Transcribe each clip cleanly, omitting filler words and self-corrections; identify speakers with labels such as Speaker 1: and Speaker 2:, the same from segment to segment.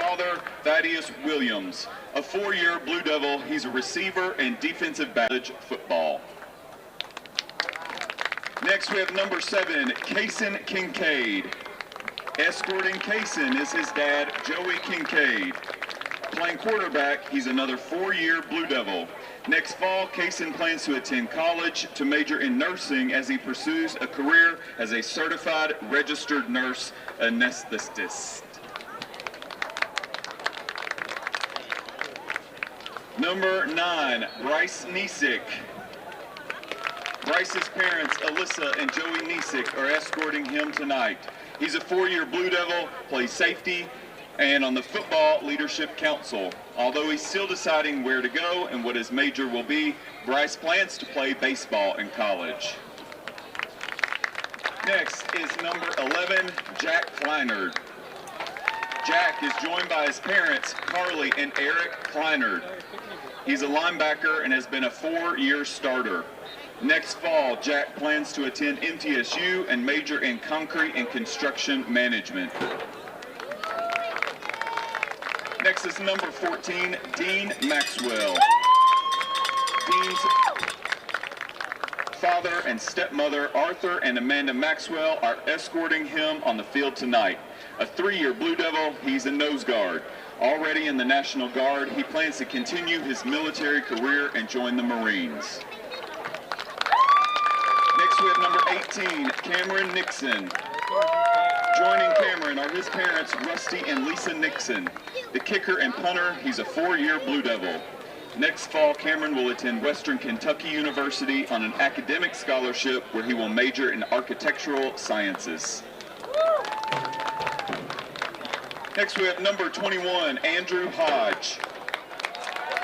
Speaker 1: father, Thaddeus Williams. A four-year Blue Devil, he's a receiver and defensive back football. Next we have number 7, Kaysen Kincaid. Escorting Kaysen is his dad, Joey Kincaid. Playing quarterback, he's another four-year Blue Devil. Next fall, Kaysen plans to attend college to major in nursing as he pursues a career as a certified registered nurse anesthetist. Number 9, Bryce Nesick. Bryce's parents, Alyssa and Joey Nesick, are escorting him tonight. He's a four-year Blue Devil, plays safety, and on the Football Leadership Council. Although he's still deciding where to go and what his major will be, Bryce plans to play baseball in college. Next is number 11, Jack Kleinard. Jack is joined by his parents, Carly and Eric Kleinard. He's a linebacker and has been a four-year starter. Next fall, Jack plans to attend MTSU and major in concrete and construction management. Next is number 14, Dean Maxwell. Dean's father and stepmother, Arthur and Amanda Maxwell, are escorting him on the field tonight. A three-year Blue Devil, he's a nose guard. Already in the National Guard, he plans to continue his military career and join the Marines. Next we have number 18, Cameron Nixon. Joining Cameron are his parents, Rusty and Lisa Nixon. The kicker and punter, he's a four-year Blue Devil. Next fall, Cameron will attend Western Kentucky University on an academic scholarship where he will major in architectural sciences. Next we have number 21, Andrew Hodge.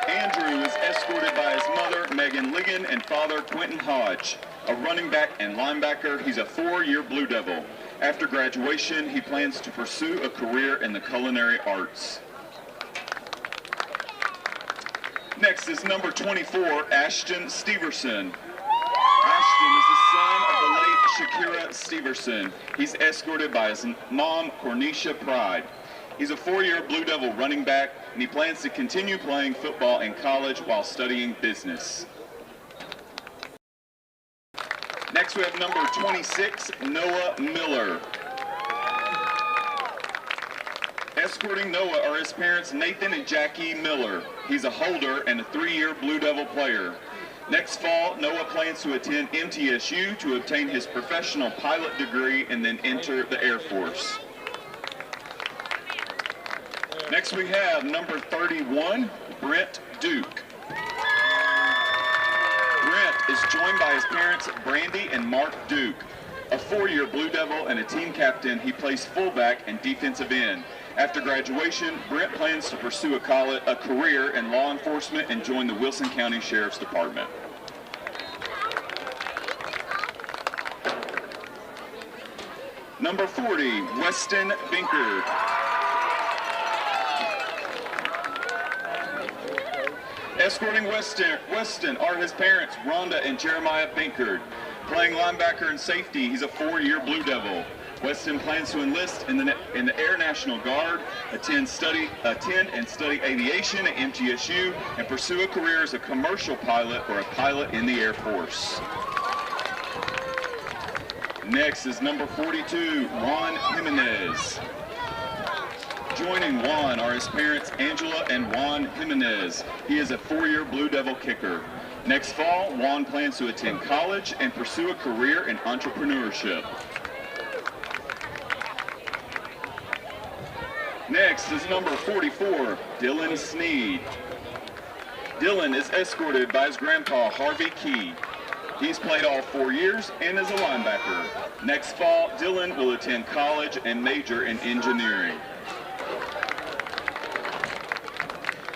Speaker 1: Andrew is escorted by his mother, Megan Ligon, and father, Quentin Hodge. A running back and linebacker, he's a four-year Blue Devil. After graduation, he plans to pursue a career in the culinary arts. Next is number 24, Ashton Steverson. Ashton is the son of the late Shakira Steverson. He's escorted by his mom, Cornisha Pride. He's a four-year Blue Devil running back, and he plans to continue playing football in college while studying business. Next we have number 26, Noah Miller. Escorting Noah are his parents, Nathan and Jackie Miller. He's a holder and a three-year Blue Devil player. Next fall, Noah plans to attend MTSU to obtain his professional pilot degree and then enter the Air Force. Next we have number 31, Brent Duke. Brent is joined by his parents, Brandy and Mark Duke. A four-year Blue Devil and a team captain, he plays fullback and defensive end. After graduation, Brent plans to pursue a career in law enforcement and join the Wilson County Sheriff's Department. Number 40, Weston Binkard. Escorting Weston are his parents, Rhonda and Jeremiah Binkard. Playing linebacker and safety, he's a four-year Blue Devil. Weston plans to enlist in the Air National Guard, attend and study aviation at MTSU, and pursue a career as a commercial pilot or a pilot in the Air Force. Next is number 42, Juan Jimenez. Joining Juan are his parents, Angela and Juan Jimenez. He is a four-year Blue Devil kicker. Next fall, Juan plans to attend college and pursue a career in entrepreneurship. Next is number 44, Dylan Sneed. Dylan is escorted by his grandpa, Harvey Key. He's played all 4 years and is a linebacker. Next fall, Dylan will attend college and major in engineering.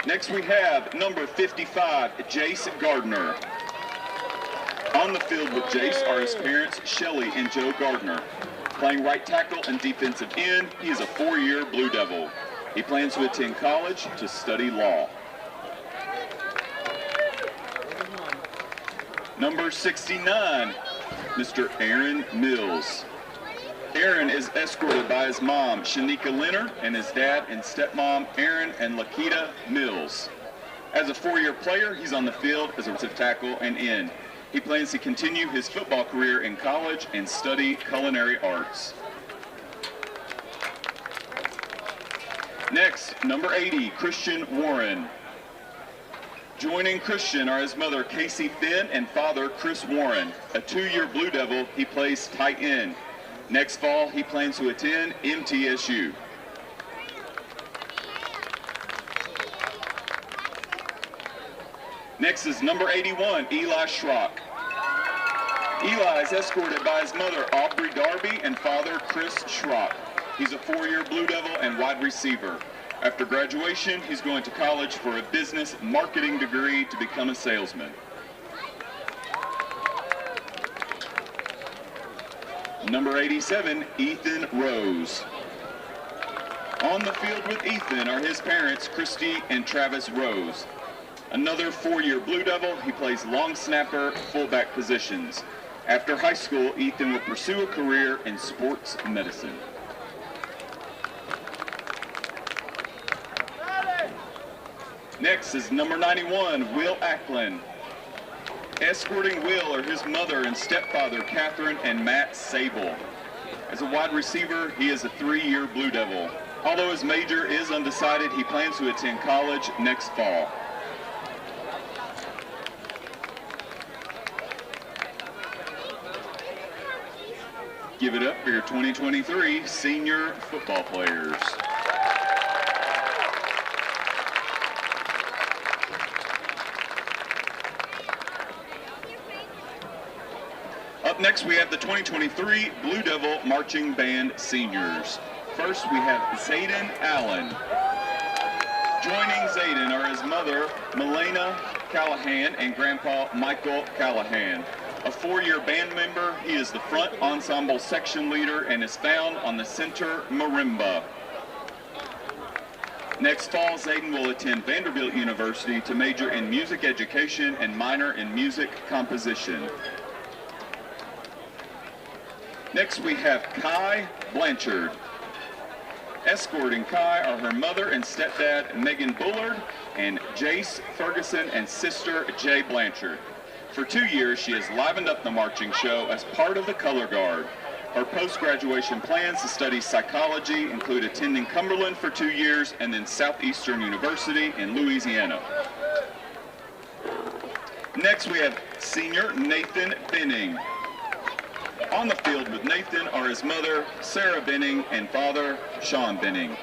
Speaker 1: Next we have number 55, Jace Gardner. On the field with Jace are his parents, Shelly and Joe Gardner. Playing right tackle and defensive end, he is a four-year Blue Devil. He plans to attend college to study law. Number 69, Mr. Aaron Mills. Aaron is escorted by his mom, Shanika Leonard, and his dad and stepmom, Aaron and Lakita Mills. As a four-year player, he's on the field as a defensive tackle and end. He plans to continue his football career in college and study culinary arts. Next, number 80, Christian Warren. Joining Christian are his mother, Casey Finn, and father, Chris Warren. A two-year Blue Devil, he plays tight end. Next fall, he plans to attend MTSU. Next is number 81, Eli Schrock. Eli is escorted by his mother, Aubrey Darby, and father, Chris Schrock. He's a four-year Blue Devil and wide receiver. After graduation, he's going to college for a business marketing degree to become a salesman. Number 87, Ethan Rose. On the field with Ethan are his parents, Christy and Travis Rose. Another four-year Blue Devil, he plays long snapper, fullback positions. After high school, Ethan will pursue a career in sports medicine. Next is number 91, Will Ackland. Escorting Will are his mother and stepfather, Catherine and Matt Sable. As a wide receiver, he is a three-year Blue Devil. Although his major is undecided, he plans to attend college next fall. Give it up for your 2023 senior football players. Up next, we have the 2023 Blue Devil Marching Band Seniors. First, we have Zayden Allen. Joining Zayden are his mother, Melena Callahan, and grandpa, Michael Callahan. A four-year band member, he is the front ensemble section leader and is found on the center marimba. Next fall, Zayden will attend Vanderbilt University to major in music education and minor in music composition. Next, we have Kai Blanchard. Escorting Kai are her mother and stepdad, Megan Bullard, and Jace Ferguson and sister, Jay Blanchard. For 2 years, she has livened up the marching show as part of the Color Guard. Her post-graduation plans to study psychology include attending Cumberland for 2 years and then Southeastern University in Louisiana. Next, we have senior Nathan Benning. On the field with Nathan are his mother, Sarah Benning, and father, Sean Benning.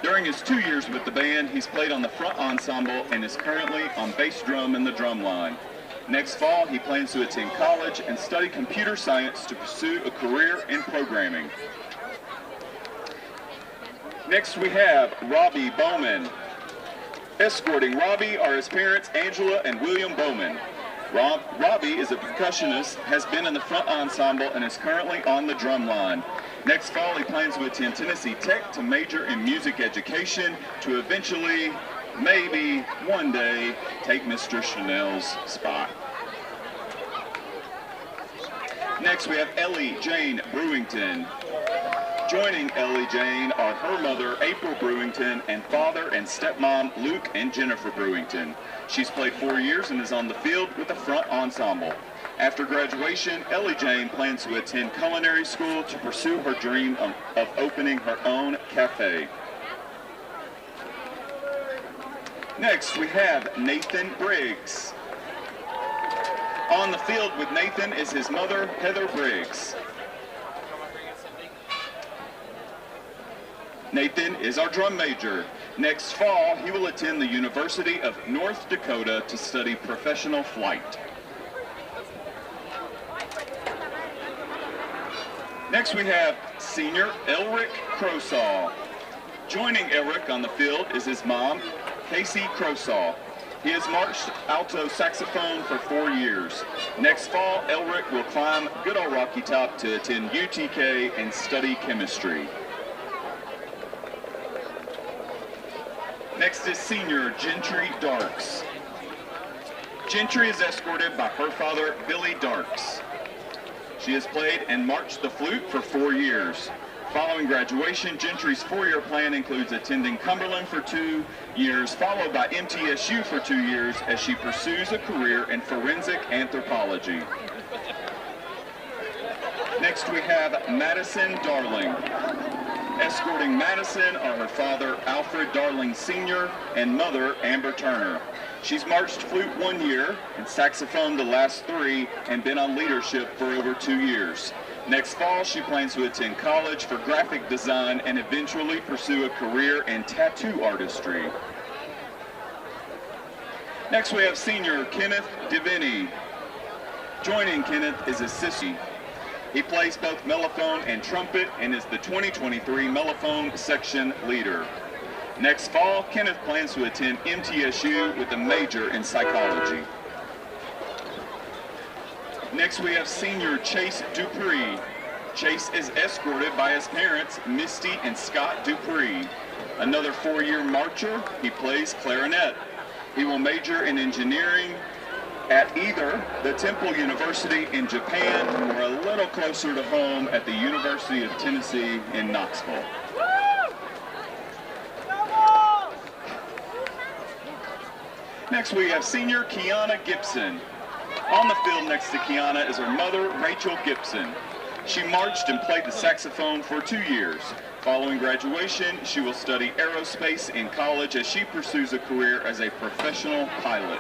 Speaker 1: During his 2 years with the band, he's played on the front ensemble and is currently on bass drum in the drum line. Next fall, he plans to attend college and study computer science to pursue a career in programming. Next, we have Robbie Bowman. Escorting Robbie are his parents, Angela and William Bowman. Robbie is a percussionist, has been in the front ensemble, and is currently on the drum line. Next fall, he plans to attend Tennessee Tech to major in music education to eventually, maybe one day, take Mr. Chanel's spot. Next, we have Ellie Jane Brewington. Joining Ellie Jane are her mother, April Brewington, and father and stepmom, Luke and Jennifer Brewington. She's played 4 years and is on the field with the front ensemble. After graduation, Ellie Jane plans to attend culinary school to pursue her dream of opening her own cafe. Next, we have Nathan Briggs. On the field with Nathan is his mother, Heather Briggs. Nathan is our drum major. Next fall, he will attend the University of North Dakota to study professional flight. Next, we have senior Elric Crosaw. Joining Elric on the field is his mom, Casey Crosaw. He has marched alto saxophone for 4 years. Next fall, Elric will climb Good Old Rocky Top to attend UTK and study chemistry. Next is senior Gentry Darks. Gentry is escorted by her father, Billy Darks. She has played and marched the flute for 4 years. Following graduation, Gentry's 4-year plan includes attending Cumberland for 2 years, followed by MTSU for 2 years as she pursues a career in forensic anthropology. Next we have Madison Darling. Escorting Madison are her father, Alfred Darling Sr., and mother, Amber Turner. She's marched flute 1 year and saxophone the last 3 and been on leadership for over 2 years. Next fall, she plans to attend college for graphic design and eventually pursue a career in tattoo artistry. Next, we have senior Kenneth Deviney. Joining Kenneth is his sister. He plays both mellophone and trumpet and is the 2023 mellophone section leader. Next fall, Kenneth plans to attend MTSU with a major in psychology. Next, we have senior Chase Dupree. Chase is escorted by his parents, Misty and Scott Dupree. Another 4-year marcher, he plays clarinet. He will major in engineering at either the Temple University in Japan or a little closer to home at the University of Tennessee in Knoxville. Next, we have senior Kiana Gibson. On the field next to Kiana is her mother, Rachel Gibson. She marched and played the saxophone for 2 years. Following graduation, she will study aerospace in college as she pursues a career as a professional pilot.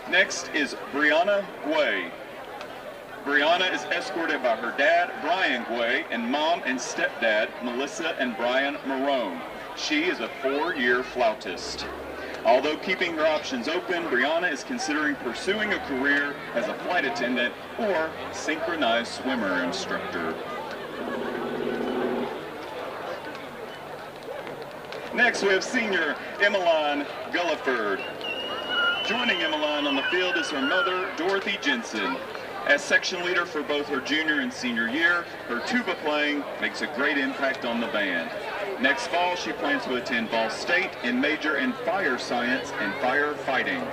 Speaker 1: Next is Brianna Guay. Brianna is escorted by her dad, Brian Guay, and mom and stepdad, Melissa and Brian Marone. She is a 4-year flautist. Although keeping her options open, Brianna is considering pursuing a career as a flight attendant or synchronized swimmer instructor. Next, we have senior Emmeline Gulliford. Joining Emmeline on the field is her mother, Dorothy Jensen. As section leader for both her junior and senior year, her tuba playing makes a great impact on the band. Next fall, she plans to attend Ball State and major in fire science and firefighting.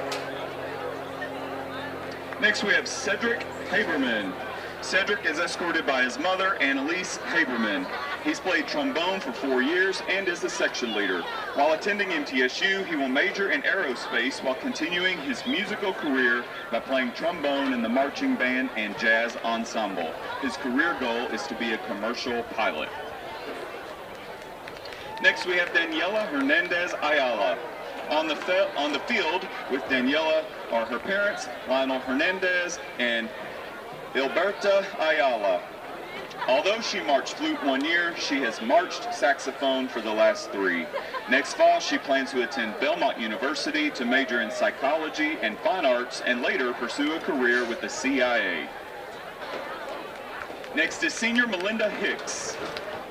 Speaker 1: Next, we have Cedric Haberman. Cedric is escorted by his mother, Annalise Haberman. He's played trombone for 4 years and is the section leader. While attending MTSU, he will major in aerospace while continuing his musical career by playing trombone in the marching band and jazz ensemble. His career goal is to be a commercial pilot. Next, we have Daniela Hernandez Ayala. On the field with Daniela are her parents, Lionel Hernandez and Ilberta Ayala. Although she marched flute 1 year, she has marched saxophone for the last 3. Next fall, she plans to attend Belmont University to major in psychology and fine arts and later pursue a career with the CIA. Next is senior Melinda Hicks.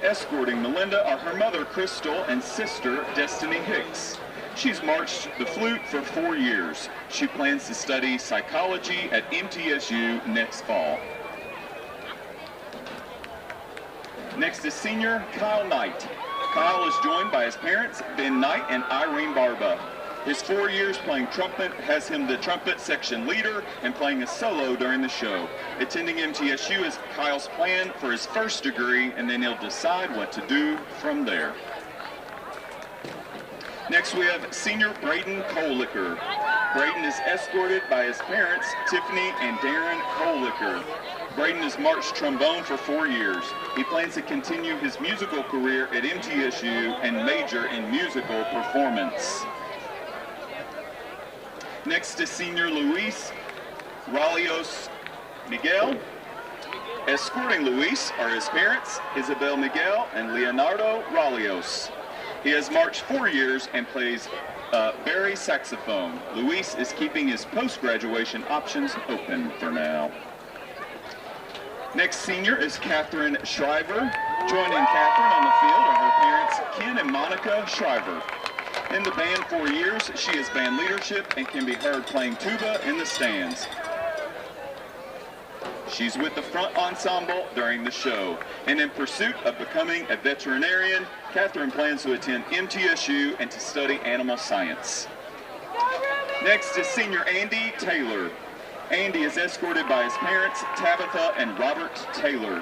Speaker 1: Escorting Melinda are her mother, Crystal, and sister, Destiny Hicks. She's marched the flute for 4 years. She plans to study psychology at MTSU next fall. Next is senior Kyle Knight. Kyle is joined by his parents, Ben Knight and Irene Barba. His 4 years playing trumpet has him the trumpet section leader and playing a solo during the show. Attending MTSU is Kyle's plan for his first degree, and then he'll decide what to do from there. Next, we have senior Braden Kohlicker. Braden is escorted by his parents, Tiffany and Darren Kohlicker. Braden has marched trombone for 4 years. He plans to continue his musical career at MTSU and major in musical performance. Next is senior Luis Ralios Miguel. Escorting Luis are his parents, Isabel Miguel and Leonardo Ralios. He has marched 4 years and plays bari saxophone. Luis is keeping his post-graduation options open for now. Next senior is Catherine Shriver. Joining Catherine on the field are her parents, Ken and Monica Shriver. In the band 4 years, she has band leadership and can be heard playing tuba in the stands. She's with the front ensemble during the show. And in pursuit of becoming a veterinarian, Catherine plans to attend MTSU and to study animal science. Next is senior Andy Taylor. Andy is escorted by his parents, Tabitha and Robert Taylor.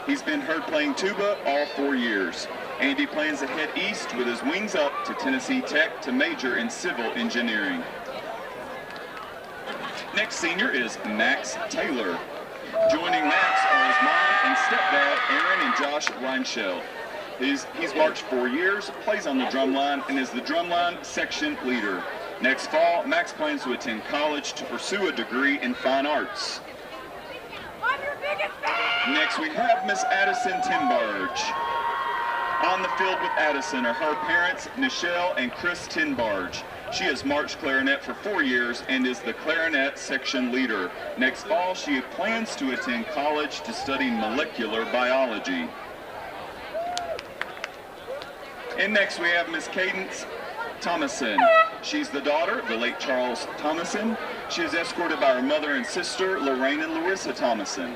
Speaker 1: He's been heard playing tuba all 4 years. Andy plans to head east with his wings up to Tennessee Tech to major in civil engineering. Next senior is Max Taylor. Joining Max are his mom and stepdad, Aaron and Josh Reinschel. He's marched 4 years, plays on the drumline, and is the drumline section leader. Next fall, Max plans to attend college to pursue a degree in fine arts. Next, we have Miss Addison Tinbarge. On the field with Addison are her parents, Nichelle and Chris Tinbarge. She has marched clarinet for 4 years and is the clarinet section leader. Next fall, she plans to attend college to study molecular biology. And next we have Miss Cadence Thomason. She's the daughter of the late Charles Thomason. She is escorted by her mother and sister, Lorraine and Larissa Thomason.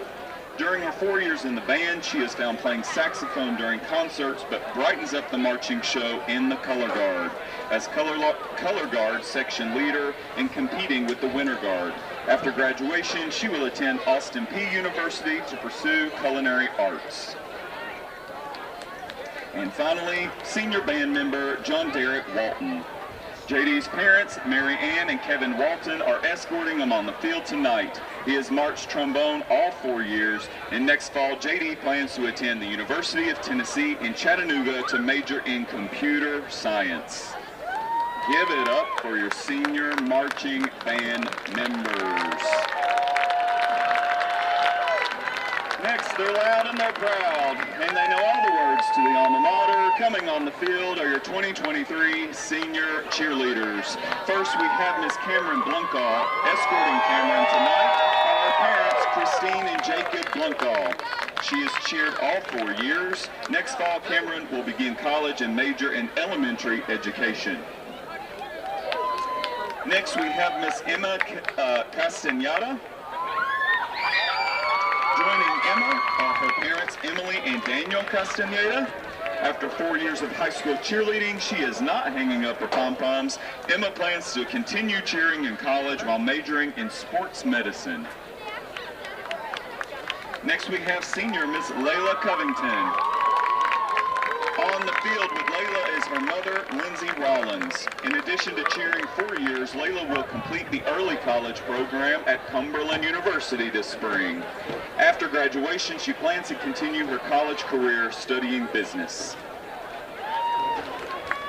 Speaker 1: During her 4 years in the band, she is found playing saxophone during concerts, but brightens up the marching show in the color guard as color guard section leader and competing with the winter guard. After graduation, she will attend Austin Peay University to pursue culinary arts. And finally, senior band member John Derek Walton. JD's parents, Mary Ann and Kevin Walton, are escorting him on the field tonight. He has marched trombone all 4 years, and next fall, JD plans to attend the University of Tennessee in Chattanooga to major in computer science. Give it up for your senior marching band members. Next, they're loud and they're proud, and they know all the words to the alma mater. Coming on the field are your 2023 senior cheerleaders. First, we have Miss Cameron Blunkall. Escorting Cameron tonight are her parents, Christine and Jacob Blunkall. She has cheered all 4 years. Next fall, Cameron will begin college and major in elementary education. Next, we have Miss Emma Castañeda. Joining Emma are her parents, Emily and Daniel Castañeda. After 4 years of high school cheerleading, she is not hanging up her pom-poms. Emma plans to continue cheering in college while majoring in sports medicine. Next, we have senior Miss Layla Covington. On the field with Layla is her mother, Lindsay Rollins. In addition to cheering 4 years, Layla will complete the early college program at Cumberland University this spring. After graduation, she plans to continue her college career studying business.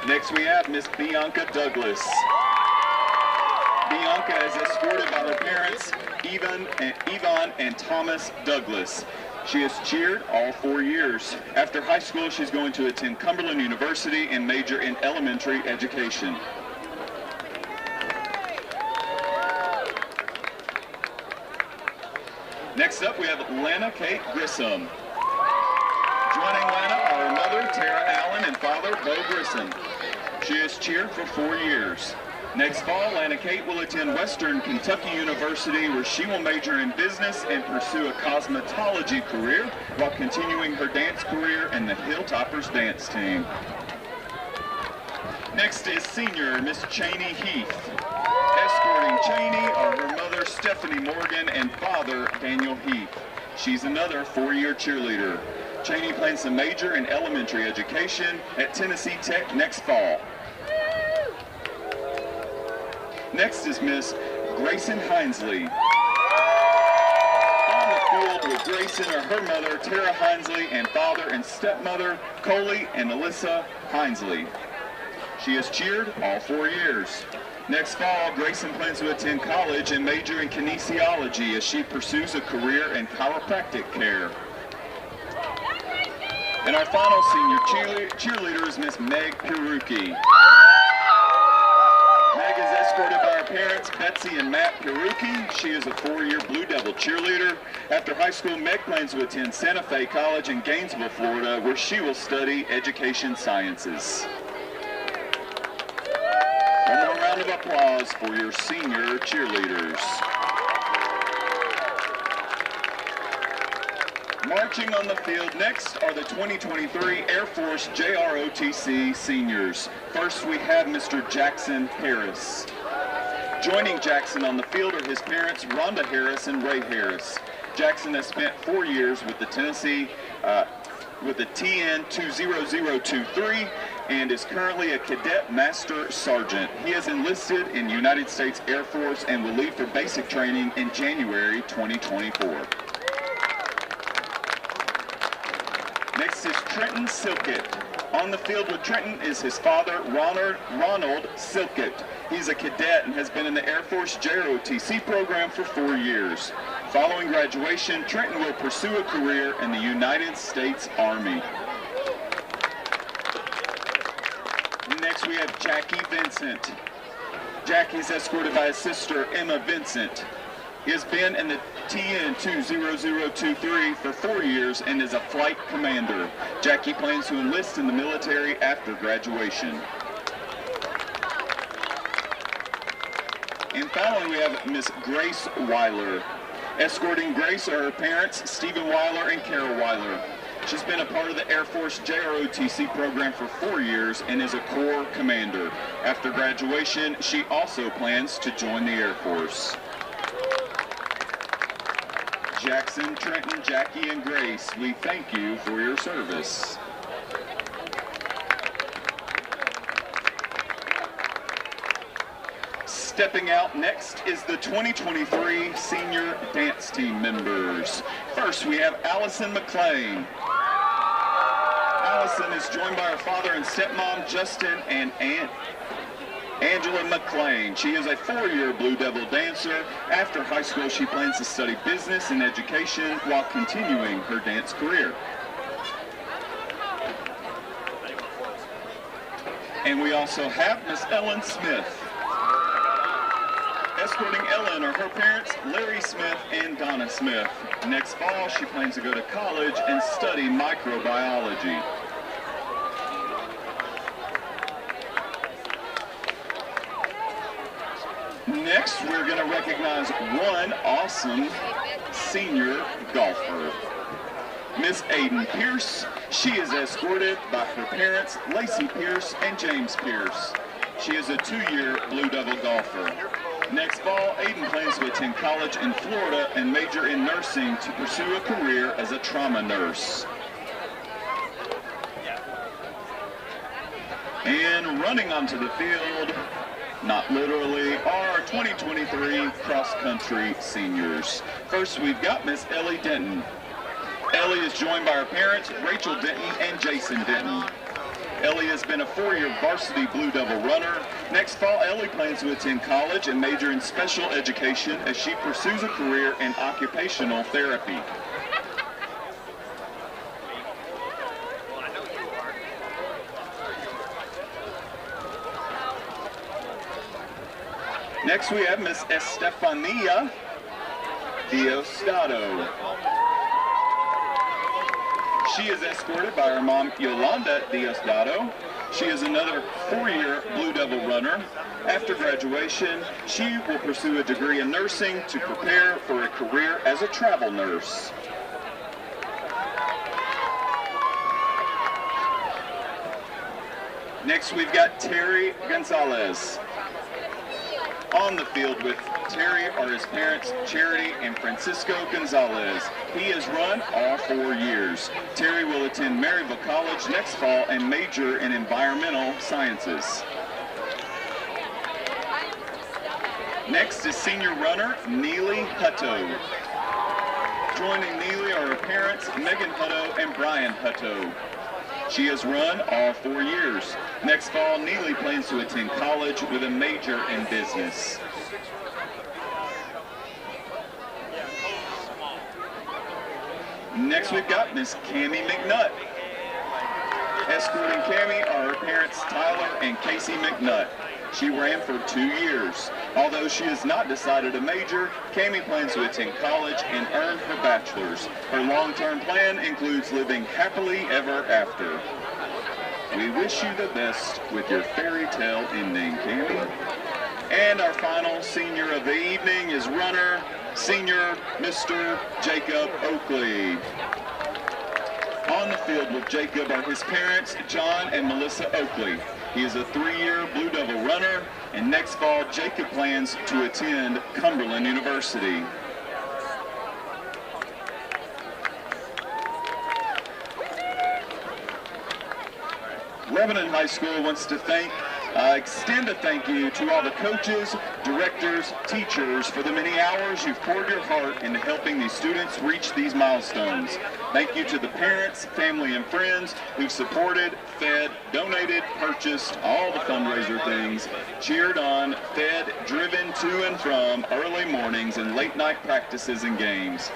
Speaker 1: Next, we have Miss Bianca Douglas. Bianca is escorted by her parents, Yvonne and Thomas Douglas. She has cheered all 4 years. After high school, she's going to attend Cumberland University and major in elementary education. Next up, we have Lana Kate Grissom. Joining Lana are her mother, Tara Allen, and father, Bo Grissom. She has cheered for 4 years. Next fall, Lana Kate will attend Western Kentucky University, where she will major in business and pursue a cosmetology career while continuing her dance career in the Hilltoppers dance team. Next is senior Miss Cheney Heath. Escorting Cheney are her mother, Stephanie Morgan, and father, Daniel Heath. She's another 4-year cheerleader. Cheney plans to major in elementary education at Tennessee Tech next fall. Next is Miss Grayson Hinesley. On the field with Grayson are her mother, Tara Hinesley, and father and stepmother, Coley and Alyssa Hinesley. She has cheered all 4 years. Next fall, Grayson plans to attend college and major in kinesiology as she pursues a career in chiropractic care. And our final senior cheerleader is Miss Meg Perucci. Meg is escorted by her parents, Betsy and Matt Perucci. She is a 4-year Blue Devil cheerleader. After high school, Meg plans to attend Santa Fe College in Gainesville, Florida, where she will study education sciences. One more round of applause for your senior cheerleaders. Marching on the field next are the 2023 Air Force JROTC seniors. First, we have Mr. Jackson Harris. Joining Jackson on the field are his parents, Rhonda Harris and Ray Harris. Jackson has spent 4 years with the Tennessee, with the TN 20023, and is currently a Cadet Master Sergeant. He has enlisted in United States Air Force and will leave for basic training in January 2024. Next is Trenton Silkett. On the field with Trenton is his father, Ronald Silkett. He's a cadet and has been in the Air Force JROTC program for 4 years. Following graduation, Trenton will pursue a career in the United States Army. Next we have Jackie Vincent. Jackie's escorted by his sister, Emma Vincent. He has been in the TN 20023 for 4 years and is a flight commander. Jackie plans to enlist in the military after graduation. And finally, we have Miss Grace Weiler. Escorting Grace are her parents, Stephen Weiler and Carol Weiler. She's been a part of the Air Force JROTC program for 4 years and is a Corps commander. After graduation, she also plans to join the Air Force. Jackson, Trenton, Jackie, and Grace, we thank you for your service. Stepping out next is the 2023 senior dance team members. First, we have Allison McClain. Allison is joined by her father and stepmom, Justin and Aunt Angela McClain. She is a 4-year Blue Devil dancer. After high school, she plans to study business and education while continuing her dance career. And we also have Miss Ellen Smith. Escorting Ellen are her parents, Larry Smith and Donna Smith. Next fall, she plans to go to college and study microbiology. Next, we're going to recognize one awesome senior golfer, Miss Aiden Pierce. She is escorted by her parents, Lacey Pierce and James Pierce. She is a 2-year Blue Devil golfer. Next fall, Aiden plans to attend college in Florida and major in nursing to pursue a career as a trauma nurse. And running onto the field, not literally, are 2023 cross-country seniors. First, we've got Miss Ellie Denton. Ellie is joined by her parents, Rachel Denton and Jason Denton. Ellie has been a 4-year varsity Blue Devil runner. Next fall, Ellie plans to attend college and major in special education as she pursues a career in occupational therapy. Next, we have Miss Estefania Diosdado. She is escorted by her mom, Yolanda Diosdado. She is another 4-year Blue Devil runner. After graduation, she will pursue a degree in nursing to prepare for a career as a travel nurse. Next, we've got Terry Gonzalez. On the field with Terry are his parents, Charity and Francisco Gonzalez. He has run all 4 years. Terry will attend Maryville College next fall and major in environmental sciences. Next is senior runner Neely Hutto. Joining Neely are her parents, Megan Hutto and Brian Hutto. She has run all 4 years. Next fall, Neely plans to attend college with a major in business. Next, we've got Miss Cammie McNutt. Escorting Cammie are her parents, Tyler and Casey McNutt. She ran for 2 years. Although she has not decided a major, Cammie plans to attend college and earn her bachelor's. Her long-term plan includes living happily ever after. We wish you the best with your fairy tale ending, Cammie. And our final senior of the evening is runner, senior Mr. Jacob Oakley. On the field with Jacob are his parents, John and Melissa Oakley. He is a 3-year Blue Devil runner, and next fall, Jacob plans to attend Cumberland University. Lebanon High School wants to extend a thank you to all the coaches, directors, teachers for the many hours you've poured your heart into helping these students reach these milestones. Thank you to the parents, family, and friends who've supported, fed, donated, purchased, all the fundraiser things, cheered on, fed, driven to and from early mornings and late night practices and games,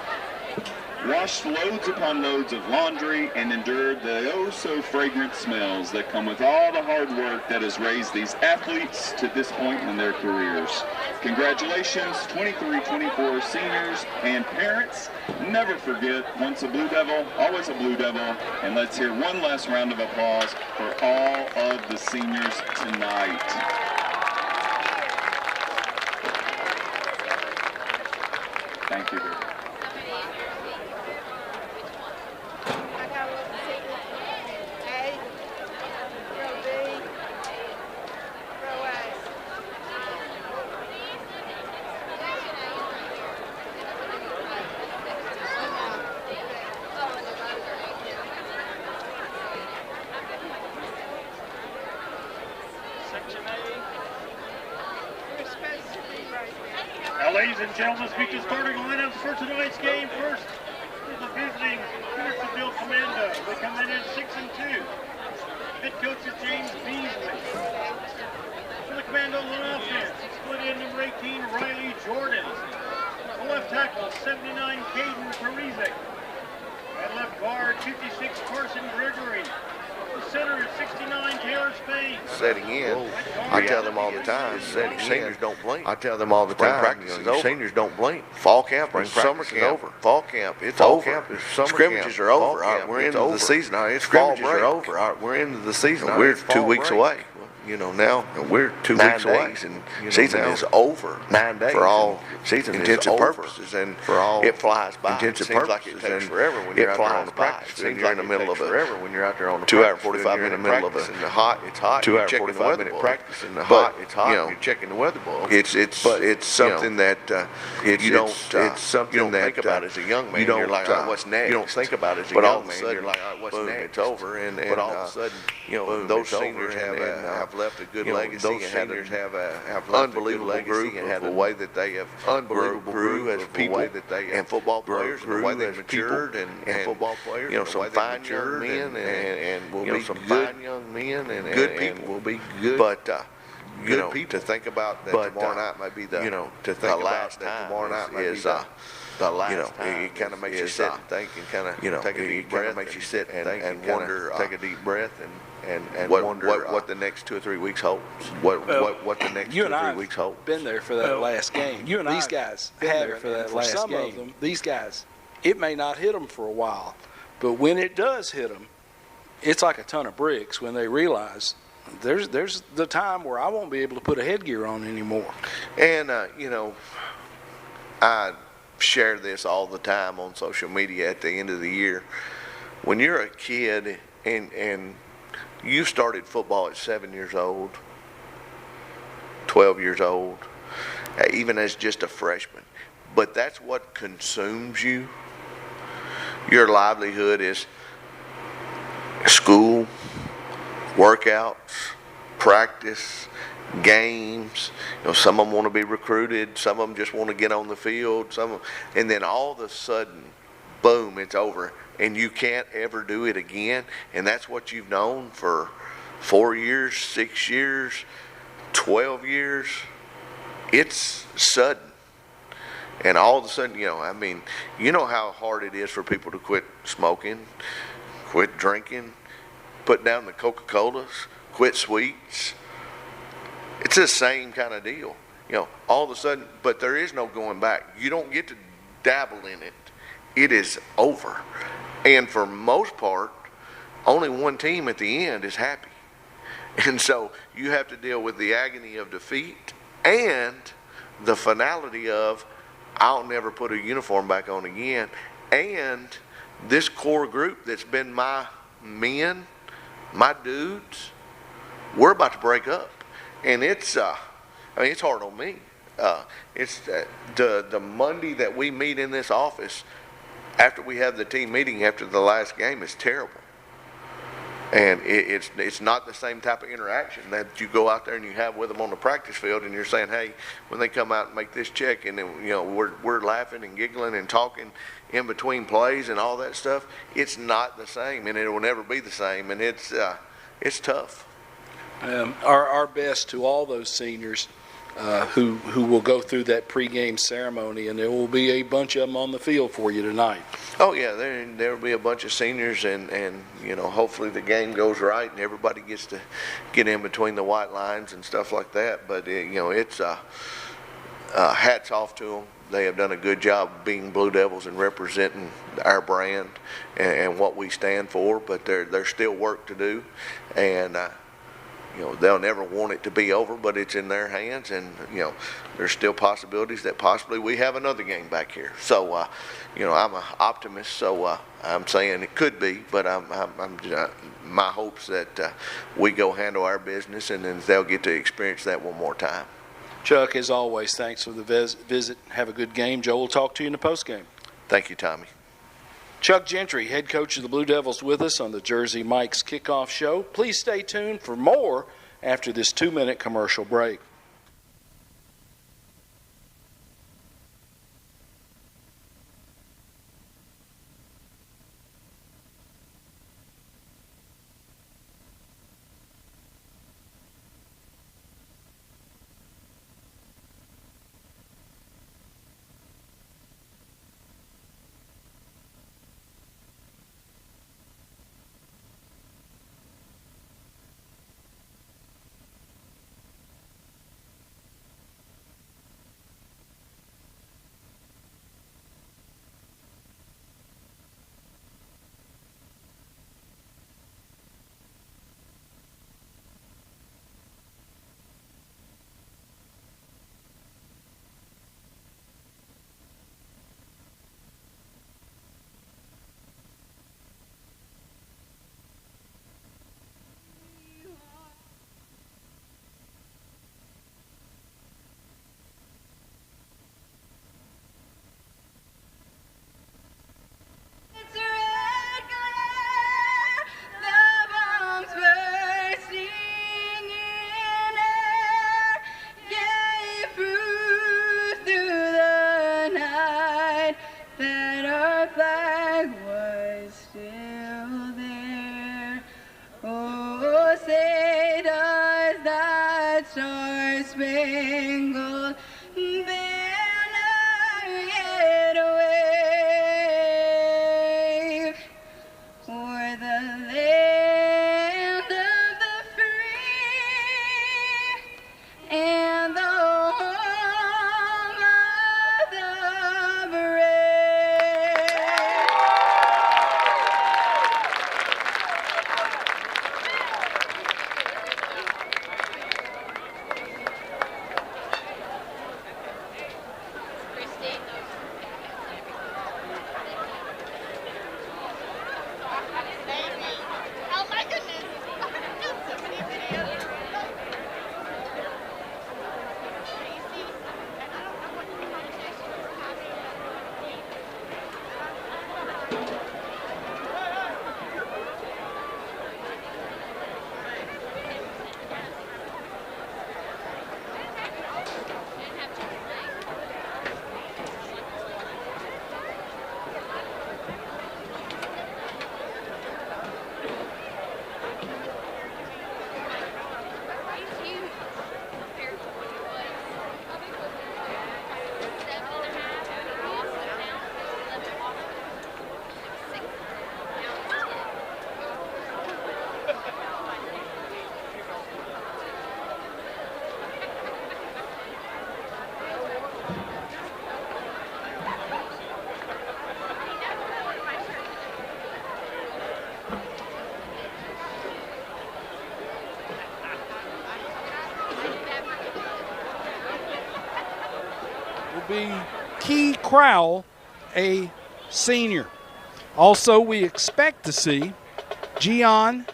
Speaker 1: washed loads upon loads of laundry, and endured the oh-so-fragrant smells that come with all the hard work that has raised these athletes to this point in their careers. Congratulations, 23-24 seniors and parents. Never forget, once a Blue Devil, always a Blue Devil. And let's hear one last round of applause for all of the seniors tonight. Thank you very much.
Speaker 2: Ladies and gentlemen, speak to starting lineups for tonight's game. First is the visiting Hendersonville Commando. They come in at 6-2. Head coach is James Beasley. For the Commandos on offense, split in number 18, Riley Jordan. The left tackle, 79, Caden Parizek. At left guard, 56, Carson Gregory. The center is 69, Taylor Spain.
Speaker 3: Setting in, I tell them all the time, seniors don't blink. I tell them all the time, practice is over. Seniors don't blink. Fall camp, summer camp, over. Fall camp, it's over. Camp is summer scrimmages camp. Are over. We're into the season. No, it's scrimmages are over. We're into the season. We're 2 weeks away. You know, now we're 2 weeks away, and season is over. 9 days for all season intensive purposes, and for all it flies by. Intensive purposes, like it takes forever when you're out there on the practice. Seems like in the middle of forever when you're out there on the 2 hour 45 minute middle of a in the hot. It's hot. 2 hour 45 minute practice in the hot. It's hot. You're checking the weather book. It's something that you don't think about as a young man. You're like, what's next? You don't think about it as a young man. You're like, what's next? It's over, and all of a sudden, you know, those seniors have left a good legacy. Those seniors have unbelievable group and the way that they have grew as people and football players, and the way they matured and football players, you know, some fine young men and will be some fine young men and good people will be good, but good people to think about that tomorrow night might be the to think about that tomorrow night might be the last time. It kind of makes you sit and think and kind of take a deep breath. Makes you sit and think and wonder, take a deep breath and wonder what the next 2 or 3 weeks holds. What the next 2 or 3 weeks holds.
Speaker 4: Been there for that last game. You and these guys have it for that last some game. Of them, these guys, it may not hit them for a while, but when it does hit them, it's like a ton of bricks when they realize there's the time where I won't be able to put a headgear on anymore.
Speaker 3: And you know, I share this all the time on social media at the end of the year. When you're a kid and you started football at 7 years old, 12 years old, even as just a freshman, but that's what consumes you. Your livelihood is school, workouts, practice, games. You know, some of them want to be recruited, some of them just want to get on the field, and then all of a sudden, boom, it's over, and you can't ever do it again. And that's what you've known for 4 years, 6 years, 12 years. It's sudden. And all of a sudden, you know, I mean, you know how hard it is for people to quit smoking, quit drinking, put down the Coca-Colas, quit sweets. It's the same kind of deal. You know, all of a sudden, but there is no going back. You don't get to dabble in it. It is over. And for most part, only one team at the end is happy. And so you have to deal with the agony of defeat and the finality of, I'll never put a uniform back on again. And this core group that's been my men, my dudes, we're about to break up. And it's, I mean, it's hard on me. It's the Monday that we meet in this office after we have the team meeting after the last game is terrible. And it's not the same type of interaction that you go out there and you have with them on the practice field, and you're saying, hey, when they come out and make this check, and then, you know, we're laughing and giggling and talking in between plays and all that stuff. It's not the same, and it will never be the same, and it's tough.
Speaker 4: Our best to all those seniors who will go through that pregame ceremony, and there will be a bunch of them on the field for you tonight.
Speaker 3: Oh yeah, there will be a bunch of seniors, and you know, hopefully the game goes right and everybody gets to get in between the white lines and stuff like that. But you know, it's hats off to them. They have done a good job being Blue Devils and representing our brand and what we stand for. But there's still work to do, and you know, they'll never want it to be over, but it's in their hands, and you know, there's still possibilities that possibly we have another game back here. So, you know, I'm an optimist, so I'm saying it could be, but my hopes that we go handle our business, and then they'll get to experience that one more time.
Speaker 4: Chuck, as always, thanks for the visit. Have a good game. Joe will talk to you in the postgame.
Speaker 3: Thank you, Tommy.
Speaker 4: Chuck Gentry, head coach of the Blue Devils, with us on the Jersey Mike's Kickoff Show. Please stay tuned for more after this 2-minute commercial break.
Speaker 5: Star-Spangled Banner yet wave o'er the land of the free and the home of the brave.
Speaker 6: Oh my goodness. So many videos.
Speaker 7: Be Key Crowell, a senior. Also, we expect to see Gian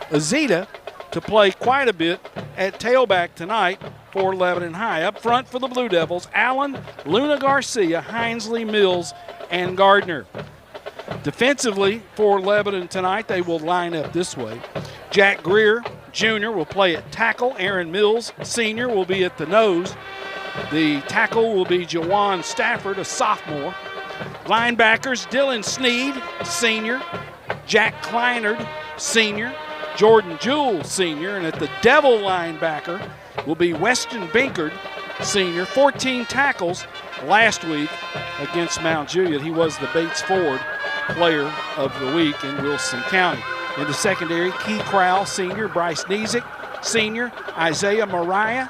Speaker 7: Azita, to play quite a bit at tailback tonight for Lebanon High. Up front for the Blue Devils, Allen, Luna Garcia, Hinesley, Mills, and Gardner. Defensively for Lebanon tonight, they will line up this way. Jack Greer, Jr. will play at tackle. Aaron Mills, Sr. will be at the nose. The tackle will be Jawan Stafford, a sophomore. Linebackers, Dylan Sneed, Sr. Jack Kleinard, Sr. Jordan Jewell, Sr. And at the Devil linebacker will be Weston Binkard, Sr. 14 tackles last week against Mount Juliet. He was the Bates Ford Player of the Week in Wilson County. In the secondary, Key Crowell, Sr., Bryce Niesick, Sr., Isaiah Mariah,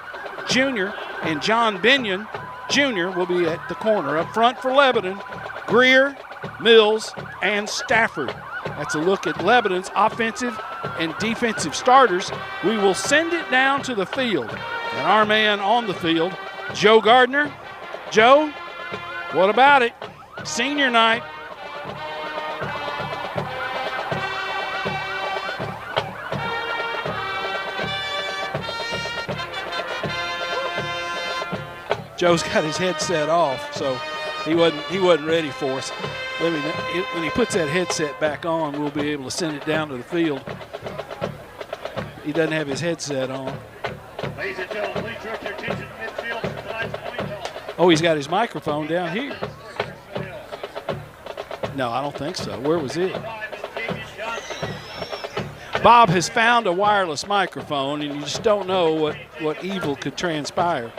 Speaker 7: Jr., and John Binion, Jr. will be at the corner. Up front for Lebanon, Greer, Mills, and Stafford. That's a look at Lebanon's offensive and defensive starters. We will send it down to the field. And our man on the field, Joe Gardner. Joe, what about it? Senior night. Joe's got his headset off, so he wasn't ready for us. When he puts that headset back on, we'll be able to send it down to the field. He doesn't have his headset on.
Speaker 2: Ladies and gentlemen, please direct your attention to midfield for tonight's point ball.
Speaker 7: Oh, he's got his microphone down here. No, I don't think so. Where was it? Bob has found a wireless microphone, and you just don't know what evil could transpire.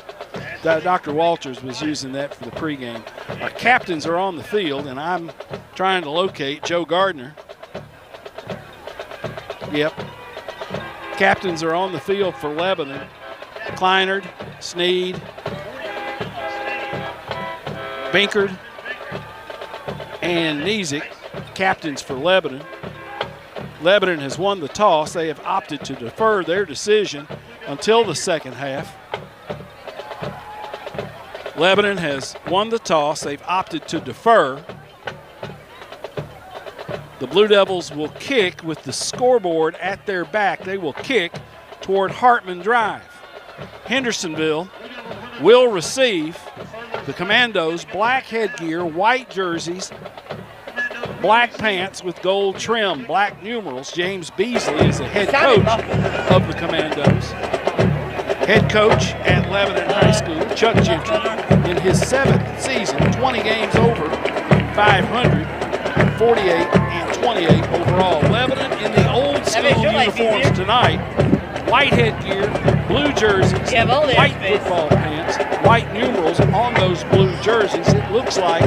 Speaker 7: Dr. Walters was using that for the pregame. Our captains are on the field, and I'm trying to locate Joe Gardner. Yep. Captains are on the field for Lebanon. Kleinard, Sneed, Binkard, and Niesick, captains for Lebanon. Lebanon has won the toss. They have opted to defer their decision until the second half. Lebanon has won the toss. They've opted to defer. The Blue Devils will kick with the scoreboard at their back. They will kick toward Hartman Drive. Hendersonville will receive. The Commandos, black headgear, white jerseys, black pants with gold trim, black numerals. James Beasley is the head coach of the Commandos. Head coach at Lebanon High School, Chuck Gentry, in his 7th season, 20 games over 500, 48-28 overall. Lebanon in the old school uniforms tonight. White headgear, blue jerseys, white football pants, white numerals on those blue jerseys. It looks like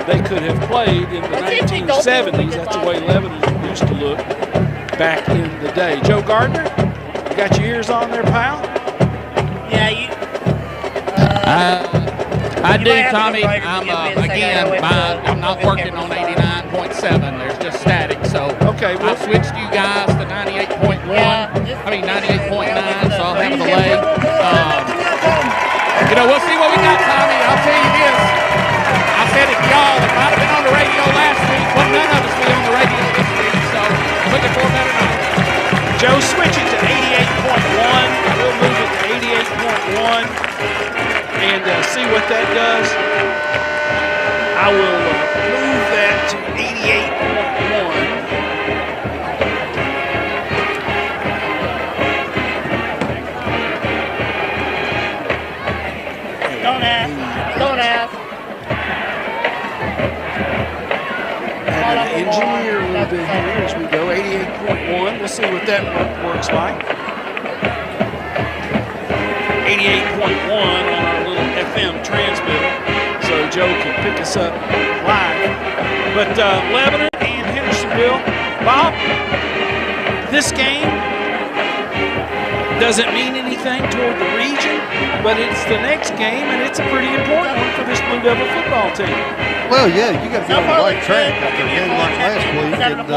Speaker 7: they could have played in the 1970s. That's the way Lebanon used to look back in the day. Joe Gardner, you got your ears on there, pal?
Speaker 6: Yeah, you.
Speaker 8: I do, Tommy. I'm not working on 89.7. There's just static. So
Speaker 7: okay,
Speaker 8: I switched you guys to 98.1.
Speaker 6: Yeah,
Speaker 8: 98.9. So I'll have a delay. We'll see what we got, Tommy. I'll tell you this. I said it, y'all. If I'd have been on the radio last week, well, none of us be on the radio this week. So I'm looking for a better night.
Speaker 7: Joe, switch it to 88.1. We'll move it to 88.1 and see what that does. I will move that to 88.1.
Speaker 6: Don't ask. Don't ask.
Speaker 7: And an engineer a little bit here as we go. 88.1. We'll see what that works like. 88.1 on our little FM transmitter, so Joe can pick us up live. But Lebanon and Hendersonville, Bob, this game doesn't mean anything toward the region, but it's the next game, and it's a pretty important one for this Blue Devil football team.
Speaker 9: Well, yeah, you got to get on the right track after a game like last week, and we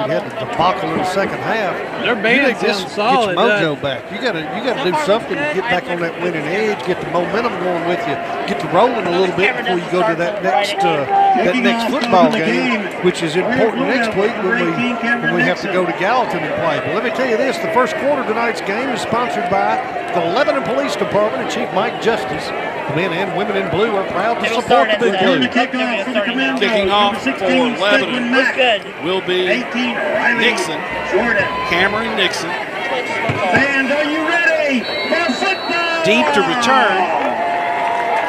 Speaker 9: had the debacle in the second half.
Speaker 10: Their band sounds solid.
Speaker 9: Get your mojo back. You got to do something to get back on that winning edge, get the momentum going with you, get you rolling a little bit before you go to that next football game, which is important next week when we have to go to Gallatin and play. But let me tell you this: the first quarter of tonight's game is sponsored by the Lebanon Police Department and Chief Mike Justice. The men and women in blue are proud to support the Big Blue.
Speaker 7: Kicking off for Lebanon will be Nixon, Cameron Nixon.
Speaker 2: And are you ready for football?
Speaker 7: Deep to return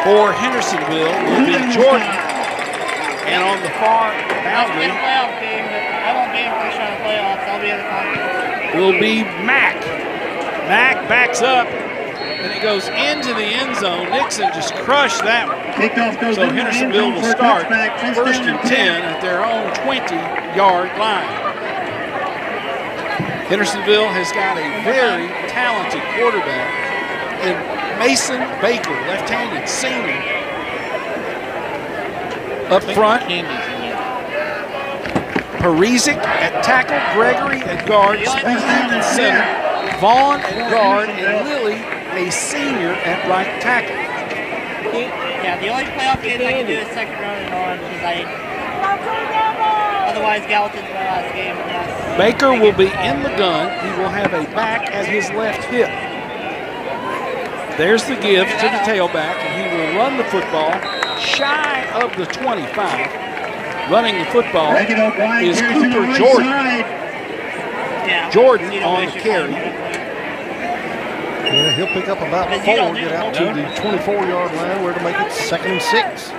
Speaker 7: for Hendersonville will be Jordan. And on the far boundary will be Mack. Mack backs up. And it goes into the end zone. Nixon just crushed that one. So Hendersonville will start first and 10 at their own 20-yard line. Hendersonville has got a very talented quarterback in Mason Baker, left-handed senior. Up front, Parisic at tackle, Gregory at guard, Speed at center, Vaughn at guard, and Lilly, a senior at right tackle.
Speaker 11: Yeah, the only playoff games I can do is second round and on because otherwise Gallatin's my last game. Yes.
Speaker 7: Baker will be in the gun. He will have a back at his left hip. There's the give to the tailback, and he will run the football shy of the 25. Running the football is Cooper Jordan. Jordan on the carry.
Speaker 9: Yeah, he'll pick up about 4, get out to the 24-yard line where to make it 2nd and 6.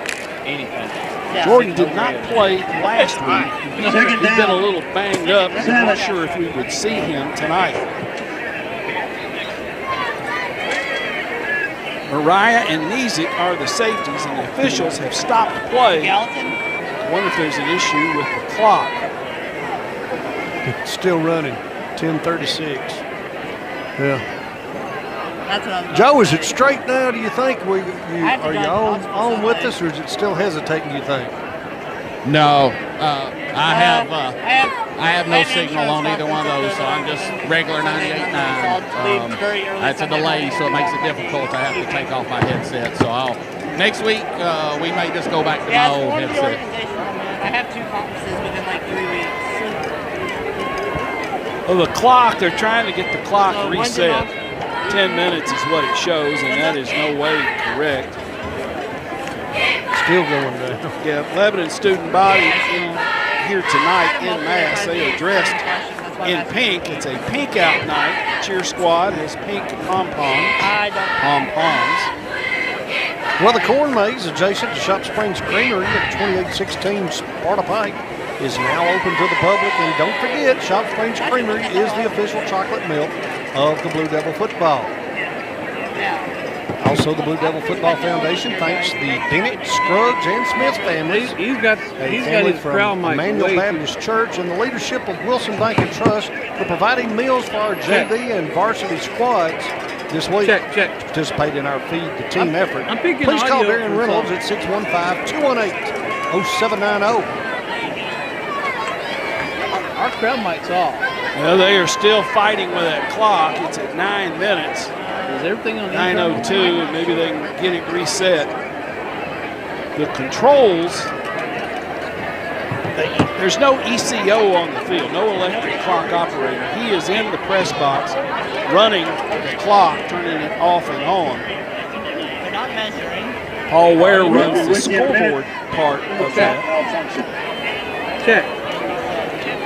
Speaker 7: Jordan did not play last week. He's been a little banged up. I'm not sure if we would see him tonight. Mariah and Nizick are the safeties, and the officials have stopped play. I wonder if there's an issue with the clock.
Speaker 9: It's still running, 10:36. Yeah. Joe, is it straight now, do you think? Are you on with us, or is it still hesitating, do you think?
Speaker 8: No. I have no signal on either one of those, so I'm just regular 98.9. That's a delay, so it makes it difficult to have to take off my headset. So next week, we may just go back to my old headset.
Speaker 11: I have 2 conferences within like 3 weeks.
Speaker 7: Well, the clock, they're trying to get the clock reset. 10 minutes is what it shows, and that is no way correct.
Speaker 9: Still going down.
Speaker 7: Yeah, Lebanon student body here tonight in mass. They are dressed in pink. It's a pink out night. Cheer squad has pink pom-poms.
Speaker 9: Well, the corn maze adjacent to Shop Springs Creamery at 2816 Sparta Pike is now open to the public. And don't forget, Shop Springs Creamery is the official chocolate milk of the Blue Devil football. Also, the Blue Devil Football Foundation thanks the Dennett, Scruggs, and Smith families.
Speaker 10: He's got his
Speaker 9: from Emmanuel Baptist Church and the leadership of Wilson Bank and Trust for providing meals for our JV and varsity squads this week. To participate in our Feed the Team effort. Please call Darren Reynolds at 615-218-0790.
Speaker 10: Our crowd mic's off.
Speaker 7: Well, they are still fighting with that clock. It's at 9 minutes.
Speaker 10: Is everything on
Speaker 7: 9:02, and maybe they can get it reset. The controls, there's no ECO on the field, no electric clock operator. He is in the press box running the clock, turning it off and on.
Speaker 11: They're not measuring.
Speaker 7: Paul Ware runs the scoreboard part of that.
Speaker 10: Check.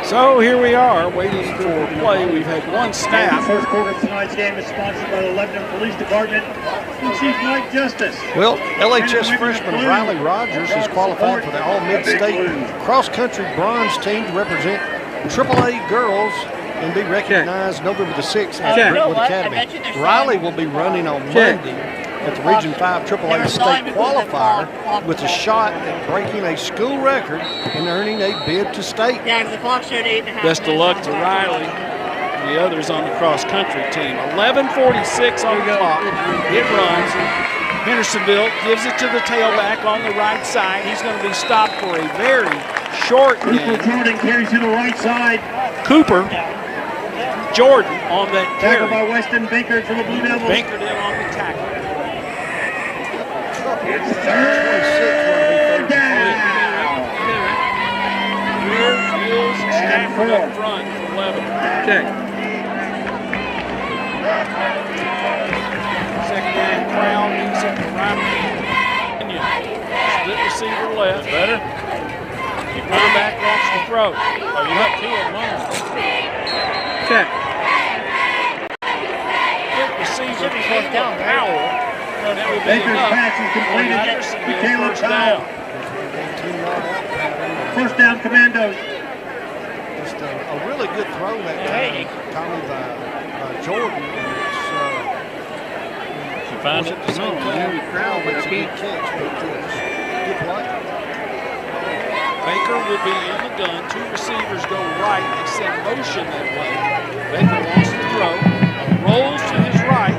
Speaker 7: So here we are waiting for play. We've had one snap.
Speaker 2: The first quarter of tonight's game is sponsored by the Lebanon Police Department and Chief Mike Justice.
Speaker 9: Well, LHS freshman Riley Rogers has qualified for the All-Mid-State cross-country bronze team to represent AAA girls and be recognized November the 6th at Brentwood Academy. Riley will be running on Monday at the Region 5 AAA state qualifier with a shot at breaking a school record and earning a bid to state.
Speaker 11: Yeah, because the clock showed 8.5.
Speaker 7: Best of luck to Riley and the others on the cross-country team. 11:46 on the clock. It runs. Hendersonville gives it to the tailback on the right side. He's going to be stopped for a very short gain.
Speaker 2: Jordan carries to the right side.
Speaker 7: Cooper Jordan on that carry.
Speaker 2: Tackled by Weston Binkard for the Blue Devils.
Speaker 7: Binkard in on the tackle.
Speaker 2: It's third down.
Speaker 7: Here is Stafford up front for Lebanon.
Speaker 10: Check.
Speaker 7: Second down, Crown needs it to right. Split receiver left. Better. Quarterback wants to throw. Oh, you got two of them.
Speaker 10: Check.
Speaker 7: Split receiver fourth down. Powell. That would be
Speaker 2: Baker's
Speaker 7: enough.
Speaker 2: pass is completed to Caleb
Speaker 7: First down.
Speaker 2: First down, Commandos.
Speaker 9: Just a really good throw that time, Tommy, by Jordan. It's
Speaker 10: Found it.
Speaker 9: at the same time, Crown makes a good catch, but good play.
Speaker 7: Baker will be in the gun. Two receivers go right. They send motion that way. Baker wants to throw. Rolls to his right.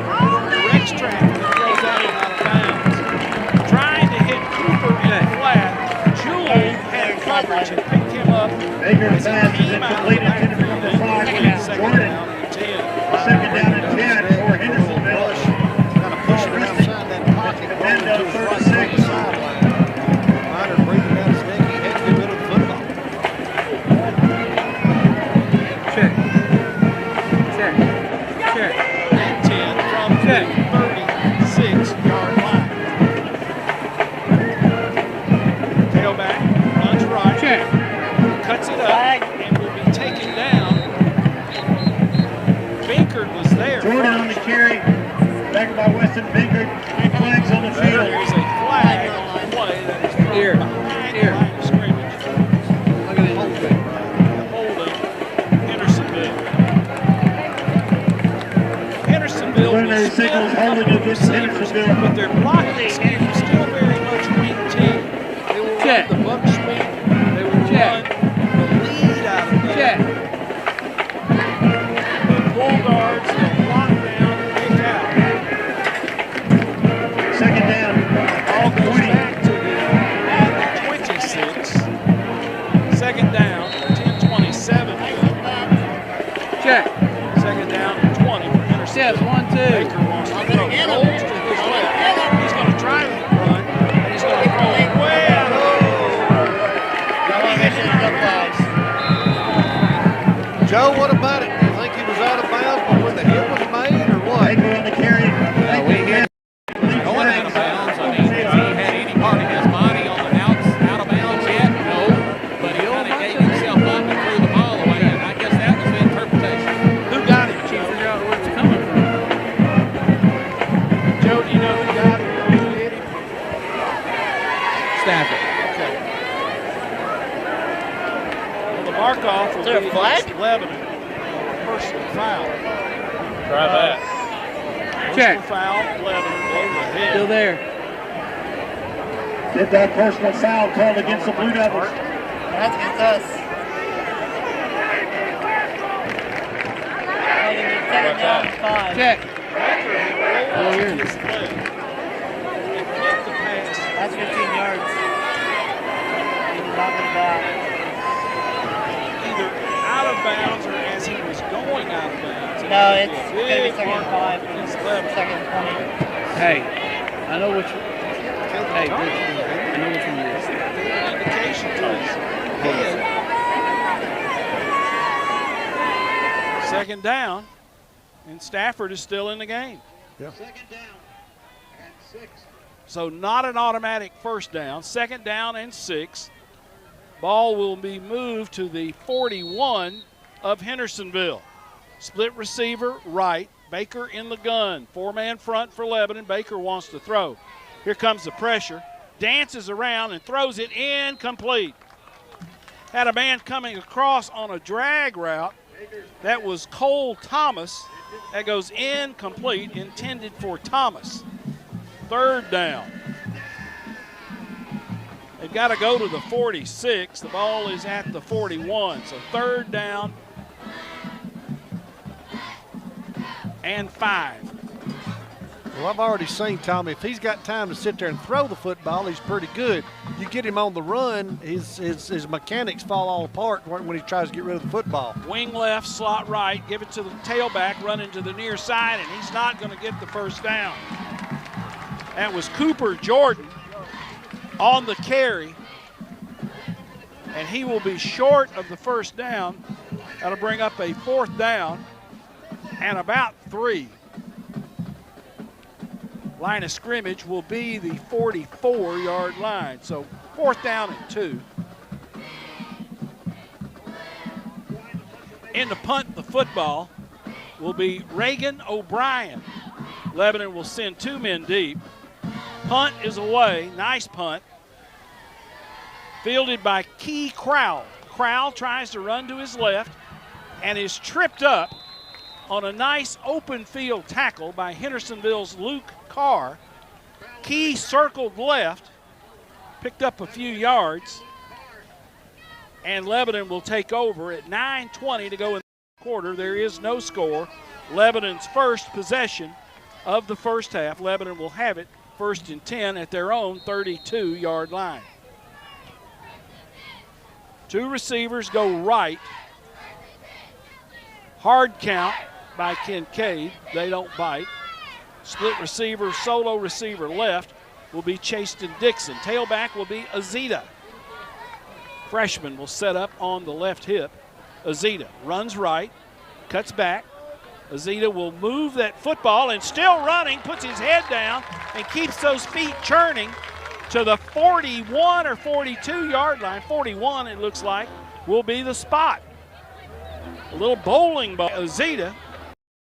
Speaker 7: Directs traffic and throws out of bounds. Trying to hit Cooper in the flat. Jewell had coverage and picked him up.
Speaker 2: Baker's pass is completed to number 5. Jordan. Second down and 10 for Hendersonville.
Speaker 9: Kind of pushing it outside that pocket.
Speaker 2: Commandos 36.
Speaker 9: Minor breathing down his neck. He had to get rid of the football.
Speaker 10: Check. Check. Check.
Speaker 7: And 10 from the 36-yard line. Tailback runs right.
Speaker 10: Check.
Speaker 7: Cuts it up and will be taken down. Binkard was there.
Speaker 2: Jordan on the carry. Tackled by Weston Binkard. 3 flags on the field.
Speaker 7: There is a flag on the play that is thrown
Speaker 10: Here.
Speaker 7: behind the
Speaker 10: Here.
Speaker 7: line of scrimmage.
Speaker 10: Look at this.
Speaker 7: Holding Hendersonville. Hendersonville
Speaker 2: Preliminary
Speaker 7: was
Speaker 2: signals holding against Hendersonville.
Speaker 7: but their blocking scheme is still very much wing team. They will
Speaker 10: Check.
Speaker 7: run the buck sweep. They will
Speaker 10: Check.
Speaker 7: run the lead out of that.
Speaker 10: Check.
Speaker 7: The bull guards, they'll block down and kick out.
Speaker 2: Second down.
Speaker 7: Ball goes back to the 26. Second down, 10:27.
Speaker 10: Check.
Speaker 7: Second down and 20 for Henderson.
Speaker 10: Yes, 1, 2.
Speaker 7: Baker wants to throw. Rolls to his left. He's going to try to run, and he's going to throw it way out of
Speaker 9: Joe, what about it? Do you think he was out of bounds when the hit was made, or what?
Speaker 2: Baker on the carry.
Speaker 8: Going out of bounds. I mean, has he had any part of his body on the out of bounds yet? No. But he kind of gave himself up and threw the ball away, and I guess that was the interpretation.
Speaker 7: Who got it,
Speaker 10: Can't
Speaker 7: Joe?
Speaker 10: figure out where it's coming from.
Speaker 7: Joe, do you know who got it? Who hit him?
Speaker 10: Stafford.
Speaker 7: Okay. Well, the mark-off will
Speaker 11: Is there a
Speaker 7: be
Speaker 11: flag?
Speaker 7: against Lebanon. Personal foul.
Speaker 10: Try that.
Speaker 7: Personal
Speaker 10: Check.
Speaker 7: foul, Lebanon over the head.
Speaker 10: Still there.
Speaker 2: Get that personal foul called against the Blue Devils.
Speaker 11: That's against us. Second down, 5.
Speaker 10: Check.
Speaker 7: Baker had rolled
Speaker 10: here.
Speaker 7: his leg and hit the pass.
Speaker 11: That's 15 yards. He's knocking it back.
Speaker 7: Either out of bounds or as he was going out of bounds.
Speaker 11: No, it's going to be second and 5.
Speaker 7: Against Lebanon.
Speaker 11: Second and 20.
Speaker 10: Hey, I know which one. Hey, I know which one it is.
Speaker 7: Indication to his head. Second down, and Stafford is still in the game.
Speaker 2: Second down and 6.
Speaker 7: So not an automatic first down. Second down and 6. Ball will be moved to the 41 of Hendersonville. Split receiver right. Baker in the gun. 4-man front for Lebanon. Baker wants to throw. Here comes the pressure. Dances around and throws it incomplete. Had a man coming across on a drag route. That was Cole Thomas. That goes incomplete, intended for Thomas. Third down. They've got to go to the 46. The ball is at the 41. So third down and 5.
Speaker 9: Well, I've already seen, Tommy, if he's got time to sit there and throw the football, he's pretty good. You get him on the run, his mechanics fall all apart when he tries to get rid of the football.
Speaker 7: Wing left, slot right, give it to the tailback, running to the near side, and he's not going to get the first down. That was Cooper Jordan on the carry, and he will be short of the first down. That'll bring up a 4th down and about 3. Line of scrimmage will be the 44-yard line. So 4th down and 2. In to punt the football will be Reagan O'Brien. Lebanon will send 2 men deep. Punt is away. Nice punt. Fielded by Key Crowell. Crowell tries to run to his left and is tripped up on a nice open field tackle by Hendersonville's Luke Carr. Key circled left, picked up a few yards, and Lebanon will take over at 9:20 to go in the quarter. There is no score. Lebanon's first possession of the first half. Lebanon will have it 1st and 10 at their own 32-yard line. 2 receivers go right. Hard count by Kincaid. They don't bite. Split receiver, solo receiver left will be Chaston Dixon. Tailback will be Azita. Freshman will set up on the left hip. Azita runs right, cuts back. Azita will move that football and still running, puts his head down and keeps those feet churning to the 41 or 42-yard line. 41, it looks like, will be the spot. A little bowling ball. Azita,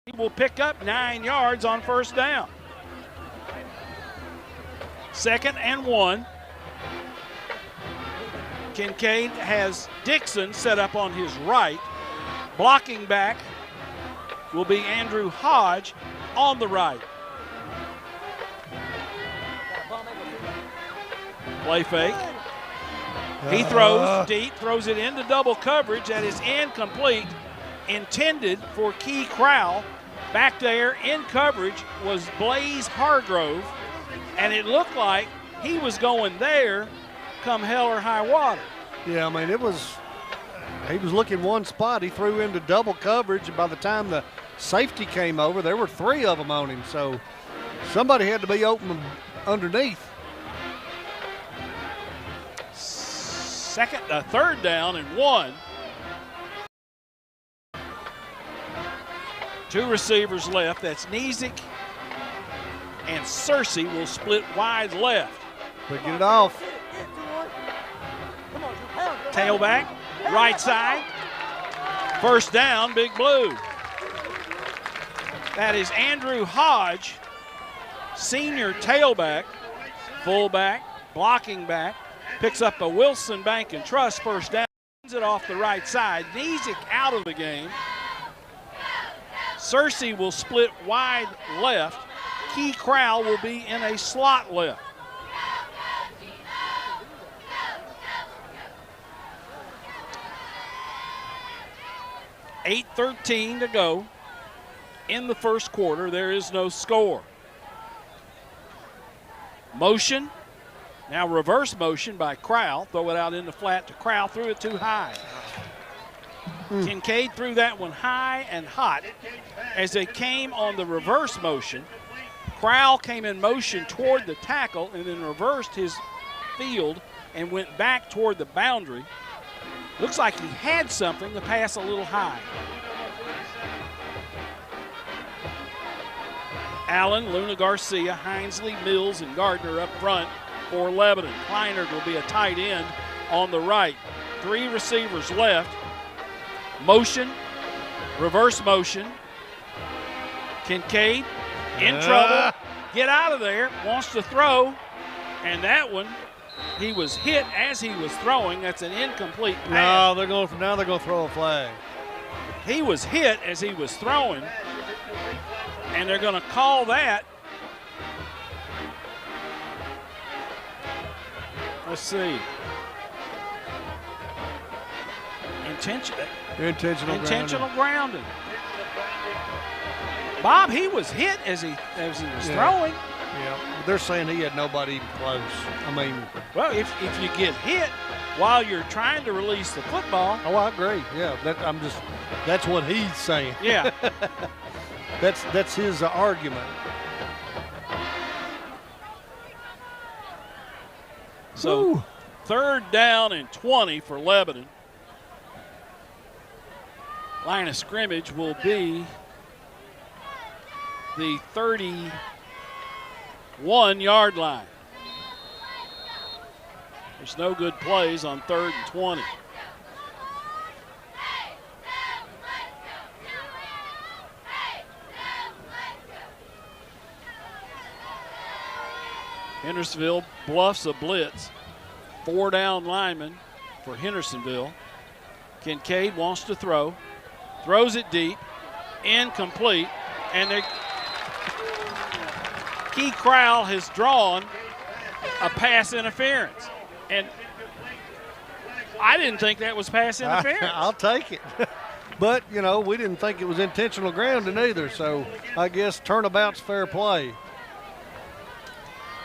Speaker 7: he will pick up 9 yards on first down. 2nd and 1. Kincaid has Dixon set up on his right. Blocking back will be Andrew Hodge on the right. Play fake. He throws deep, throws it into double coverage. That is incomplete. Intended for Key Crowell. Back there in coverage was Blaze Hargrove, and it looked like he was going there come hell or high water.
Speaker 9: Yeah, I mean, he was looking one spot. He threw into double coverage, and by the time the safety came over, there were 3 of them on him, so somebody had to be open underneath.
Speaker 7: 3rd down and 1. 2 receivers left. That's Nizik and Searcy will split wide left.
Speaker 9: But get it off.
Speaker 7: Tailback, right side. First down, Big Blue. That is Andrew Hodge, senior tailback, fullback, blocking back. Picks up a Wilson Bank and Trust first down. Sends it off the right side. Nizik out of the game. Searcy will split wide left. Key Crowell will be in a slot left. $8:13 to go in the first quarter. There is no score. Motion. Now reverse motion by Crowell. Throw it out in the flat to Crowell. Threw it too high. Kincaid threw that one high and hot. As they came on the reverse motion, Crowell came in motion toward the tackle and then reversed his field and went back toward the boundary. Looks like he had something to pass a little high. Allen, Luna Garcia, Hinesley, Mills, and Gardner up front for Lebanon. Kleinert will be a tight end on the right. 3 receivers left. Motion, reverse motion. Kincaid in trouble. Get out of there, wants to throw. And that one, he was hit as he was throwing. That's an incomplete pass.
Speaker 9: No, they're going to throw a flag.
Speaker 7: He was hit as he was throwing. And they're going to call that. Let's see. Intentional grounding. Bob, he was hit as he was throwing.
Speaker 9: Yeah, they're saying he had nobody even close. I mean,
Speaker 7: well, if you get hit while you're trying to release the football.
Speaker 9: Oh, I agree. Yeah, that's what he's saying.
Speaker 7: Yeah.
Speaker 9: that's his argument.
Speaker 7: So, 3rd down and 20 for Lebanon. Line of scrimmage will be the 31-yard line. There's no good plays on 3rd and 20. Hendersonville bluffs a blitz. 4-down lineman for Hendersonville. Kincaid wants to throw. Throws it deep. Incomplete. And Key Crowell has drawn a pass interference. And I didn't think that was pass interference.
Speaker 9: I'll take it. But, you know, we didn't think it was intentional grounding either. So I guess turnabout's fair play.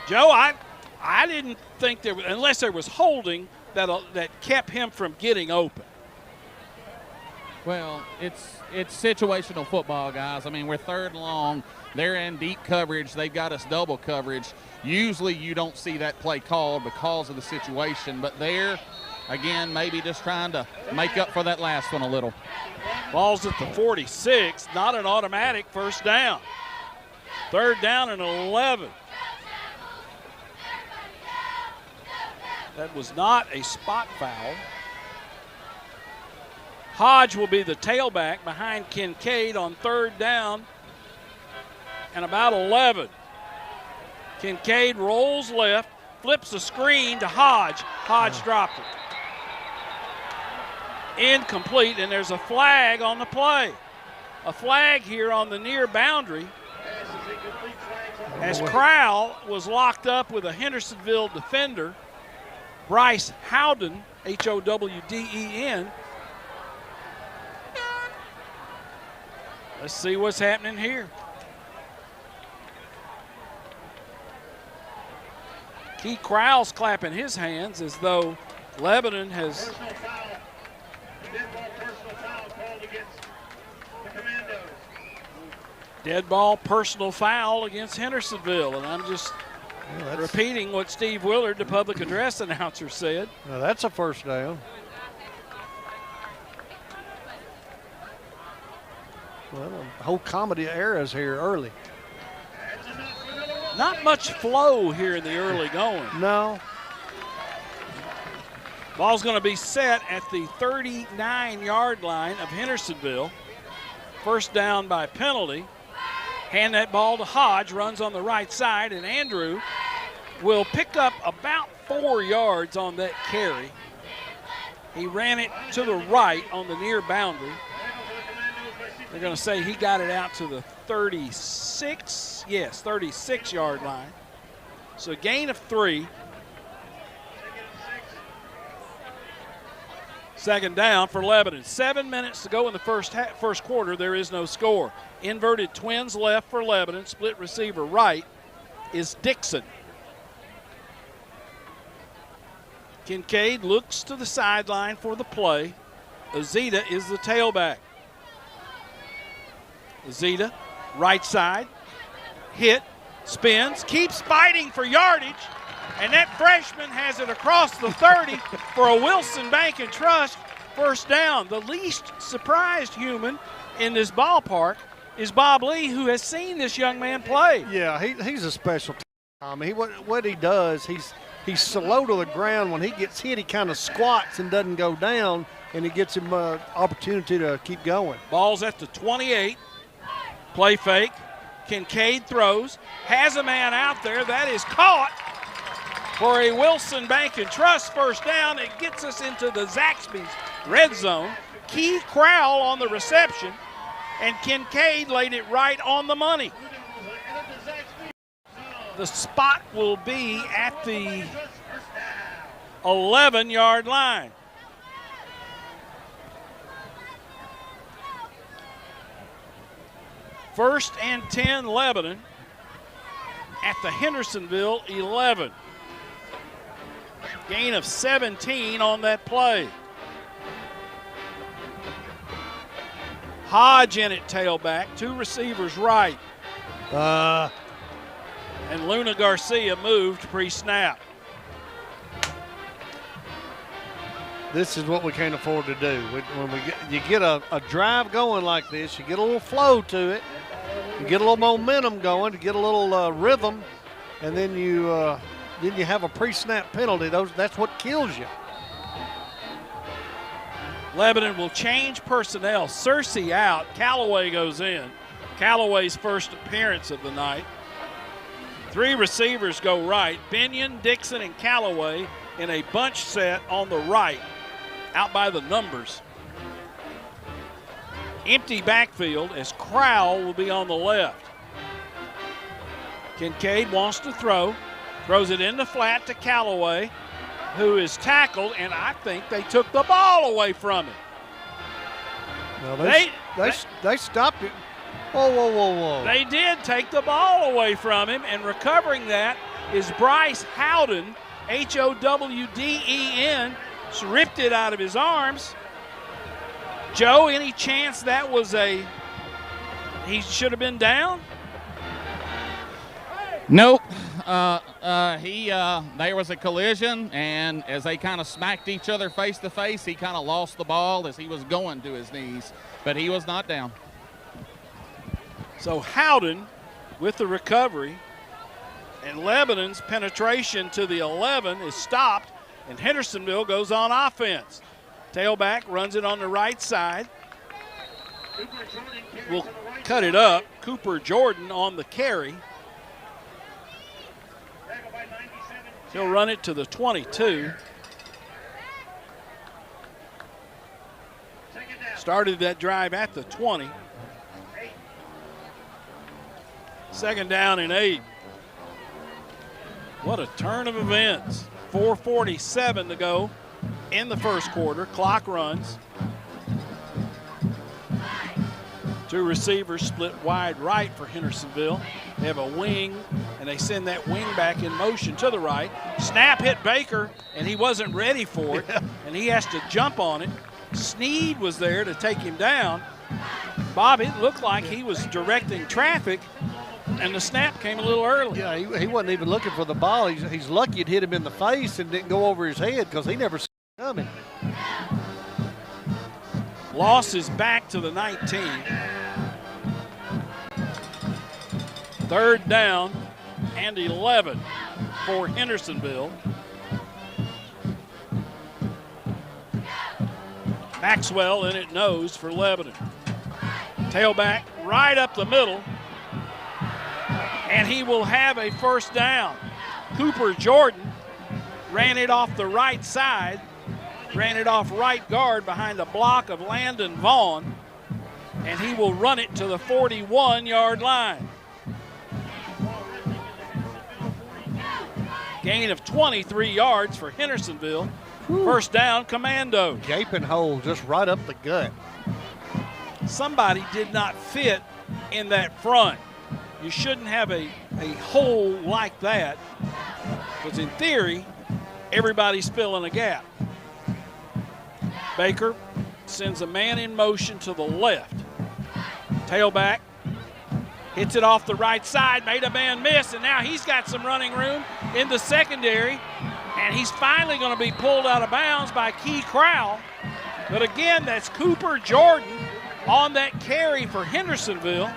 Speaker 7: Joe, I didn't think there was, unless there was holding that kept him from getting open.
Speaker 8: Well, it's situational football, guys. I mean, we're 3rd and long. They're in deep coverage. They've got us double coverage. Usually you don't see that play called because of the situation, but there, again, maybe just trying to make up for that last one a little.
Speaker 7: Ball's at the 46, not an automatic 1st down. 3rd down and 11. That was not a spot foul. Hodge will be the tailback behind Kincaid on 3rd down and about 11. Kincaid rolls left, flips a screen to Hodge. Hodge dropped it. Incomplete, and there's a flag on the play. A flag here on the near boundary as Crowell was locked up with a Hendersonville defender, Bryce Howden, Howden. Let's see what's happening here. Key Crowell's clapping his hands as though Lebanon has. Dead ball personal foul against Hendersonville, and I'm just repeating what Steve Willard, the public address announcer, said.
Speaker 9: Now that's a 1st down. Well, a whole comedy of errors here early.
Speaker 7: Not much flow here in the early going.
Speaker 9: No.
Speaker 7: Ball's going to be set at the 39-yard line of Hendersonville. 1st down by penalty. Hand that ball to Hodge, runs on the right side, and Andrew will pick up about 4 yards on that carry. He ran it to the right on the near boundary. They're going to say he got it out to the 36, yes, 36-yard line. So a gain of 3. 2nd down for Lebanon. 7 minutes to go in the first quarter. There is no score. Inverted twins left for Lebanon. Split receiver right is Dixon. Kincaid looks to the sideline for the play. Ozita is the tailback. Ozita, right side, hit, spins, keeps fighting for yardage, and that freshman has it across the 30 for a Wilson Bank and Trust 1st down. The least surprised human in this ballpark is Bob Lee, who has seen this young man play.
Speaker 9: Yeah, he's a special team. I mean, what he does, he's slow to the ground. When he gets hit, he kind of squats and doesn't go down, and it gets him an opportunity to keep going.
Speaker 7: Ball's at the 28. Play fake. Kincaid throws. Has a man out there. That is caught for a Wilson Bank and Trust 1st down. It gets us into the Zaxby's red zone. Key Crowell on the reception, and Kincaid laid it right on the money. The spot will be at the 11-yard line. First and 10 Lebanon at the Hendersonville 11. Gain of 17 on that play. Hodge in at tailback, 2 receivers right. And Luna Garcia moved pre-snap.
Speaker 9: This is what we can't afford to do. When you get a drive going like this, you get a little flow to it, you get a little momentum going, you get a little rhythm, and then you have a pre-snap penalty. That's what kills you.
Speaker 7: Lebanon will change personnel. Searcy out. Callaway goes in. Callaway's first appearance of the night. 3 receivers go right. Binion, Dixon, and Callaway in a bunch set on the right, out by the numbers. Empty backfield as Crowell will be on the left. Kincaid wants to throw. Throws it in the flat to Callaway, who is tackled, and I think they took the ball away from him.
Speaker 9: No, they stopped it. Whoa.
Speaker 7: They did take the ball away from him, and recovering that is Bryce Howden, Howden. Ripped it out of his arms. Joe, any chance that was he should have been down?
Speaker 8: Nope. There was a collision, and as they kind of smacked each other face to face, he kind of lost the ball as he was going to his knees, but he was not down.
Speaker 7: So Howden with the recovery, and Lebanon's penetration to the 11 is stopped, and Hendersonville goes on offense. Tailback runs it on the right side. We'll cut it up. Cooper Jordan on the carry. He'll run it to the 22. Started that drive at the 20. Second down and 8. What a turn of events. 4:47 to go in the first quarter. Clock runs. 2 receivers split wide right for Hendersonville. They have a wing, and they send that wing back in motion to the right. Snap hit Baker, and he wasn't ready for it, and he has to jump on it. Sneed was there to take him down. Bob, it looked like he was directing traffic, and the snap came a little early.
Speaker 9: Yeah, he wasn't even looking for the ball. He's lucky it hit him in the face and didn't go over his head because he never saw it coming.
Speaker 7: Loss is back to the 19. Third down and 11 for Hendersonville. Maxwell in at nose for Lebanon. Tailback right up the middle, and he will have a first down. Cooper Jordan ran it off the right side, ran it off right guard behind a block of Landon Vaughn, and he will run it to the 41-yard line. Gain of 23 yards for Hendersonville. First down, Commando.
Speaker 9: Gaping hole just right up the gut.
Speaker 7: Somebody did not fit in that front. You shouldn't have a hole like that, because in theory, everybody's filling a gap. Baker sends a man in motion to the left. Tailback hits it off the right side, made a man miss, and now he's got some running room in the secondary, and he's finally going to be pulled out of bounds by Key Crowell. But again, that's Cooper Jordan on that carry for Hendersonville.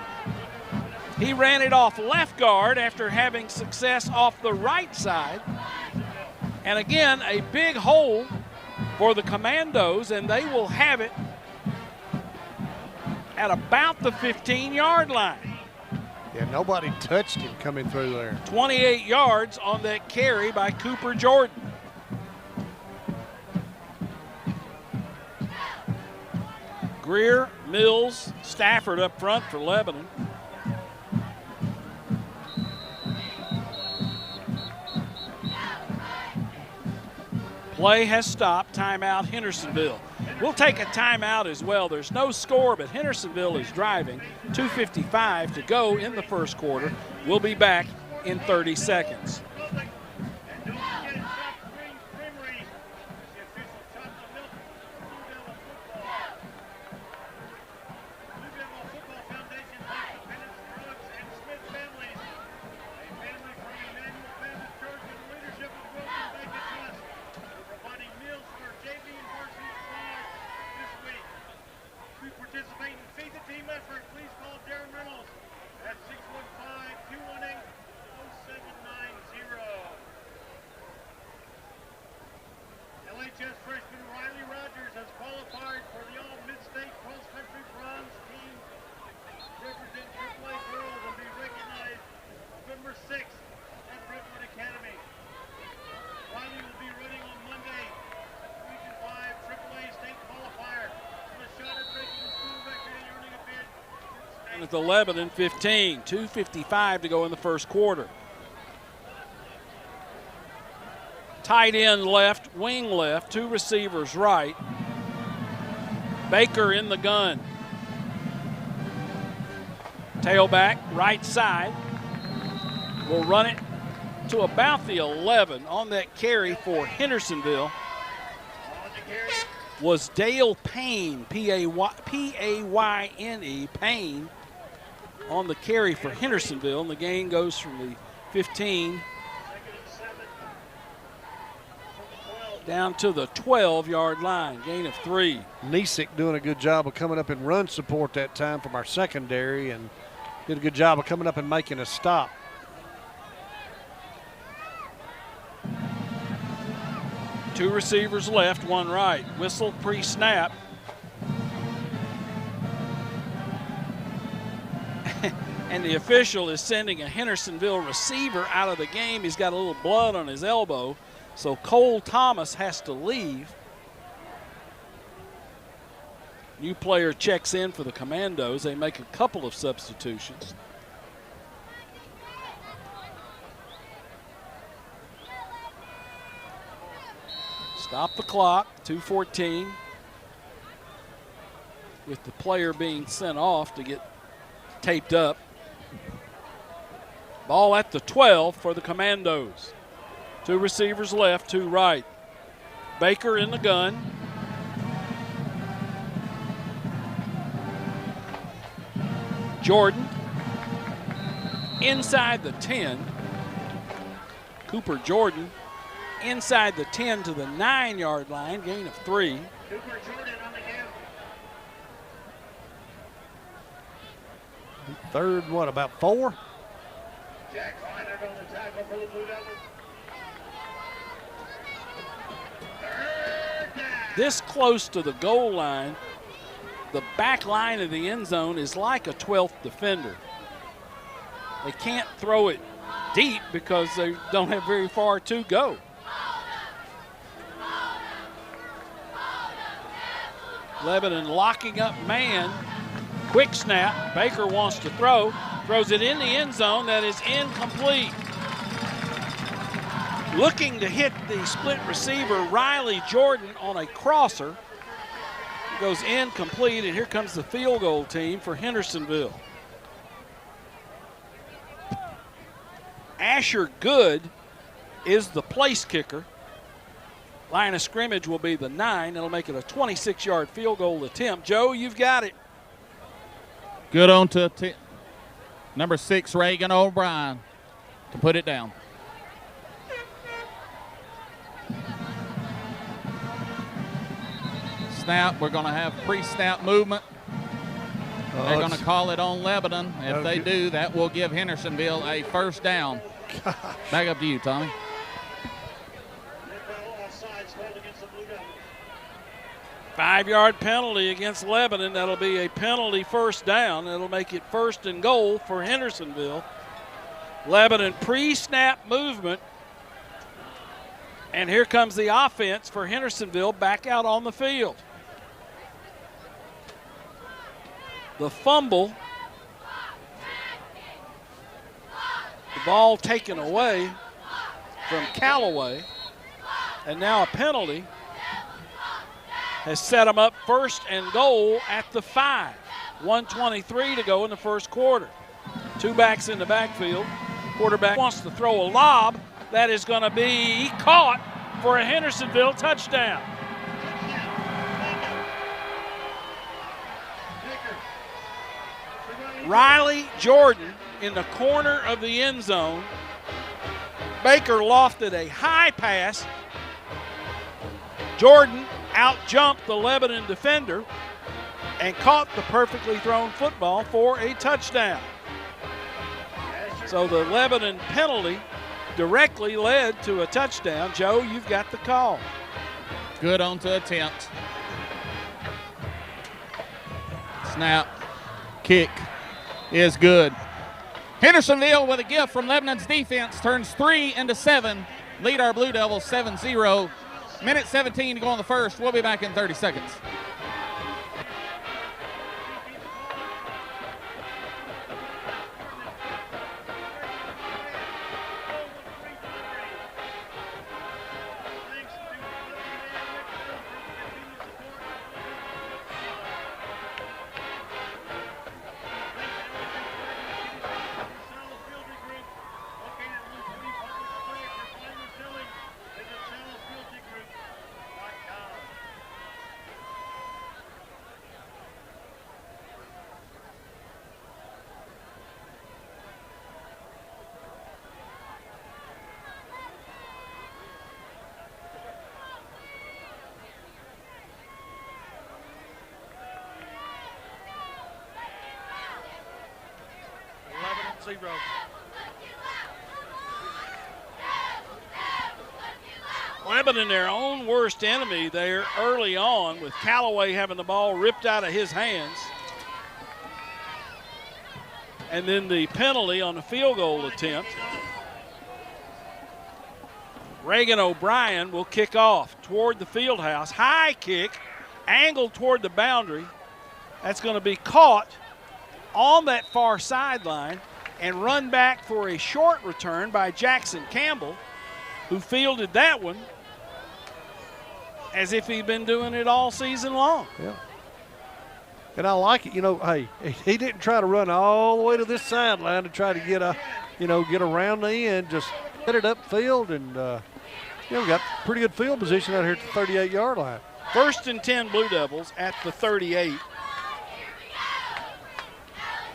Speaker 7: He ran it off left guard after having success off the right side. And again, a big hole for the Commandos, and they will have it at about the 15-yard line.
Speaker 9: Yeah, nobody touched him coming through there.
Speaker 7: 28 yards on that carry by Cooper Jordan. Greer, Mills, Stafford up front for Lebanon. Play has stopped. Timeout, Hendersonville. We'll take a timeout as well. There's no score, but Hendersonville is driving. 2:55 to go in the first quarter. We'll be back in 30 seconds. At the Lebanon 15, 2:55 to go in the first quarter. Tight end left, wing left, two receivers right. Baker in the gun. Tailback, right side. Will run it to about the 11 on that carry for Hendersonville. Was Dale Payne, P-A-Y-N-E, Payne, on the carry for Hendersonville, and the gain goes from the 15 down to the 12-yard line, gain of 3.
Speaker 9: Niesick doing a good job of coming up in run support that time from our secondary, and did a good job of coming up and making a stop.
Speaker 7: Two receivers left, one right. Whistle pre-snap. And the official is sending a Hendersonville receiver out of the game. He's got a little blood on his elbow, so Cole Thomas has to leave. New player checks in for the Commandos. They make a couple of substitutions. Stop the clock, 2:14. With the player being sent off to get taped up. Ball at the 12 for the Commandos. Two receivers left, two right. Baker in the gun. Jordan inside the 10. Cooper Jordan inside the 10 to the 9-yard line, gain of 3.
Speaker 2: Cooper Jordan on the game.
Speaker 9: Third, about 4?
Speaker 2: Jack Feinert on the tackle for the Blue Devils.
Speaker 7: This close to the goal line, the back line of the end zone is like a 12th defender. They can't throw it deep because they don't have very far to go. Lebanon locking up man. Quick snap. Baker wants to throw. Throws it in the end zone. That is incomplete. Looking to hit the split receiver, Riley Jordan, on a crosser. It goes incomplete, and here comes the field goal team for Hendersonville. Asher Good is the place kicker. Line of scrimmage will be the 9. It'll make it a 26-yard field goal attempt. Joe, you've got it.
Speaker 8: Good on to number 6, Reagan O'Brien, to put it down. Snap, we're going to have pre-snap movement. They're going to call it on Lebanon. If they do, that will give Hendersonville a first down. Back up to you, Tommy.
Speaker 7: 5-yard penalty against Lebanon. That'll be a penalty first down. It'll make it 1st and goal for Hendersonville. Lebanon pre-snap movement. And here comes the offense for Hendersonville back out on the field. The fumble. The ball taken away from Callaway. And now a penalty has set them up first and goal at the 5. 1:23 to go in the first quarter. 2 backs in the backfield. Quarterback wants to throw a lob. That is going to be caught for a Hendersonville touchdown. Riley Jordan in the corner of the end zone. Baker lofted a high pass. Jordan out-jumped the Lebanon defender and caught the perfectly thrown football for a touchdown. So the Lebanon penalty directly led to a touchdown. Joe, you've got the call.
Speaker 8: Good on to attempt. Snap. Kick is good. Hendersonville with a gift from Lebanon's defense turns 3 into 7. Lead our Blue Devils 7-0. Minute 17 to go on the first. We'll be back in 30 seconds.
Speaker 7: Lebanon, their own worst enemy there early on, with Callaway having the ball ripped out of his hands. And then the penalty on the field goal attempt. Reagan O'Brien will kick off toward the field house. High kick, angled toward the boundary. That's going to be caught on that far sideline and run back for a short return by Jackson Campbell, who fielded that one as if he'd been doing it all season long.
Speaker 9: Yeah. And I like it. You know, hey, he didn't try to run all the way to this sideline to try to get get around the end. Just hit it upfield and, got pretty good field position out here at the 38-yard line.
Speaker 7: 1st and 10 Blue Devils at the 38.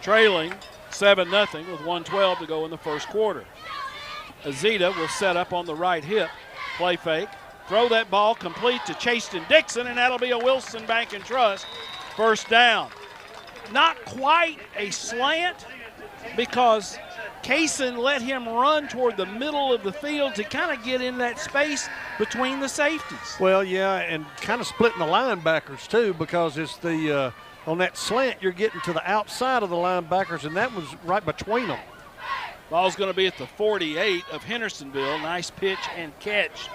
Speaker 7: Trailing 7-0 with 1:12 to go in the first quarter. Azita will set up on the right hip. Play fake. Throw that ball complete to Chaston Dixon, and that'll be a Wilson Bank and Trust first down. Not quite a slant because Kaysen let him run toward the middle of the field to kind of get in that space between the safeties.
Speaker 9: Well, yeah, and kind of splitting the linebackers too, because it's the on that slant you're getting to the outside of the linebackers, and that was right between them.
Speaker 7: Ball's going to be at the 48 of Hendersonville. Nice pitch and catch.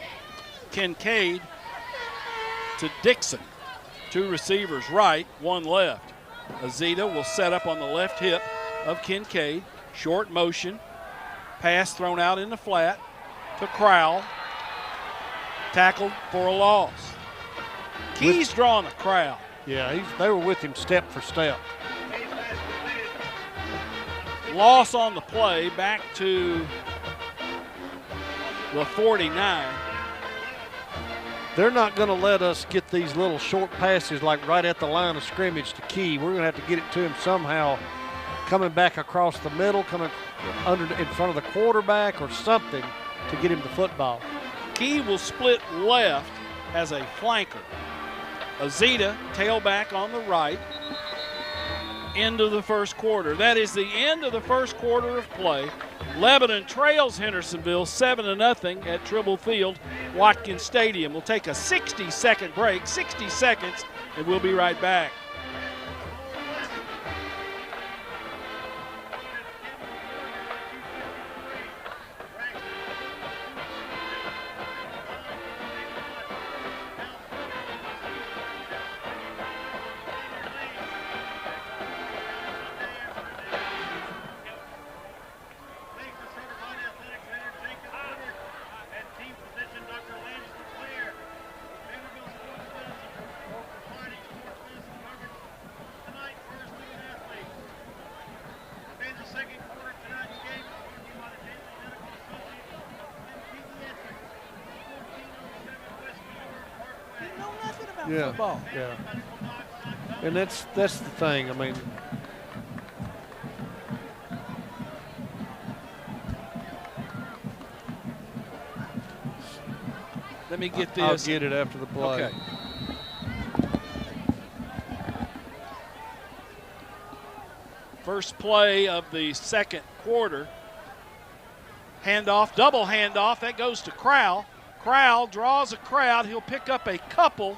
Speaker 7: Kincaid to Dixon. 2 receivers right, 1 left. Azita will set up on the left hip of Kincaid. Short motion. Pass thrown out in the flat to Crowell. Tackled for a loss. Key's drawing a crowd.
Speaker 9: Yeah, they were with him step for step.
Speaker 7: Loss on the play, back to the 49.
Speaker 9: They're not going to let us get these little short passes like right at the line of scrimmage to Key. We're going to have to get it to him somehow, coming back across the middle, coming in front of the quarterback or something to get him the football.
Speaker 7: Key will split left as a flanker. Azita, tailback on the right. End of the first quarter. That is the end of the first quarter of play. Lebanon trails Hendersonville 7-0 at Tribble Field, Watkins Stadium. We'll take a 60-second break, 60 seconds, and we'll be right back. football.
Speaker 9: Yeah. And that's the thing. I mean,
Speaker 7: let me get this.
Speaker 9: I'll get it after the play.
Speaker 7: Okay. First play of the second quarter. Handoff, double handoff. That goes to Crowell. Crowell draws a crowd. He'll pick up a couple,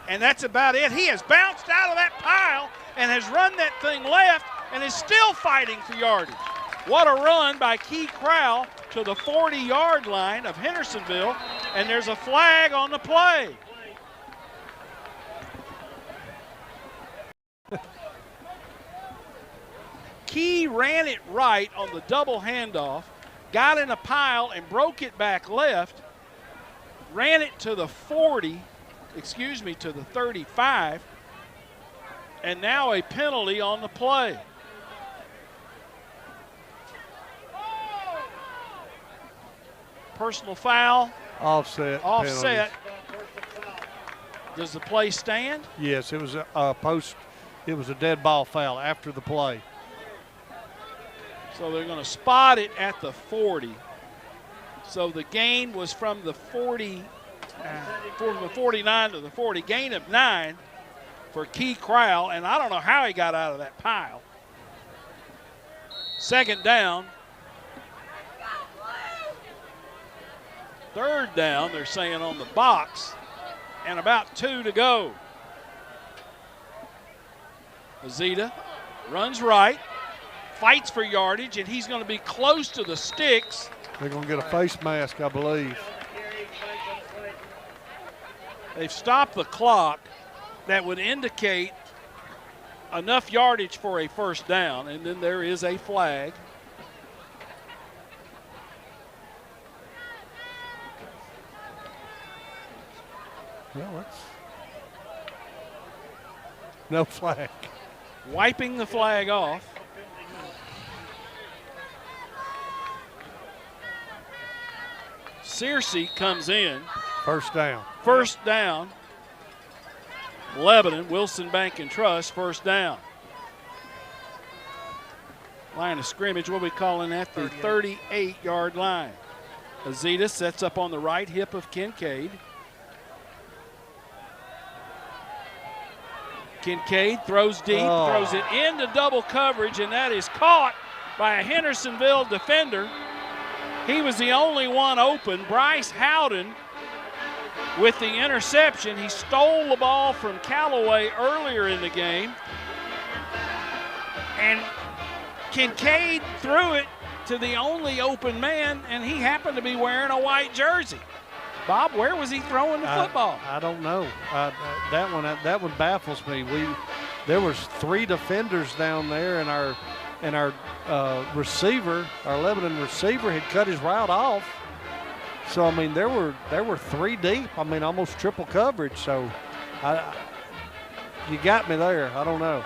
Speaker 7: and that's about it. He has bounced out of that pile and has run that thing left and is still fighting for yardage. What a run by Key Crowell to the 40-yard line of Hendersonville, and there's a flag on the play. Key ran it right on the double handoff, got in a pile and broke it back left, ran it to the 40, to the 35, and now a penalty on the play. Personal foul.
Speaker 9: Offset.
Speaker 7: Offset. Does the play stand?
Speaker 9: Yes, it was it was a dead ball foul after the play.
Speaker 7: So they're going to spot it at the 40. So the gain was from the 40, from the 49 to the 40. Gain of 9 for Key Crowell, and I don't know how he got out of that pile. Second down. Third down, they're saying on the box, and about 2 to go. Azita runs right, fights for yardage, and he's going to be close to the sticks.
Speaker 9: They're going to get a face mask, I believe.
Speaker 7: They've stopped the clock. That would indicate enough yardage for a first down, and then there is a flag.
Speaker 9: No, it's no flag.
Speaker 7: Wiping the flag off. Searcy comes in.
Speaker 9: First down.
Speaker 7: First down. Lebanon, Wilson Bank and Trust, first down. Line of scrimmage, we'll be calling that the 38-yard line. Azita sets up on the right hip of Kincaid. Kincaid throws deep, throws it into double coverage, and that is caught by a Hendersonville defender. He was the only one open. Bryce Howden with the interception. He stole the ball from Callaway earlier in the game. And Kincaid threw it to the only open man, and he happened to be wearing a white jersey. Bob, where was he throwing the football?
Speaker 9: I don't know. That one baffles me. There was 3 defenders down there, and our receiver, our Lebanon receiver, had cut his route off. So I mean, there were 3 deep. I mean, almost triple coverage. So you got me there. I don't know.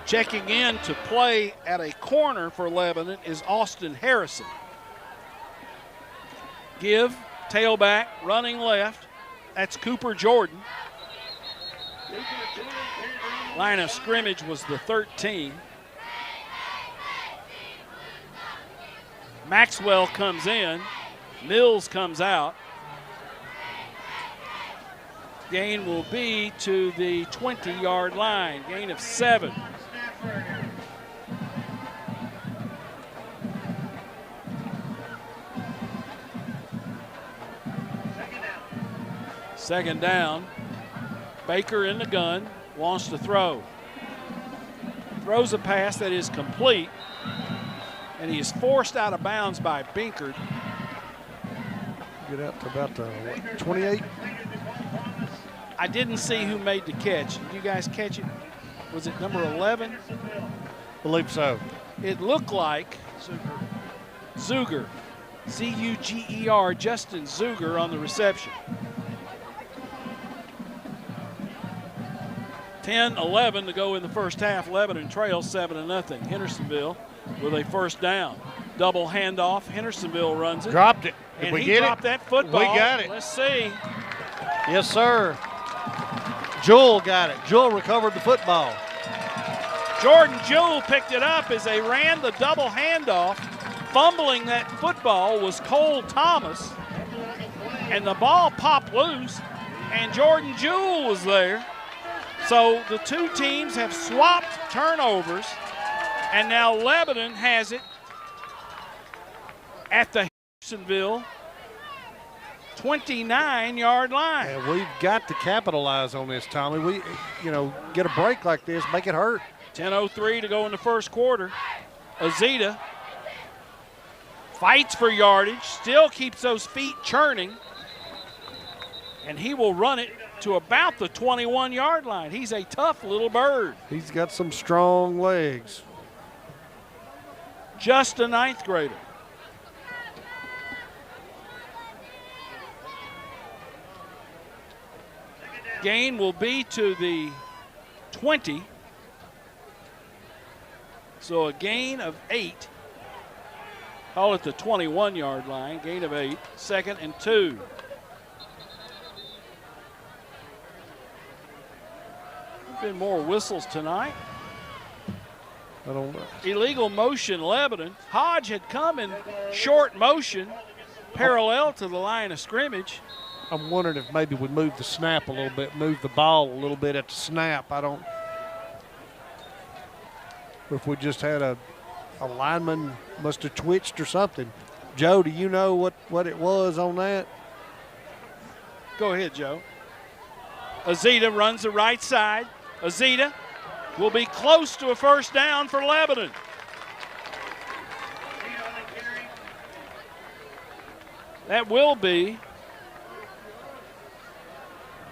Speaker 7: Checking in to play at a corner for Lebanon is Austin Harrison. Give, tailback, running left. That's Cooper Jordan. Line of scrimmage was the 13. Maxwell comes in. Mills comes out. Gain will be to the 20-yard line. Gain of 7. Second down. Baker in the gun, wants to throw. Throws a pass that is complete, and he is forced out of bounds by Binkard.
Speaker 9: Get out to about the 28.
Speaker 7: I didn't see who made the catch. Did you guys catch it? Was it number 11?
Speaker 9: Believe so.
Speaker 7: It looked like Zuger, Z-U-G-E-R, Justin Zuger on the reception. 10-11 to go in the first half. Lebanon trails 7-0. Hendersonville with a first down. Double handoff. Hendersonville runs it.
Speaker 9: Dropped it.
Speaker 7: And he dropped that football.
Speaker 9: We got it.
Speaker 7: Let's see.
Speaker 9: Yes, sir. Jewell got it. Jewell recovered the football.
Speaker 7: Jordan Jewell picked it up as they ran the double handoff. Fumbling that football was Cole Thomas. And the ball popped loose, and Jordan Jewell was there. So the two teams have swapped turnovers, and now Lebanon has it at the Hendersonville 29-yard line.
Speaker 9: And we've got to capitalize on this, Tommy. We, get a break like this, make it hurt.
Speaker 7: 10:03 to go in the first quarter. Azita fights for yardage, still keeps those feet churning, and he will run it to about the 21-yard line. He's a tough little bird.
Speaker 9: He's got some strong legs.
Speaker 7: Just a ninth grader. Gain will be to the 20. So a gain of 8. Call it the 21-yard line. Gain of 8. 2nd and 2. Been more whistles tonight.
Speaker 9: I don't know.
Speaker 7: Illegal motion, Lebanon. Hodge had come in short motion, parallel to the line of scrimmage.
Speaker 9: I'm wondering if maybe we move the snap a little bit, move the ball a little bit at the snap. Or if we just had a lineman must have twitched or something. Joe, do you know what it was on that?
Speaker 7: Go ahead, Joe. Azita runs the right side. Azita will be close to a first down for Lebanon. That will be.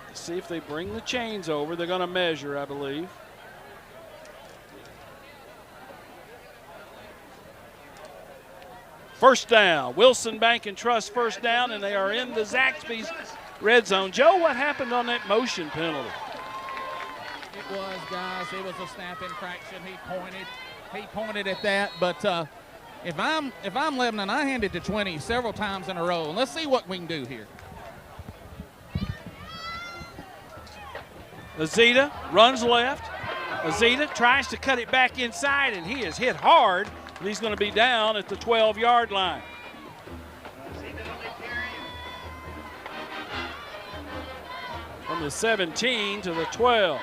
Speaker 7: Let's see if they bring the chains over. They're going to measure, I believe. First down. Wilson Bank and Trust first down, and they are in the Zaxby's red zone. Joe, what happened on that motion penalty?
Speaker 8: It was, guys. It was a snap infraction. He pointed at that. But if I'm Lebanon, I hand it to 20 several times in a row. And let's see what we can do here.
Speaker 7: Azita runs left. Azita tries to cut it back inside, and he is hit hard. And he's going to be down at the 12-yard line. From the 17 to the 12.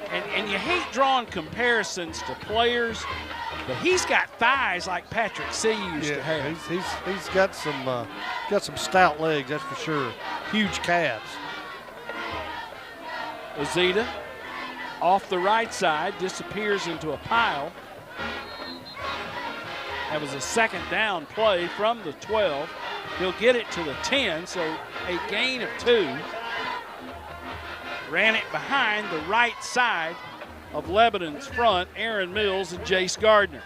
Speaker 7: And you hate drawing comparisons to players, but he's got thighs like Patrick C. used to have.
Speaker 9: He's got some stout legs, that's for sure. Huge calves.
Speaker 7: Azita off the right side, disappears into a pile. That was a second down play from the 12. He'll get it to the 10, so a gain of 2. Ran it behind the right side of Lebanon's front, Aaron Mills and Jace Gardner.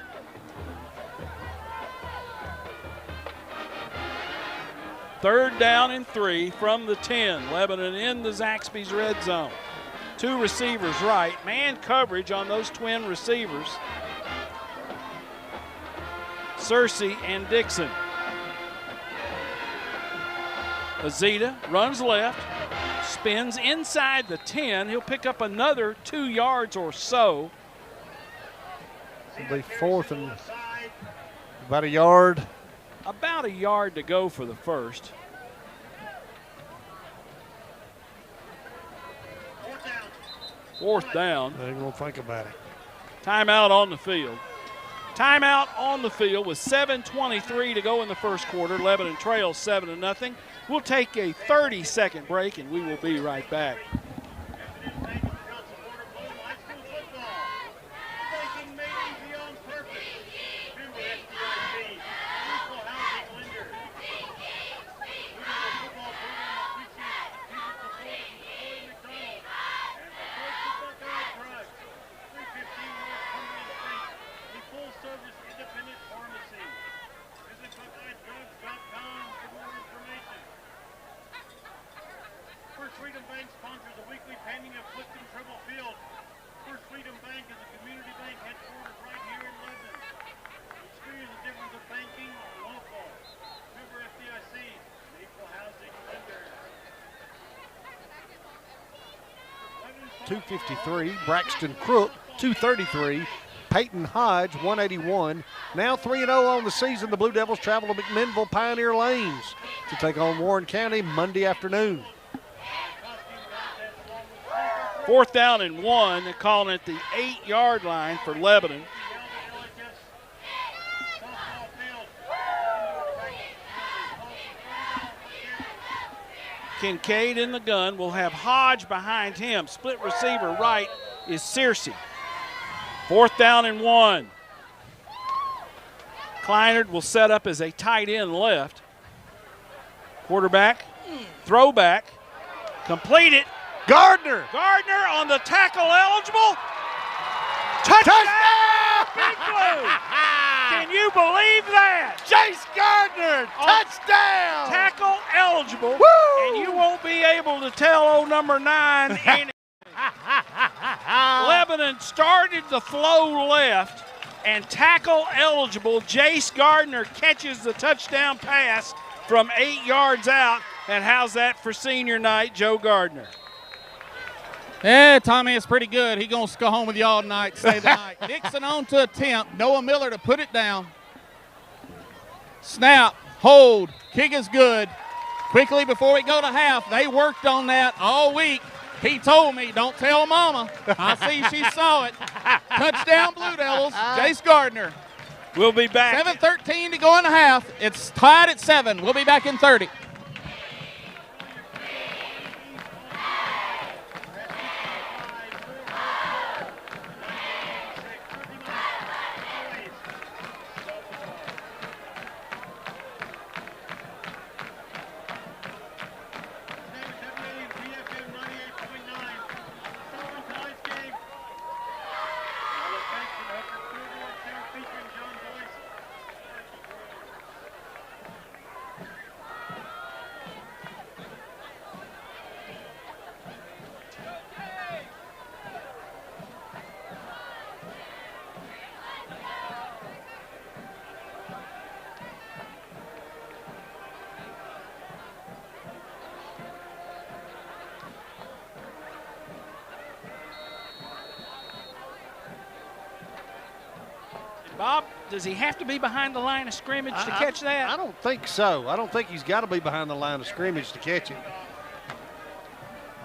Speaker 7: Third down and 3 from the 10. Lebanon in the Zaxby's red zone. 2 receivers right. Man coverage on those twin receivers. Searcy and Dixon. Azita runs left, spins inside the 10. He'll pick up another 2 yards or so.
Speaker 9: It'll be 4th and about a yard.
Speaker 7: About a yard to go for the first. Fourth down.
Speaker 9: They ain't gonna think about it.
Speaker 7: Timeout on the field. Timeout on the field with 7:23 to go in the first quarter. Lebanon trails 7-0. We'll take a 30-second break, and we will be right back.
Speaker 2: Freedom Bank sponsors
Speaker 9: 253. Braxton Crook, 233. Peyton Hodge, 181. Now 3-0 on the season. The Blue Devils travel to McMinnville Pioneer Lanes to take on Warren County Monday afternoon.
Speaker 7: 4th down and 1. They're calling it the 8-yard line for Lebanon. Kincaid in the gun. Will have Hodge behind him. Split receiver right is Searcy. 4th down and 1. Kleinert will set up as a tight end left. Quarterback, throwback, completed.
Speaker 9: Gardner
Speaker 7: on the tackle eligible. Touchdown! Big Blue! Can you believe that?
Speaker 9: Jace Gardner, touchdown!
Speaker 7: Tackle eligible.
Speaker 9: Woo!
Speaker 7: And you won't be able to tell old number 9 anything. Lebanon started the flow left and tackle eligible. Jace Gardner catches the touchdown pass from 8 yards out. And how's that for senior night, Joe Gardner?
Speaker 8: Yeah, Tommy, it's pretty good. He's going to go home with y'all tonight, stay the night. Dixon on to attempt. Noah Miller to put it down. Snap, hold, kick is good. Quickly before we go to half, they worked on that all week. He told me, don't tell Mama. I see she saw it. Touchdown Blue Devils, Jace Gardner.
Speaker 7: We'll be back.
Speaker 8: 7:13 to go in the half. It's tied at 7. We'll be back in 30.
Speaker 7: Bob, does he have to be behind the line of scrimmage to catch that?
Speaker 9: I don't think so. I don't think he's got to be behind the line of scrimmage to catch it,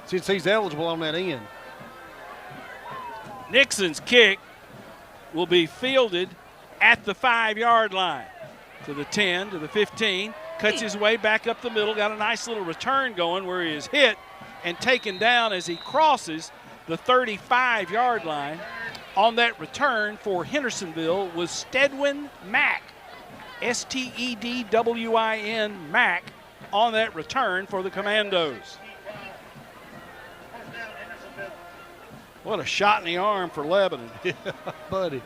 Speaker 9: since he's eligible on that end.
Speaker 7: Nixon's kick will be fielded at the 5-yard line. To the 10, to the 15, cuts his way back up the middle, got a nice little return going where he is hit and taken down as he crosses the 35-yard line. On that return for Hendersonville was Stedwin Mack, Stedwin Mack, on that return for the Commandos. What a shot in the arm for Lebanon.
Speaker 9: Yeah, buddy.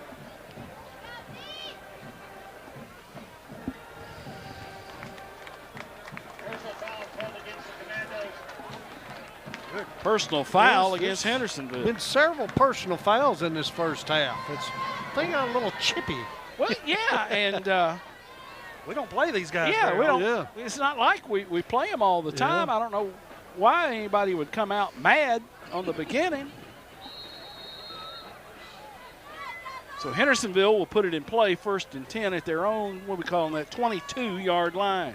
Speaker 7: Personal foul against Hendersonville.
Speaker 9: Been several personal fouls in this first half. I think I'm a little chippy.
Speaker 7: Well, yeah, and
Speaker 9: we don't play these guys.
Speaker 7: Yeah, we don't.
Speaker 9: Yeah.
Speaker 7: It's not like we play them all the time.
Speaker 9: Yeah.
Speaker 7: I don't know why anybody would come out mad on the beginning. So Hendersonville will put it in play 1st and 10 at their own, what are we calling that, 22-yard line.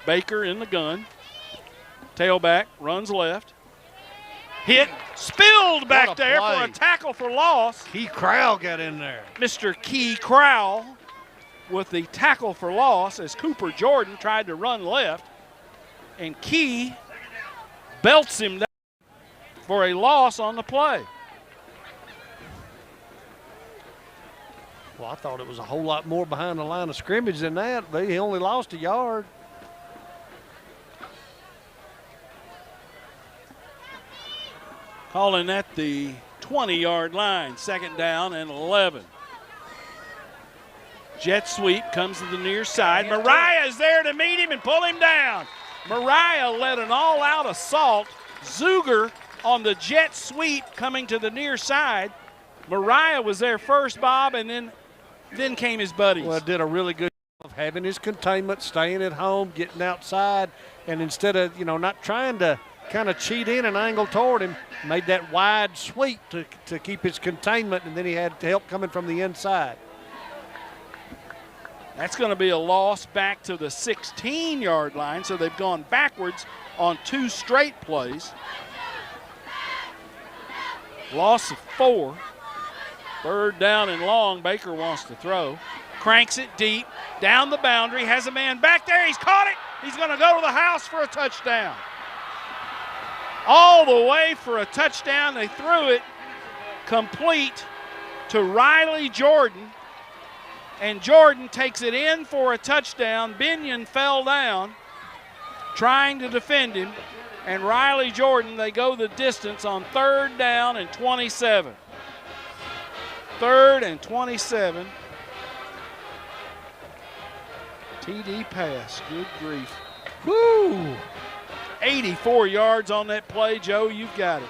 Speaker 7: Baker in the gun. Tailback, runs left. Hit, spilled back there for a tackle for loss.
Speaker 9: Key Crowell got in there.
Speaker 7: Mr. Key Crowell with the tackle for loss as Cooper Jordan tried to run left. And Key belts him down for a loss on the play.
Speaker 9: Well, I thought it was a whole lot more behind the line of scrimmage than that, but he only lost a yard.
Speaker 7: Calling that the 20-yard line, 2nd down and 11. Jet sweep comes to the near side. Mariah is there to meet him and pull him down. Mariah led an all-out assault. Zuger on the jet sweep coming to the near side. Mariah was there first, Bob, and then came his buddies.
Speaker 9: Well, did a really good job of having his containment, staying at home, getting outside, and instead of, not trying to kind of cheat in and angle toward him, made that wide sweep to keep his containment, and then he had help coming from the inside.
Speaker 7: That's going to be a loss back to the 16-yard line, so they've gone backwards on 2 straight plays. Loss of 4. 3rd down and long. Baker wants to throw. Cranks it deep, down the boundary, has a man back there. He's caught it. He's going to go to the house for a touchdown. All the way for a touchdown. They threw it complete to Riley Jordan, and Jordan takes it in for a touchdown. Binion fell down trying to defend him, and Riley Jordan, they go the distance on 3rd down and 27. 3rd and 27. TD pass, good grief. Woo! 84 yards on that play. Joe, you've got it.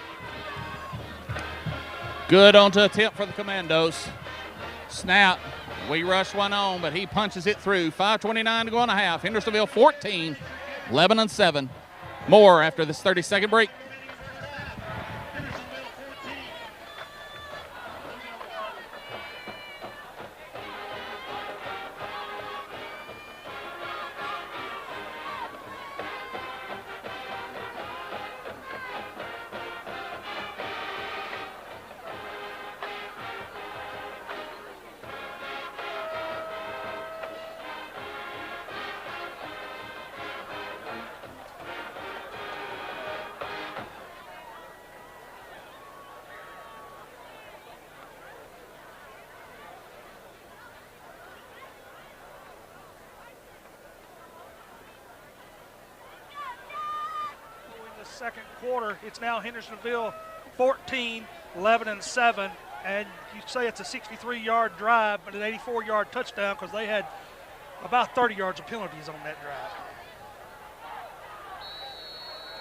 Speaker 8: Good on to attempt for the Commandos. Snap. We rush one on, but he punches it through. 5:29 to go on a half. Hendersonville 14, Lebanon 7. More after this 30-second break.
Speaker 12: Second quarter, it's now Hendersonville 14, Lebanon 7, and you say it's a 63-yard drive, but an 84-yard touchdown because they had about 30 yards of penalties on that drive.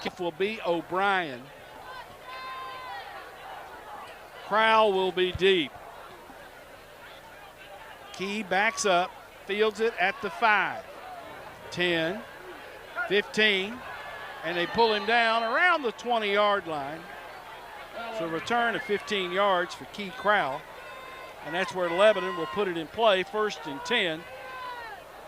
Speaker 7: Kick will be O'Brien. Crowell will be deep. Key backs up, fields it at the 5, 10, 15, and they pull him down around the 20-yard line. So a return of 15 yards for Key Crowell, and that's where Lebanon will put it in play, 1st and 10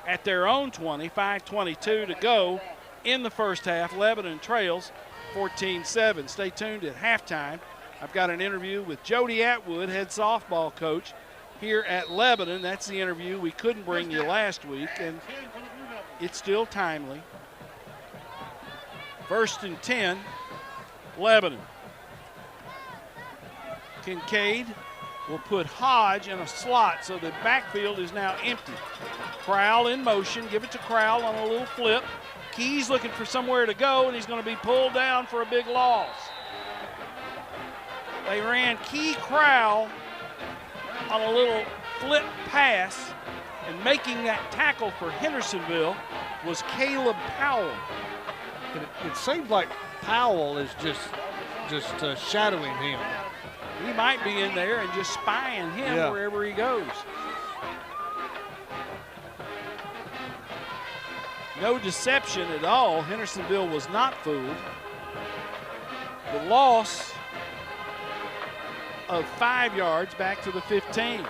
Speaker 7: at their own 20, 5:22 to go in the first half. Lebanon trails 14-7. Stay tuned at halftime. I've got an interview with Jody Atwood, head softball coach here at Lebanon. That's the interview we couldn't bring you last week, and it's still timely. 1st and 10, Lebanon. Kincaid will put Hodge in a slot, so the backfield is now empty. Crowell in motion, give it to Crowell on a little flip. Key's looking for somewhere to go, and he's going to be pulled down for a big loss. They ran Key Crowell on a little flip pass, and making that tackle for Hendersonville was Caleb Powell.
Speaker 9: It seems like Powell is just shadowing him.
Speaker 7: He might be in there and just spying him wherever he goes. No deception at all. Hendersonville was not fooled. The loss of 5 yards back to the 15.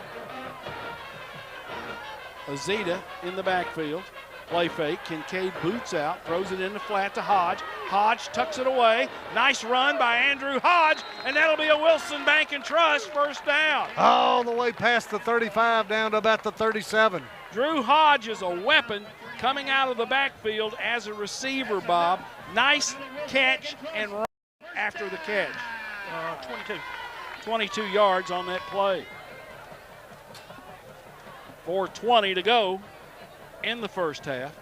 Speaker 7: Azita in the backfield. Play fake. Kincaid boots out, throws it in the flat to Hodge. Hodge tucks it away. Nice run by Andrew Hodge, and that'll be a Wilson Bank and Trust 1st down.
Speaker 9: All the way past the 35 down to about the 37.
Speaker 7: Drew Hodge is a weapon coming out of the backfield as a receiver, Bob. Nice catch and run after the catch. 22 yards on that play. 4:20 to go in the first half.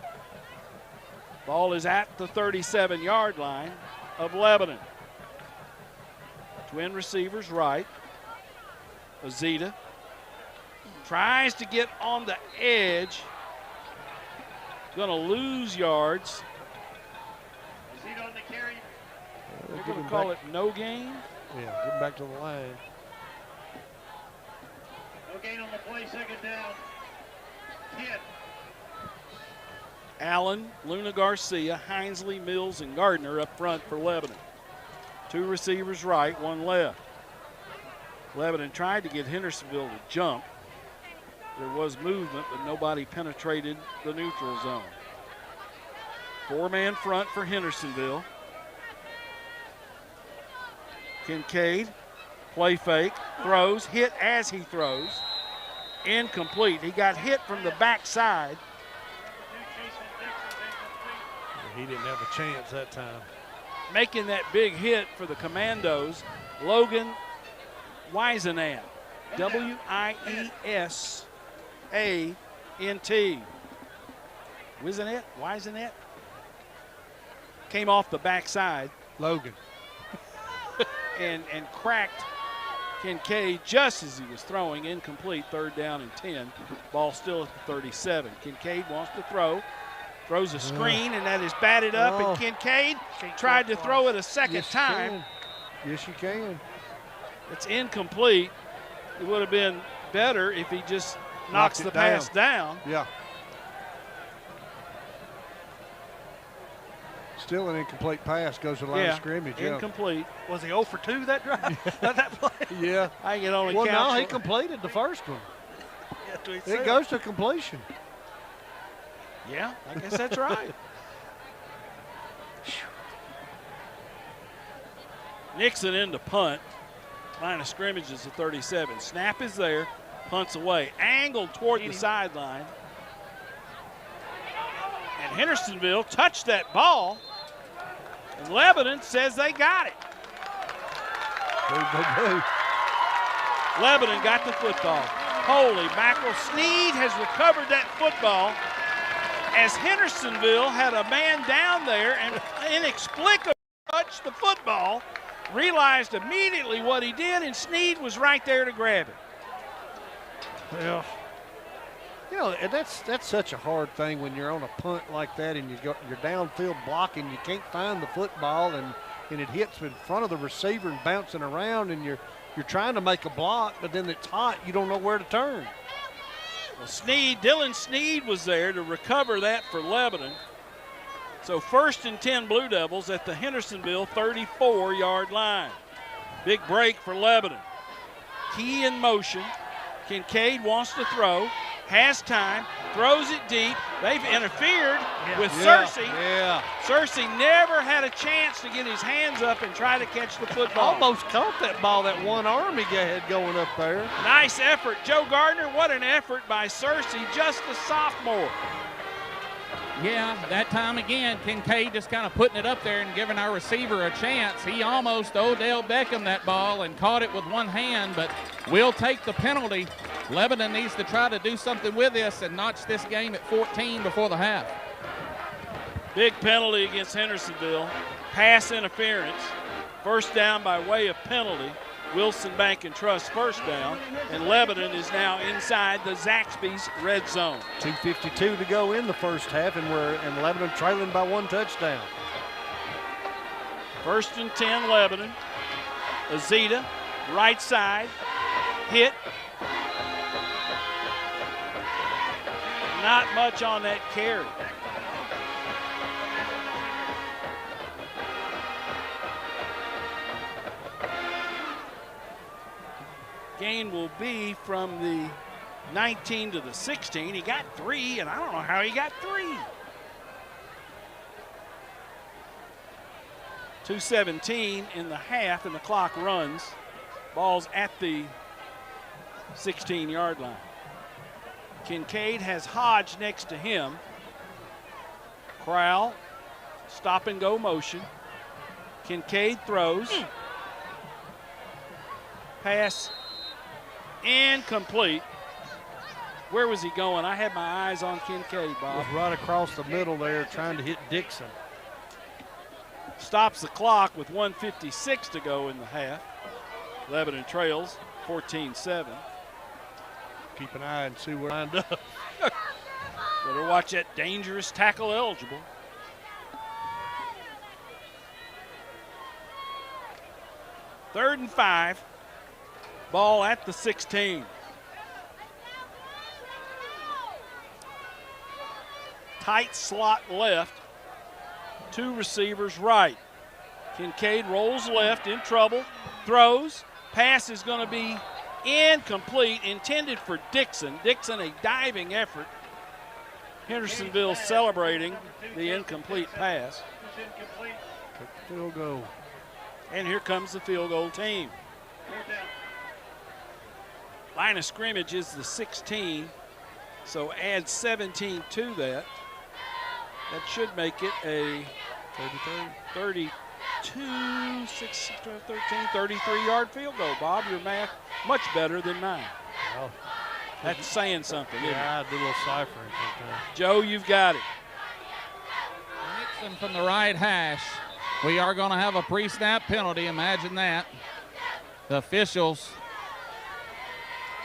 Speaker 7: Ball is at the 37-yard line of Lebanon. Twin receivers right. Azita tries to get on the edge. Going to lose yards.
Speaker 2: Azita on the carry.
Speaker 7: They're going to call it no gain.
Speaker 9: Yeah, get back to the line.
Speaker 2: No gain on the play, 2nd down. 10.
Speaker 7: Allen, Luna Garcia, Hinesley, Mills, and Gardner up front for Lebanon. 2 receivers right, 1 left. Lebanon tried to get Hendersonville to jump. There was movement, but nobody penetrated the neutral zone. 4-man front for Hendersonville. Kincaid, play fake, throws, hit as he throws. Incomplete. He got hit from the backside.
Speaker 9: He didn't have a chance that time.
Speaker 7: Making that big hit for the Commandos, Logan Wisenant. W-I-E-S-A-N-T. Wisenant? Came off the backside.
Speaker 9: Logan.
Speaker 7: and cracked Kincaid just as he was throwing. Incomplete, 3rd down and 10. Ball still at the 37. Kincaid wants to throw. Throws a screen, and that is batted up, and Kincaid tried to throw it a second time.
Speaker 9: Yes, you can.
Speaker 7: It's incomplete. It would have been better if he just knocks the pass down.
Speaker 9: Yeah. Still an incomplete pass, goes to the line of scrimmage.
Speaker 7: Incomplete.
Speaker 12: Was he 0 for 2 that drive? that play?
Speaker 9: Yeah.
Speaker 7: I can only
Speaker 9: count.
Speaker 7: Well,
Speaker 9: no, he completed the first one.
Speaker 12: Yeah,
Speaker 9: it goes to completion.
Speaker 7: Yeah, I guess that's right. Nixon into punt. Line of scrimmage is the 37. Snap is there. Punts away. Angled toward the sideline. And Hendersonville touched that ball. And Lebanon says they got it. Lebanon got the football. Holy mackerel. Sneed has recovered that football as Hendersonville had a man down there and inexplicably touched the football, realized immediately what he did, and Sneed was right there to grab it.
Speaker 9: Yeah. You know, and that's such a hard thing when you're on a punt like that and you're downfield blocking, you can't find the football and it hits in front of the receiver and bouncing around, and you're trying to make a block, but then it's hot, you don't know where to turn.
Speaker 7: Well, Dylan Sneed was there to recover that for Lebanon. So 1st and 10 Blue Devils at the Hendersonville 34-yard line. Big break for Lebanon. Key in motion. Kincaid wants to throw, has time, throws it deep. They've interfered with Searcy.
Speaker 9: Yeah.
Speaker 7: Searcy never had a chance to get his hands up and try to catch the football.
Speaker 9: Almost caught that ball, that one arm he had going up there.
Speaker 7: Nice effort. Joe Gardner, what an effort by Searcy, just a sophomore.
Speaker 8: Yeah, that time again, Kincaid just kind of putting it up there and giving our receiver a chance. He almost Odell Beckham that ball and caught it with one hand, but we'll take the penalty. Lebanon needs to try to do something with this and notch this game at 14 before the half.
Speaker 7: Big penalty against Hendersonville. Pass interference. 1st down by way of penalty. Wilson Bank and Trust 1st down, and Lebanon is now inside the Zaxby's red zone.
Speaker 9: 2:52 to go in the first half, and Lebanon trailing by 1 touchdown.
Speaker 7: 1st and 10 Lebanon. Azita, right side, hit. Not much on that carry. Gain will be from the 19 to the 16. He got 3, and I don't know how he got 3. 2:17 in the half, and the clock runs. Ball's at the 16-yard line. Kincaid has Hodge next to him. Crowell, stop and go motion. Kincaid throws. Pass incomplete. Where was he going? I had my eyes on Kincaid, Bob.
Speaker 9: Was right across the middle there trying to hit Dixon.
Speaker 7: Stops the clock with 1:56 to go in the half. Lebanon trails 14-7.
Speaker 9: Keep an eye and see where lined up.
Speaker 7: Better watch that dangerous tackle eligible. Third and 5. Ball at the 16. Tight slot left. 2 receivers right. Kincaid rolls left, in trouble, throws. Pass is going to be incomplete, intended for Dixon. Dixon, a diving effort. Hendersonville celebrating the incomplete pass.
Speaker 9: Field goal.
Speaker 7: And here comes the field goal team. Line of scrimmage is the 16, so add 17 to that. That should make it a 32, 6, 12, 13, 33-yard field goal. Bob, your math much better than mine.
Speaker 9: Well,
Speaker 7: that's saying something, isn't it?
Speaker 9: Yeah, I do a little ciphering sometimes.
Speaker 7: Joe, you've got it.
Speaker 8: Nixon from the right hash. We are going to have a pre-snap penalty. Imagine that. The officials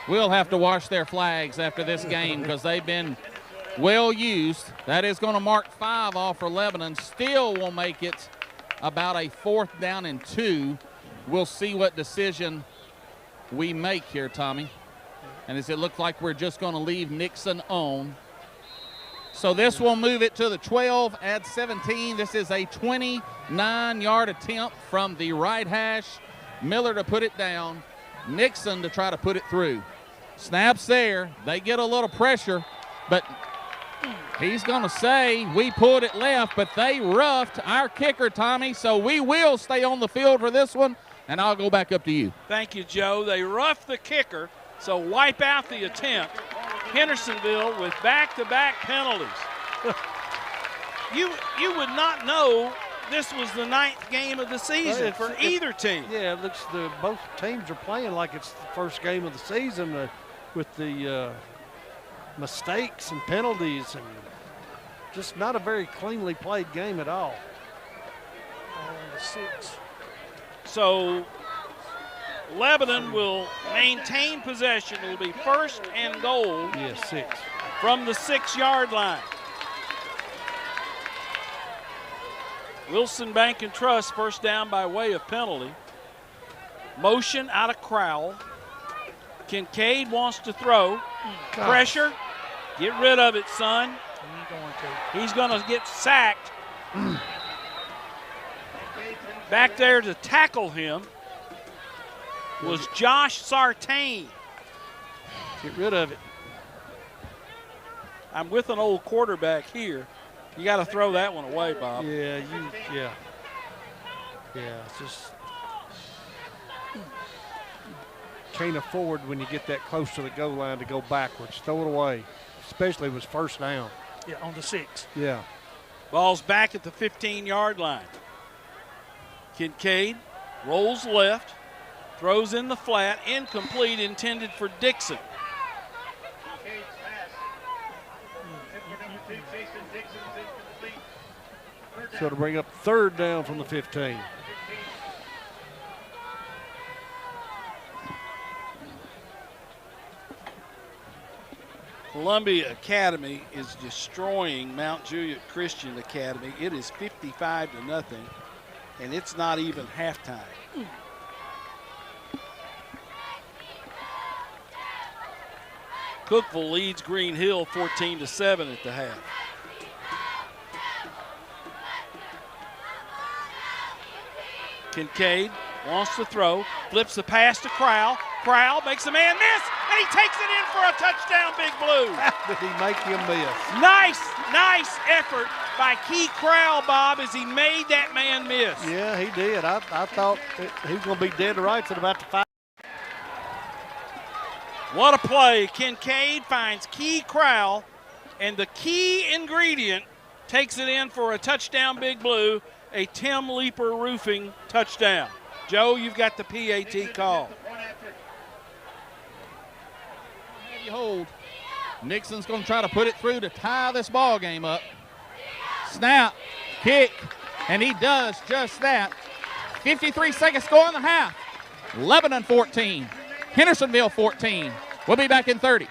Speaker 8: will have to wash their flags after this game because they've been well used. That is going to mark 5 off for Lebanon. Still will make it about a 4th down and 2. We'll see what decision we make here, Tommy. And does it look like we're just going to leave Nixon on? So this will move it to the 12, add 17. This is a 29-yard attempt from the right hash. Miller to put it down. Nixon to try to put it through. Snaps there. They get a little pressure, but he's going to say we pulled it left, but they roughed our kicker, Tommy, so we will stay on the field for this one, and I'll go back up to you.
Speaker 7: Thank you, Joe. They roughed the kicker, so wipe out the attempt. Hendersonville with back-to-back penalties. You would not know this was the 9th game of the season for either team.
Speaker 9: Yeah, it looks both teams are playing like it's the first game of the season with the mistakes and penalties, and just not a very cleanly played game at all.
Speaker 12: On the 6.
Speaker 7: So Lebanon will maintain possession. It'll be 1st and goal.
Speaker 9: Yeah, 6.
Speaker 7: From the 6-yard line. Wilson Bank and Trust first down by way of penalty. Motion out of Crowell. Kincaid wants to throw. Pressure. Get rid of it, son. He's going to get sacked. Back there to tackle him was Josh Sartain.
Speaker 9: Get rid of it.
Speaker 7: I'm with an old quarterback here. You got to throw that one away, Bob.
Speaker 9: Yeah, it's just can't afford when you get that close to the goal line to go backwards. Throw it away, especially if it was 1st down.
Speaker 12: Yeah, on the 6.
Speaker 9: Yeah.
Speaker 7: Ball's back at the 15-yard line. Kincaid rolls left, throws in the flat, incomplete, intended for Dixon.
Speaker 9: So to bring up 3rd down from the 15.
Speaker 7: Columbia Academy is destroying Mount Juliet Christian Academy. It is 55-0, and it's not even halftime. Cookeville leads Green Hill 14-7 at the half. Kincaid wants to throw, flips the pass to Crowell. Crowell makes a man miss, and he takes it in for a touchdown, Big Blue.
Speaker 9: How did he make him miss?
Speaker 7: Nice effort by Key Crowell, Bob, as he made that man miss.
Speaker 9: Yeah, he did. I thought he was going to be dead to rights at about the 5.
Speaker 7: What a play. Kincaid finds Key Crowell, and the key ingredient takes it in for a touchdown, Big Blue, a Tim Leeper Roofing touchdown. Joe, you've got the PAT call.
Speaker 8: You hold. Nixon's going to try to put it through to tie this ball game up. Snap, kick, and he does just that. 53 seconds to go in the half. Lebanon 14, Hendersonville 14. We'll be back in 30.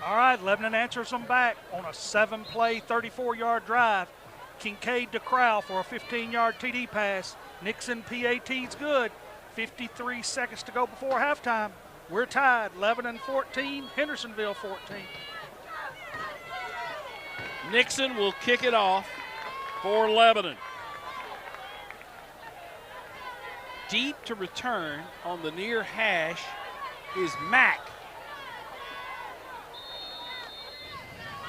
Speaker 12: All right, Lebanon answers them back on a 7-play, 34-yard drive. Kincaid to Crowell for a 15-yard TD pass. Nixon PAT's good. 53 seconds to go before halftime. We're tied, Lebanon 14, Hendersonville 14.
Speaker 7: Nixon will kick it off for Lebanon. Deep to return on the near hash is Mack.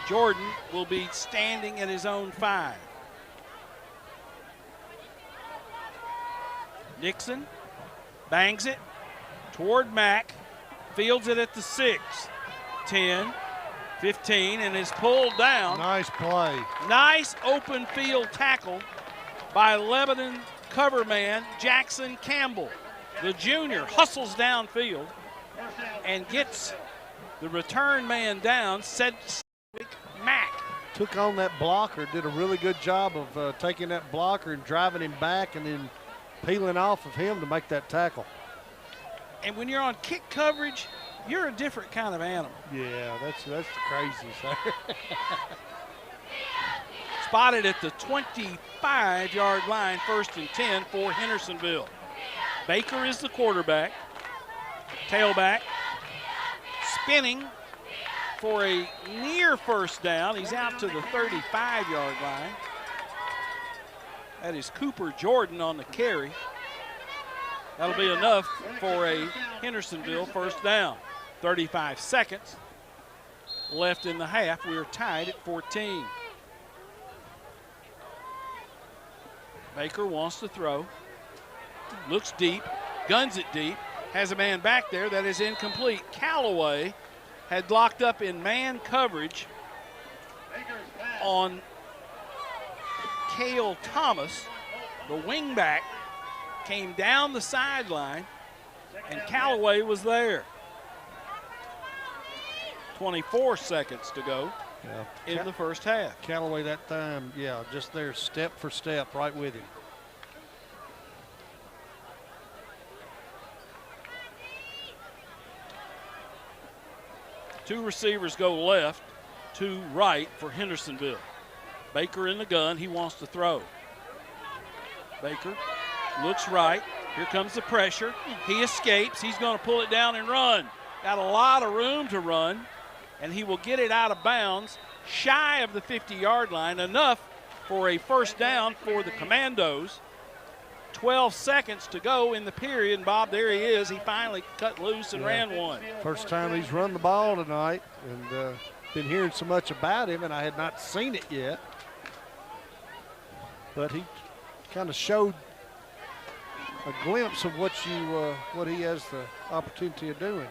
Speaker 7: Jordan will be standing at his own 5. Nixon bangs it toward Mack, fields it at the 6, 10, 15, and is pulled down.
Speaker 9: Nice play.
Speaker 7: Nice open field tackle by Lebanon cover man Jackson Campbell. The junior hustles downfield and gets the return man down, Cedric Mack.
Speaker 9: Took on that blocker, did a really good job of taking that blocker and driving him back and then peeling off of him to make that tackle.
Speaker 7: And when you're on kick coverage, you're a different kind of animal.
Speaker 9: Yeah, that's the crazy side.
Speaker 7: Spotted at the 25-yard line, 1st and 10 for Hendersonville. Baker is the quarterback. Tailback spinning for a near first down. He's out to the 35-yard line. That is Cooper Jordan on the carry. That'll be enough for a Hendersonville first down. 35 seconds left in the half. We are tied at 14. Baker wants to throw. Looks deep, guns it deep, has a man back there that is incomplete. Callaway had locked up in man coverage on Cale Thomas. The wingback came down the sideline, and Callaway was there. 24 seconds to go in the first half.
Speaker 9: Callaway that time, yeah, just there step for step right with him.
Speaker 7: Two receivers go left, two right for Hendersonville. Baker in the gun, he wants to throw. Baker looks right, here comes the pressure. He escapes, he's gonna pull it down and run. Got a lot of room to run, and he will get it out of bounds, shy of the 50-yard line, enough for a first down for the Commandos. 12 seconds to go in the period, and Bob, there he is. He finally cut loose and ran one.
Speaker 9: First time he's run the ball tonight, and been hearing so much about him, and I had not seen it yet. But he kind of showed a glimpse of what he has the opportunity of doing.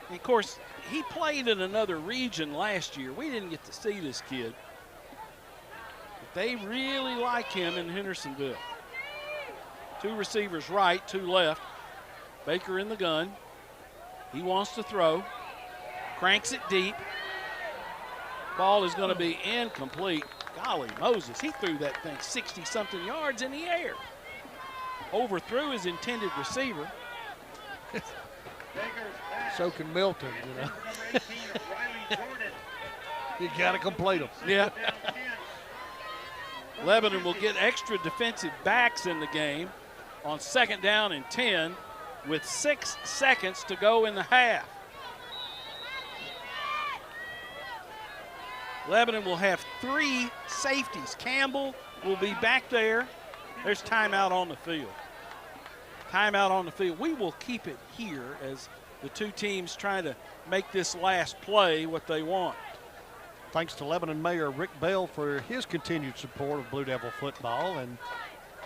Speaker 7: And of course, he played in another region last year. We didn't get to see this kid. But they really like him in Hendersonville. Two receivers right, two left. Baker in the gun. He wants to throw. Cranks it deep. Ball is going to be incomplete. Golly Moses, he threw that thing 60-something yards in the air. Overthrew his intended receiver.
Speaker 9: So can Milton, you know. You got to complete them.
Speaker 7: Yeah. Lebanon will get extra defensive backs in the game on 2nd down and 10 with 6 seconds to go in the half. Lebanon will have 3 safeties. Campbell will be back there. There's timeout on the field. Timeout on the field. We will keep it here as the two teams try to make this last play what they want.
Speaker 9: Thanks to Lebanon Mayor Rick Bell for his continued support of Blue Devil football, and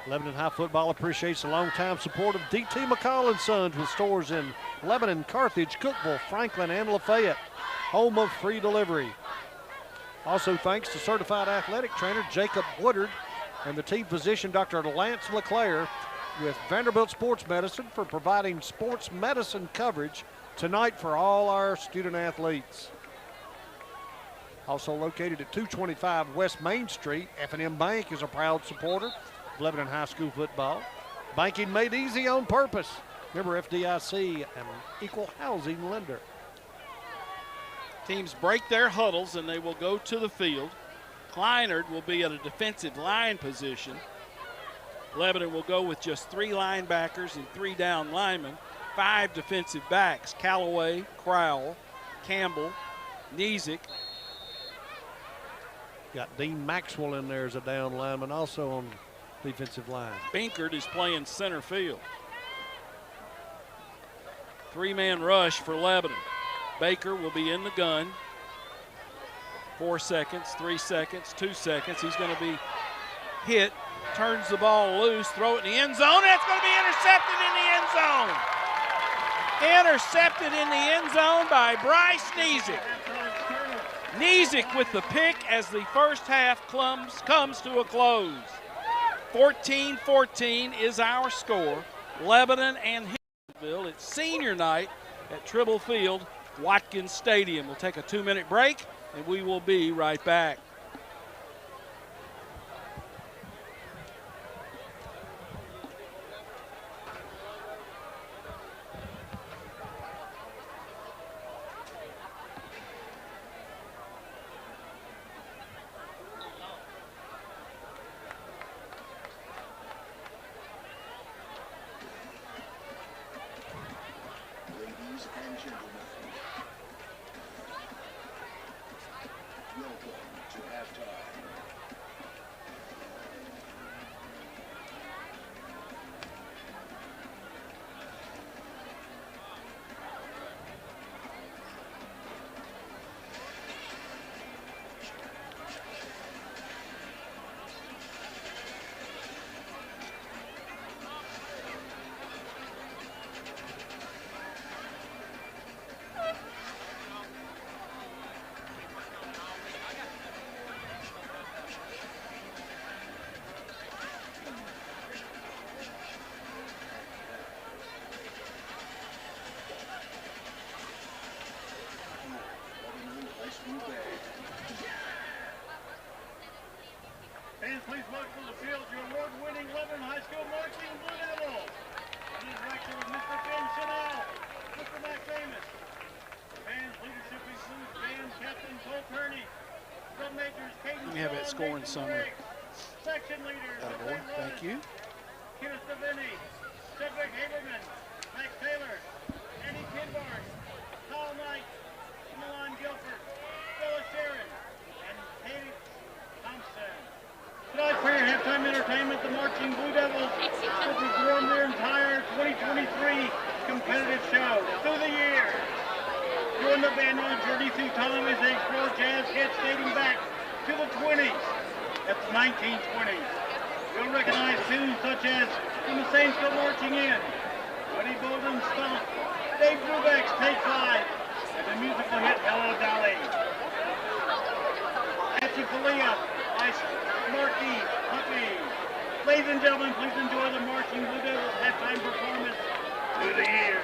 Speaker 9: Lebanon High Football appreciates the longtime support of D.T. McCall & Sons with stores in Lebanon, Carthage, Cookeville, Franklin, and Lafayette, home of free delivery. Also thanks to certified athletic trainer Jacob Woodard and the team physician Dr. Lance LeClaire with Vanderbilt Sports Medicine for providing sports medicine coverage tonight for all our student athletes. Also located at 225 West Main Street, F&M Bank is a proud supporter of Lebanon High School football. Banking made easy on purpose. Remember, FDIC, an equal housing lender.
Speaker 7: Teams break their huddles and they will go to the field. Kleinert will be at a defensive line position. Lebanon will go with just 3 linebackers and 3 down linemen, 5 defensive backs: Callaway, Crowell, Campbell, Nizick.
Speaker 9: Got Dean Maxwell in there as a down lineman, also on defensive line.
Speaker 7: Binkert is playing center field. 3-man rush for Lebanon. Baker will be in the gun. 4 seconds, 3 seconds, 2 seconds. He's going to be hit, turns the ball loose, throw it in the end zone. That's going to be intercepted in the end zone. Intercepted in the end zone by Bryce Nizick. Nizick with the pick as the first half comes to a close. 14-14 is our score. Lebanon and Hendersonville. It's senior night at Tribble Field, Watkins Stadium. We'll take a 2-minute break, and we will be right back.
Speaker 2: Fans, please welcome to the field your award-winning Lebanon High School marching Blue Devils. Under the direction of Mr. Ben Chanel, Mr. Matt Famous. Band's leadership includes band captain Cole Kearney, drum majors Caden
Speaker 7: Let me have that scoring summary.
Speaker 2: section leaders
Speaker 7: Thank you.
Speaker 2: Kenneth Deviney, Cedric Haberman, Max Taylor, Andy Kinbarn, Paul Knight, Milan Guilford, Phyllis Sharon, and Katie Thompson. Tonight for your halftime entertainment, the Marching Blue Devils will perform their entire 2023 competitive show through the years. Join the band on a journey through time as they explore jazz hits dating back to the 20s. That's 1920s. You'll recognize tunes such as When the Saints Go Marching In, Buddy Bolden's Stomp, Dave Brubeck's Take 5, and the musical hit Hello Dolly. Atchifalea by Marky Puppy. Ladies and gentlemen, please enjoy the Marching Blue Devils halftime performance through the years.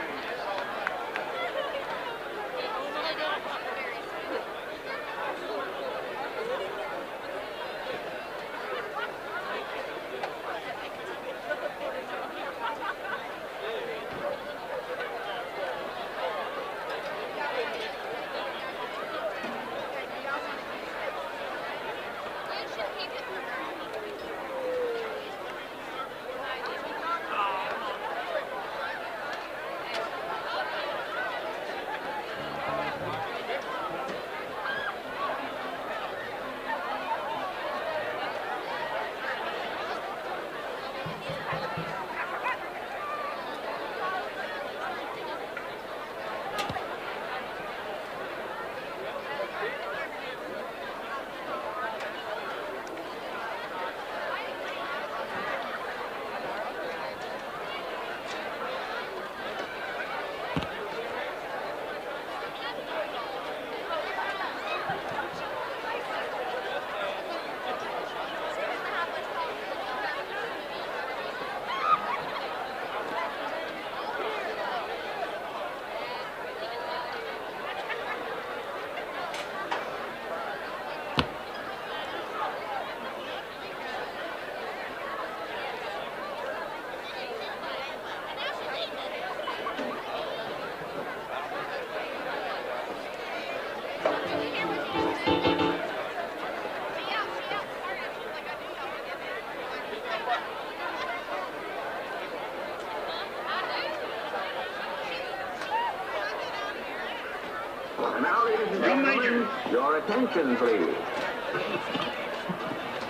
Speaker 13: And now, ladies and gentlemen, your attention, please.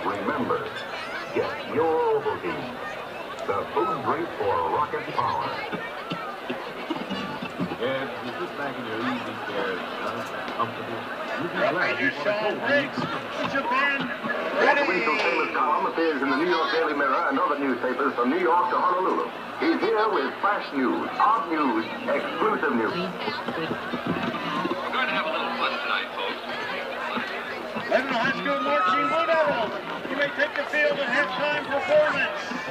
Speaker 13: Remember, get your Ovaltine, the food drink for rocket power.
Speaker 14: Yes, you sit back in your easy chair, comfortable. You can glad you
Speaker 2: Sean Briggs, Japan,
Speaker 13: That weekly famous column appears in the New York Daily Mirror and other newspapers from New York to Honolulu. He's here with flash news, odd news, exclusive news.
Speaker 15: We're going to have a little fun tonight, folks.
Speaker 2: Lebanon High School marching Blue Devils. You may take the field at halftime performance.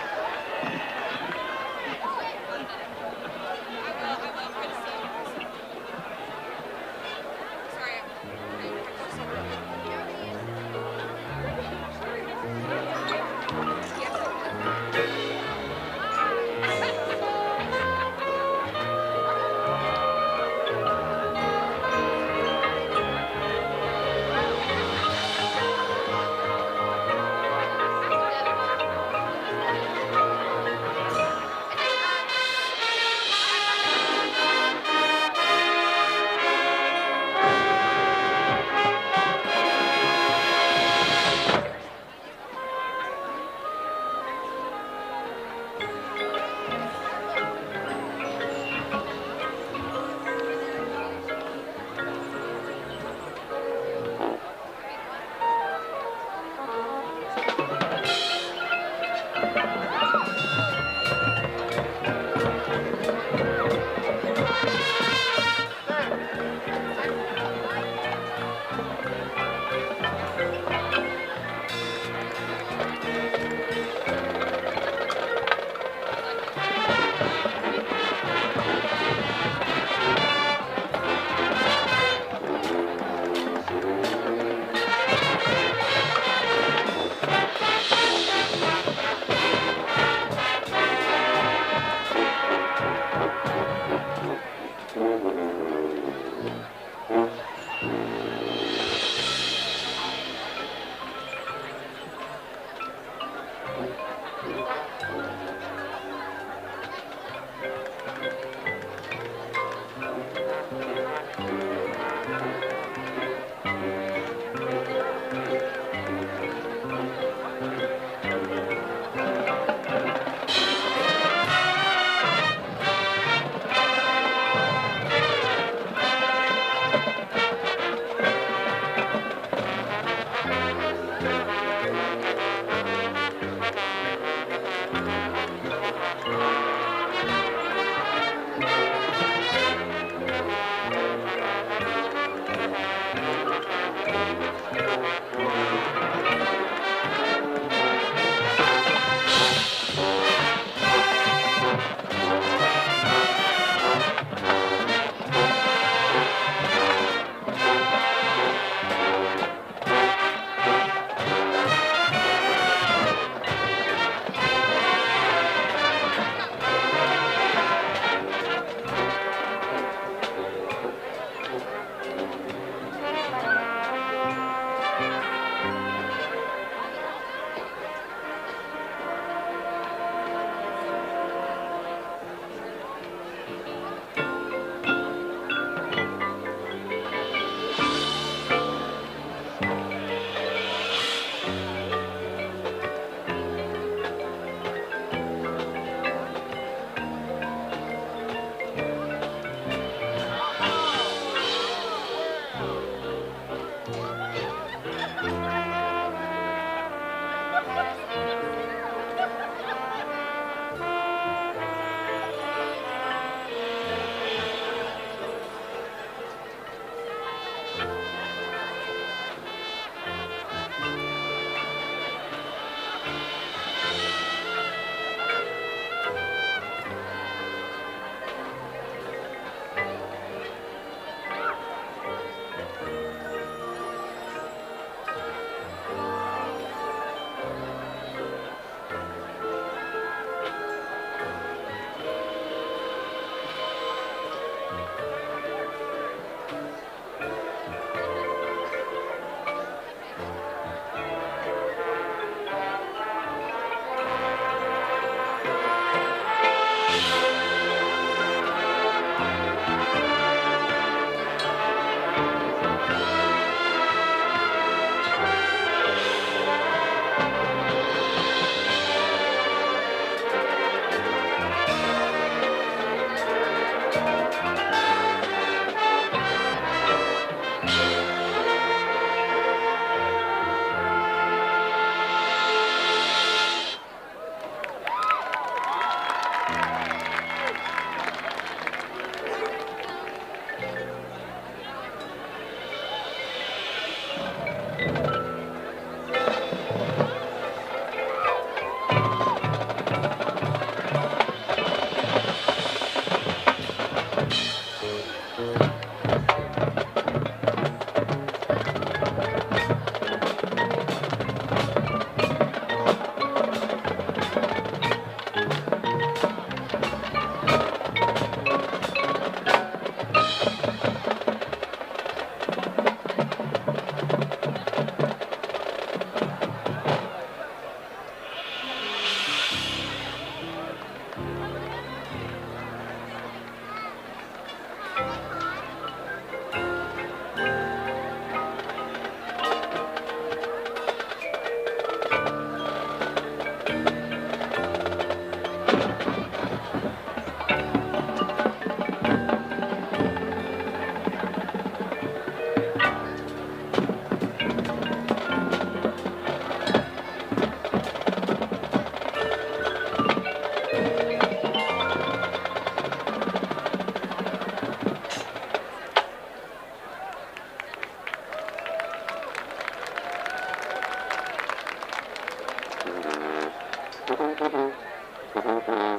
Speaker 2: Thank you.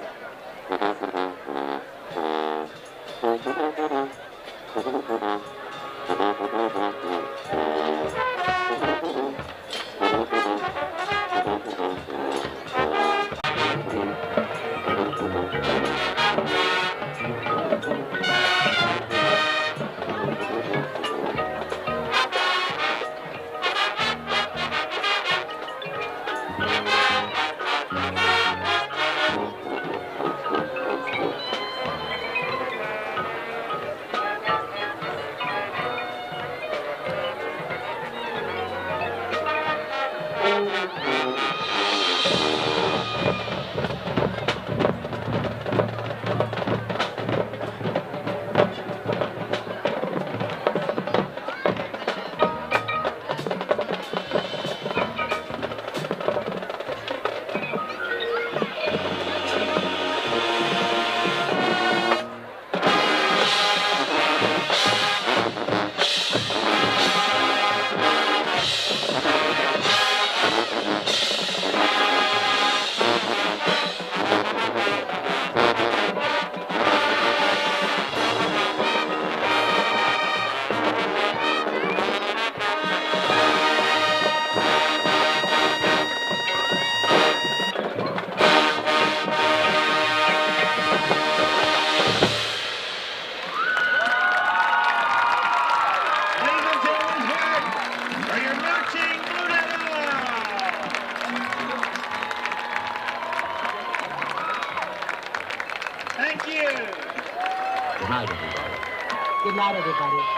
Speaker 16: Good night, everybody. Good night, everybody.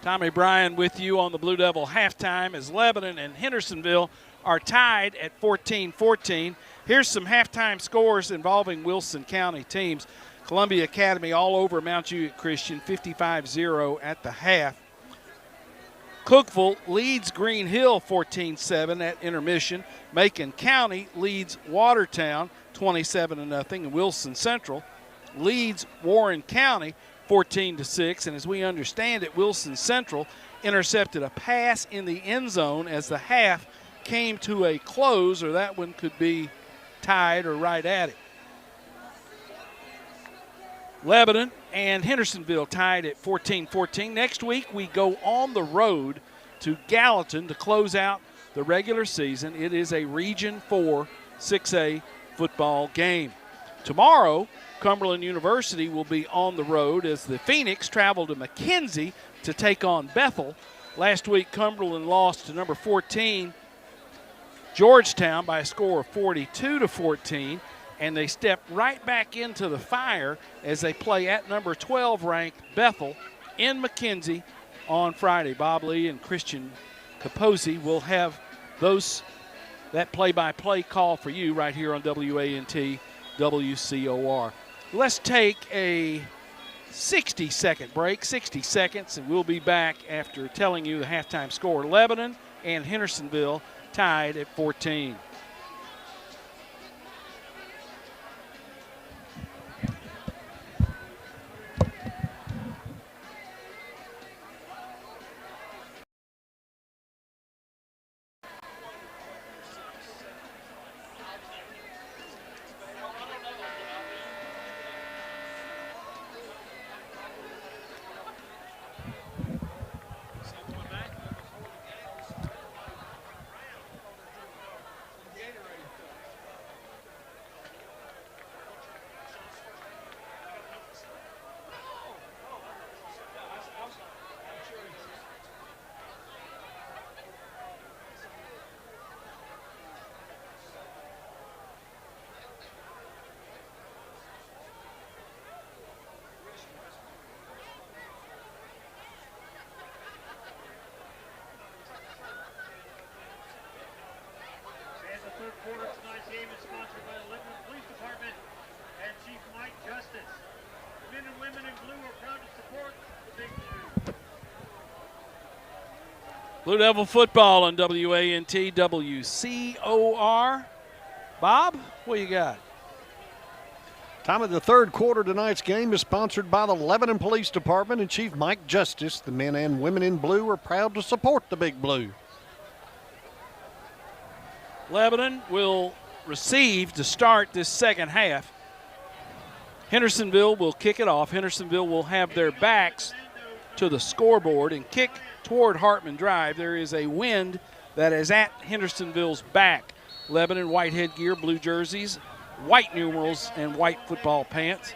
Speaker 7: Tommy Bryan with you on the Blue Devil halftime as Lebanon and Hendersonville are tied at 14-14. Here's some halftime scores involving Wilson County teams. Columbia Academy all over Mount Juliet Christian, 55-0 at the half. Cookeville leads Green Hill 14-7 at intermission. Macon County leads Watertown 27-0, and Wilson Central leads Warren County 14-6. And as we understand it, Wilson Central intercepted a pass in the end zone as the half came to a close, or that one could be tied or right at it. Lebanon and Hendersonville tied at 14-14. Next week we go on the road to Gallatin to close out the regular season. It is a Region 4 6A football game. Tomorrow, Cumberland University will be on the road as the Phoenix travel to McKenzie to take on Bethel. Last week, Cumberland lost to number 14, Georgetown, by a score of 42-14. And they step right back into the fire as they play at number 12 ranked Bethel in McKenzie on Friday. Bob Lee and Christian Capozzi will have that play-by-play call for you right here on WANT WCOR. Let's take a 60-second break, 60 seconds, and we'll be back after telling you the halftime score. Lebanon and Hendersonville tied at 14. Blue Devil football on WANT WCOR. Bob, what you got?
Speaker 9: Time of the third quarter. Tonight's game is sponsored by the Lebanon Police Department and Chief Mike Justice. The men and women in blue are proud to support the Big Blue.
Speaker 7: Lebanon will receive to start this second half. Hendersonville will kick it off. Hendersonville will have their backs to the scoreboard and kick toward Hartman Drive. There is a wind that is at Hendersonville's back. Lebanon white headgear, blue jerseys, white numerals, and white football pants.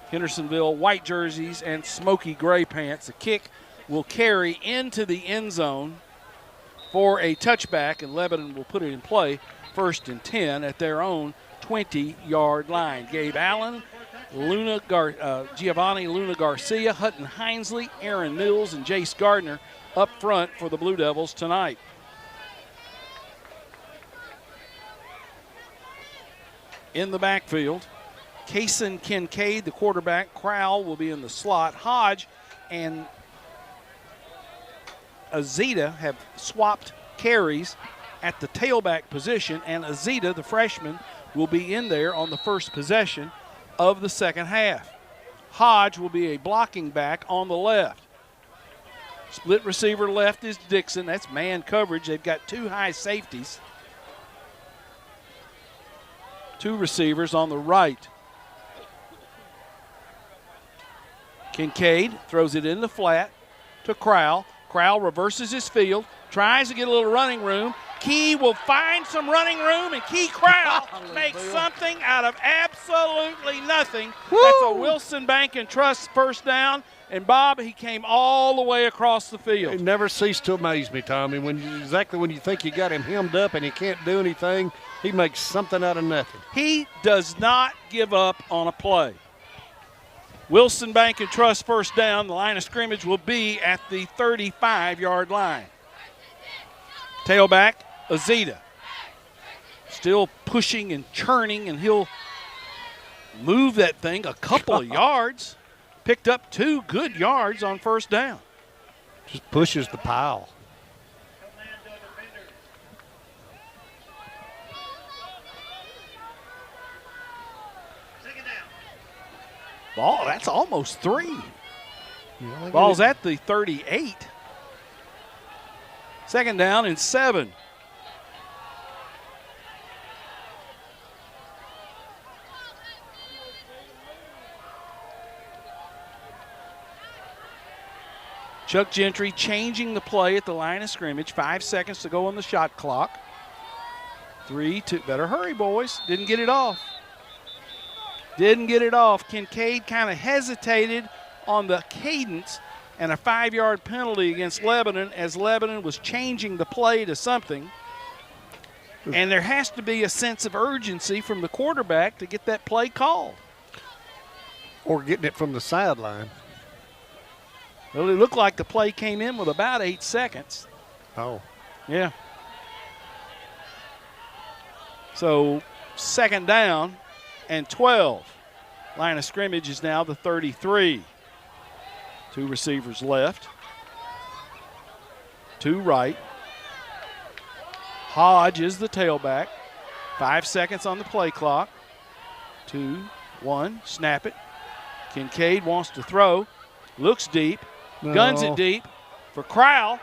Speaker 7: Hendersonville white jerseys and smoky gray pants. The kick will carry into the end zone for a touchback, and Lebanon will put it in play 1st and 10 at their own 20-yard line. Gabe Allen, Giovanni Luna Garcia, Hutton Hinesley, Aaron Mills, and Jace Gardner up front for the Blue Devils tonight. In the backfield, Kaysen Kincaid, the quarterback. Crowell will be in the slot. Hodge and Azita have swapped carries at the tailback position, and Azita, the freshman, will be in there on the first possession of the second half. Hodge will be a blocking back on the left. Split receiver left is Dixon. That's man coverage. They've got two high safeties. Two receivers on the right. Kincaid throws it in the flat to Crowell. Crowell reverses his field, tries to get a little running room. Key will find some running room, and Key Crowell makes something out of absolutely nothing. Woo! That's a Wilson Bank and Trust first down. And, Bob, he came all the way across the field.
Speaker 9: It never ceased to amaze me, Tommy. Exactly when you think you got him hemmed up and he can't do anything, he makes something out of nothing.
Speaker 7: He does not give up on a play. Wilson Bank and Trust first down. The line of scrimmage will be at the 35-yard line. Tailback, Azita. Still pushing and churning, and he'll move that thing a couple of yards. Picked up 2 good yards on first down.
Speaker 9: Just pushes the pile.
Speaker 7: Ball, that's almost 3.
Speaker 9: Yeah,
Speaker 7: Ball's at the 38. Second down and 7. Chuck Gentry changing the play at the line of scrimmage. 5 seconds to go on the shot clock. 3, 2, better hurry, boys. Didn't get it off. Didn't get it off. Kincaid kind of hesitated on the cadence, and a 5-yard penalty against Lebanon as Lebanon was changing the play to something. And there has to be a sense of urgency from the quarterback to get that play called.
Speaker 9: Or getting it from the sideline.
Speaker 7: Well, it looked like the play came in with about 8 seconds.
Speaker 9: Oh.
Speaker 7: Yeah. So, second down and 12. Line of scrimmage is now the 33. 2 receivers left. 2 right. Hodge is the tailback. 5 seconds on the play clock. 2, 1, snap it. Kincaid wants to throw. Looks deep.
Speaker 9: No.
Speaker 7: Guns it deep for Crowell.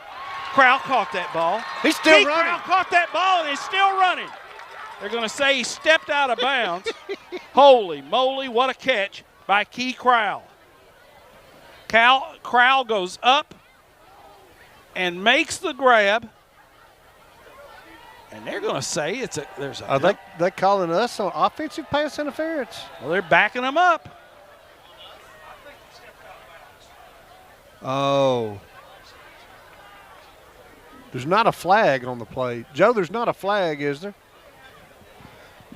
Speaker 7: Crowell caught that ball.
Speaker 9: He's still running.
Speaker 7: Crowell caught that ball and he's still running. They're going to say he stepped out of bounds. Holy moly, what a catch by Key Crowell. Crowell goes up and makes the grab. And they're going to say there's a.
Speaker 9: Are they calling us on offensive pass interference?
Speaker 7: Well, they're backing them up.
Speaker 9: Oh. There's not a flag on the play. Joe, there's not a flag, is there?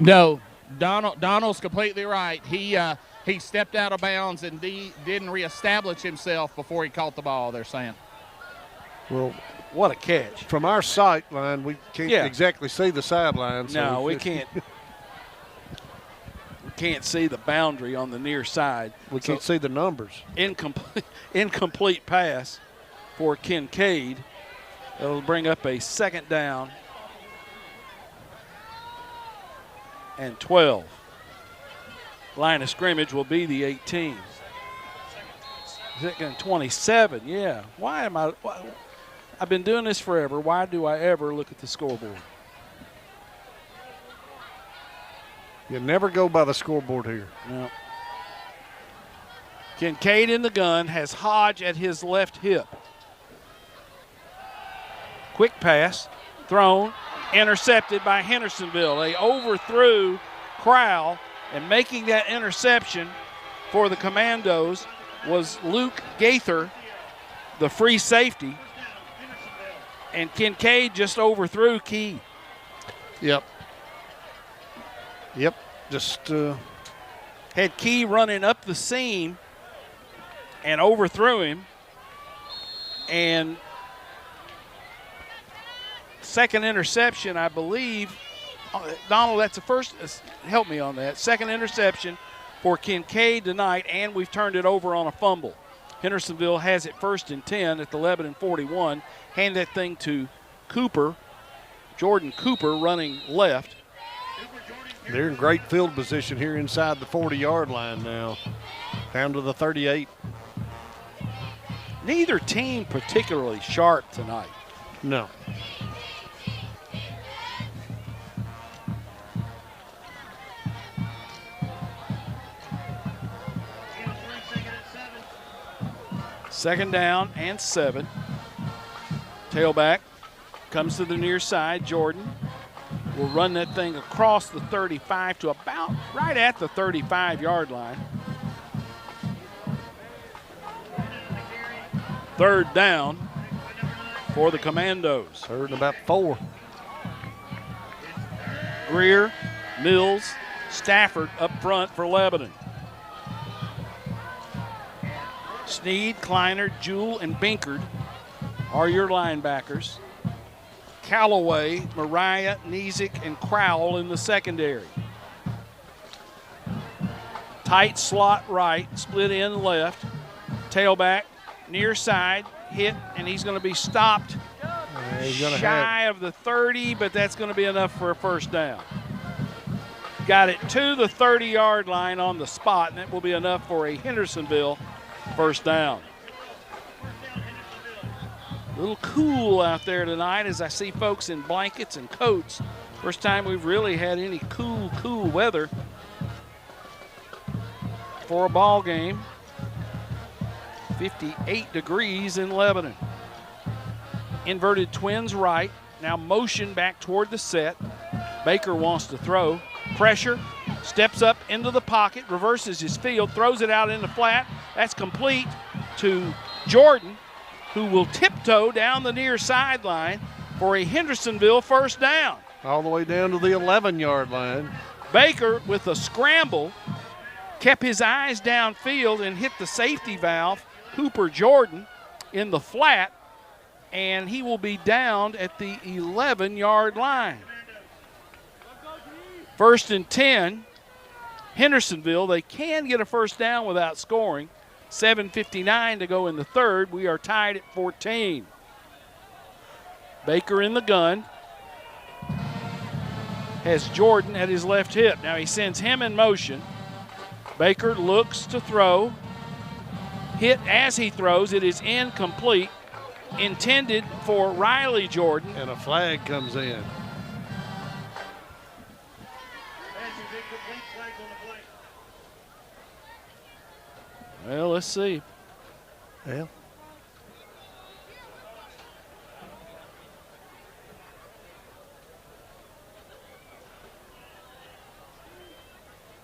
Speaker 8: No. Donald's completely right. He stepped out of bounds and didn't reestablish himself before he caught the ball, they're saying.
Speaker 9: Well,
Speaker 7: what a catch.
Speaker 9: From our sight line, we can't exactly see the sideline.
Speaker 7: No, we can't. We can't see the boundary on the near side.
Speaker 9: We can't see the numbers.
Speaker 7: Incomplete pass for Kincaid. It'll bring up a second down and 12. Line of scrimmage will be the 18. Second 27, yeah. I've been doing this forever. Why do I ever look at the scoreboard?
Speaker 9: You never go by the scoreboard here.
Speaker 7: No. Kincaid in the gun, has Hodge at his left hip. Quick pass, thrown, intercepted by Hendersonville. They overthrew Crowell, and making that interception for the Commandos was Luke Gaither, the free safety. And Kincaid just overthrew Key.
Speaker 9: Yep. Just
Speaker 7: had Key running up the seam and overthrew him. And second interception, I believe. Donald, that's the first. Help me on that. Second interception for Kincaid tonight, and we've turned it over on a fumble. Hendersonville has it 1st and 10 at the Lebanon 41. Hand that thing to Cooper. Jordan Cooper running left.
Speaker 9: They're in great field position here inside the 40-yard line now, down to the 38.
Speaker 7: Neither team particularly sharp tonight.
Speaker 9: No.
Speaker 7: Second down and 7. Tailback comes to the near side. Jordan will run that thing across the 35 to about right at the 35-yard line. Third down for the Commandos.
Speaker 9: Third and about 4.
Speaker 7: Greer, Mills, Stafford up front for Lebanon. Sneed, Kleiner, Jewell, and Binkard are your linebackers. Callaway, Mariah, Nizick, and Crowell in the secondary. Tight slot right, split in left. Tailback, near side, hit, and he's going to be stopped shy of the 30, but that's going to be enough for a first down. Got it to the 30-yard line on the spot, and that will be enough for a Hendersonville first down. A little cool out there tonight as I see folks in blankets and coats. First time we've really had any cool weather for a ball game. 58 degrees in Lebanon. Inverted twins right. Now motion back toward the set. Baker wants to throw. Pressure. Steps up into the pocket. Reverses his field. Throws it out in the flat. That's complete to Jordan, who will tiptoe down the near sideline for a Hendersonville first down.
Speaker 9: All the way down to the 11-yard line.
Speaker 7: Baker, with a scramble, kept his eyes downfield and hit the safety valve, Cooper Jordan, in the flat, and he will be down at the 11-yard line. 1st and 10, Hendersonville. They can get a first down without scoring. 7:59 to go in the third. We are tied at 14. Baker in the gun. Has Jordan at his left hip. Now he sends him in motion. Baker looks to throw. Hit as he throws. It is incomplete. Intended for Riley Jordan.
Speaker 9: And a flag comes in.
Speaker 7: Well, let's see.
Speaker 9: Yeah.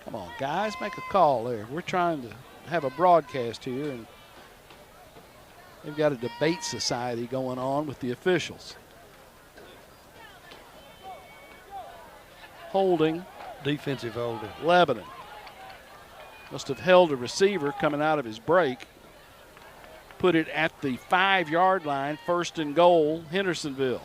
Speaker 7: Come on, guys, make a call there. We're trying to have a broadcast here, and they've got a debate society going on with the officials. Holding.
Speaker 9: Defensive holding.
Speaker 7: Lebanon. Must have held a receiver coming out of his break. Put it at the 5-yard line, 1st and goal, Hendersonville.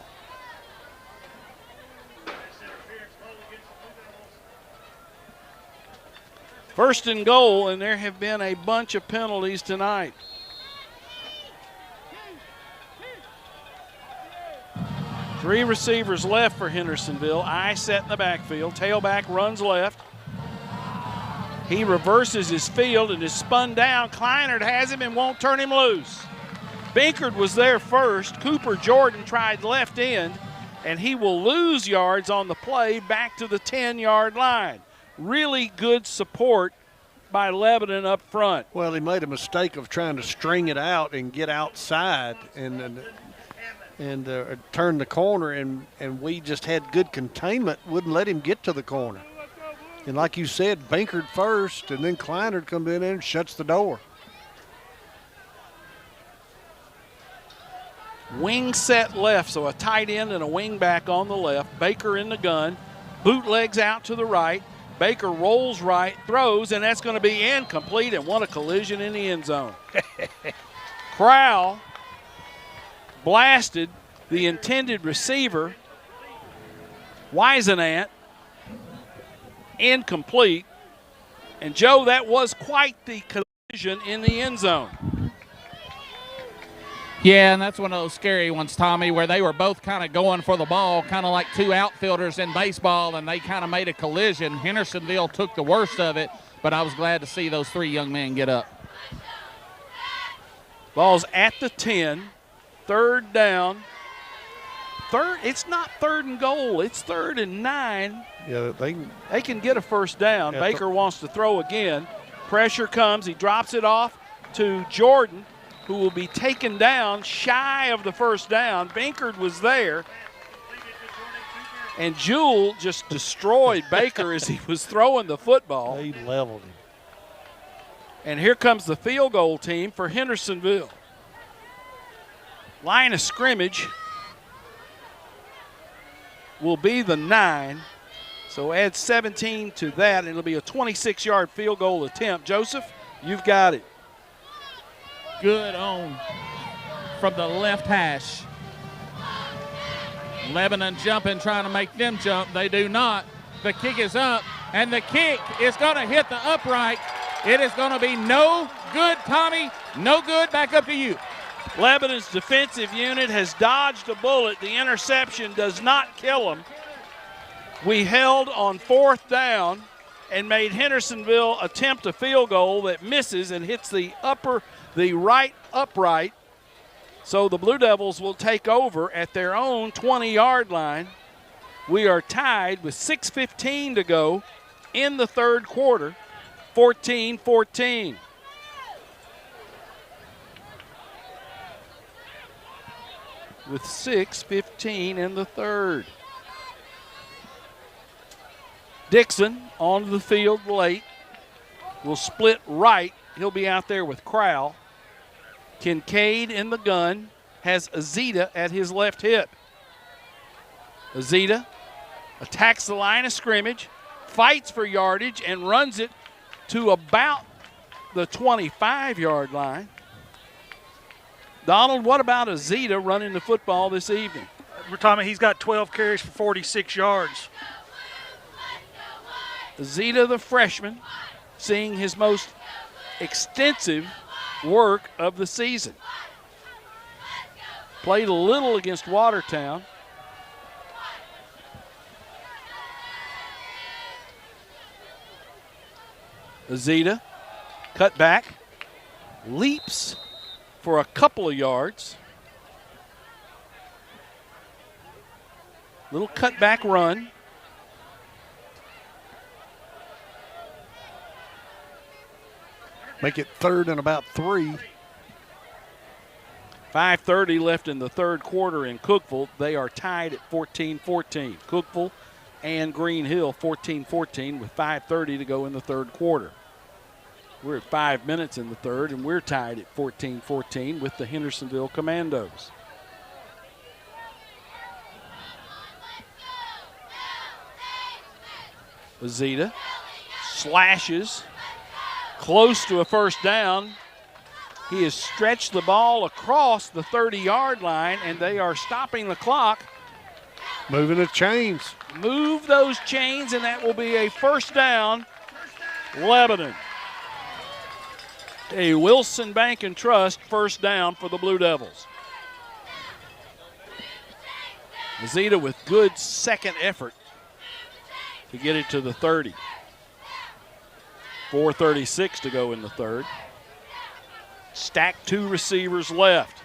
Speaker 7: First and goal, and there have been a bunch of penalties tonight. Three receivers left for Hendersonville. I set in the backfield. Tailback runs left. He reverses his field and is spun down. Kleinert has him and won't turn him loose. Binkard was there first. Cooper Jordan tried left end, and he will lose yards on the play back to the 10-yard line. Really good support by Lebanon up front.
Speaker 9: Well, he made a mistake of trying to string it out and get outside and turn the corner, and we just had good containment, wouldn't let him get to the corner. And like you said, Binkard first, and then Kleinert comes in and shuts the door.
Speaker 7: Wing set left, so a tight end and a wing back on the left. Baker in the gun. Bootlegs out to the right. Baker rolls right, throws, and that's going to be incomplete and won a collision in the end zone. Crowell blasted the intended receiver, Weisenant, incomplete. And, Joe, that was quite the collision in the end zone.
Speaker 8: Yeah, and that's one of those scary ones, Tommy, where they were both kind of going for the ball, kind of like two outfielders in baseball, and they kind of made a collision. Hendersonville took the worst of it, but I was glad to see those three young men get up.
Speaker 7: Ball's at the 10, 3rd down. It's not 3rd and goal, it's 3rd and 9.
Speaker 9: Yeah,
Speaker 7: they can get a first down. Baker wants to throw again. Pressure comes, he drops it off to Jordan, who will be taken down shy of the first down. Binkard was there. And Jewell just destroyed Baker as he was throwing the football.
Speaker 9: He leveled him.
Speaker 7: And here comes the field goal team for Hendersonville. Line of scrimmage will be the 9. So add 17 to that, and it'll be a 26-yard field goal attempt. Joseph, you've got it.
Speaker 8: good on from the left hash. Lebanon jumping, trying to make them jump. They do not. The kick is up, and the kick is going to hit the upright. It is going to be no good, Tommy. No good. Back up to you.
Speaker 7: Lebanon's defensive unit has dodged a bullet. The interception does not kill them. We held on 4th down and made Hendersonville attempt a field goal that misses and hits the right upright. So the Blue Devils will take over at their own 20-yard line. We are tied with 6:15 to go in the third quarter, 14-14. With 6:15 in the third. Dixon onto the field late. Will split right. He'll be out there with Crowell. Kincaid in the gun, has Azita at his left hip. Azita attacks the line of scrimmage, fights for yardage, and runs it to about the 25-yard line. Donald, what about Azita running the football this evening?
Speaker 12: Tommy, he's got 12 carries for 46 yards.
Speaker 7: Azita, the freshman, seeing his most extensive work of the season. Played a little against Watertown. Azita, cut back, leaps for a couple of yards. Little cutback run.
Speaker 9: Make it 3rd and about 3.
Speaker 7: 5:30 left in the third quarter in Cookeville. They are tied at 14-14. Cookeville and Green Hill 14-14 with 5:30 to go in the third quarter. We're at 5 minutes in the third, and we're tied at 14-14 with the Hendersonville Commandos. Azita slashes close to a first down. He has stretched the ball across the 30-yard line, and they are stopping the clock.
Speaker 9: Moving the chains.
Speaker 7: Move those chains, and that will be a first down, Lebanon. A Wilson Bank and Trust first down for the Blue Devils. Azita with good second effort to get it to the 30. 4:36 to go in the third. Stacked 2 receivers left.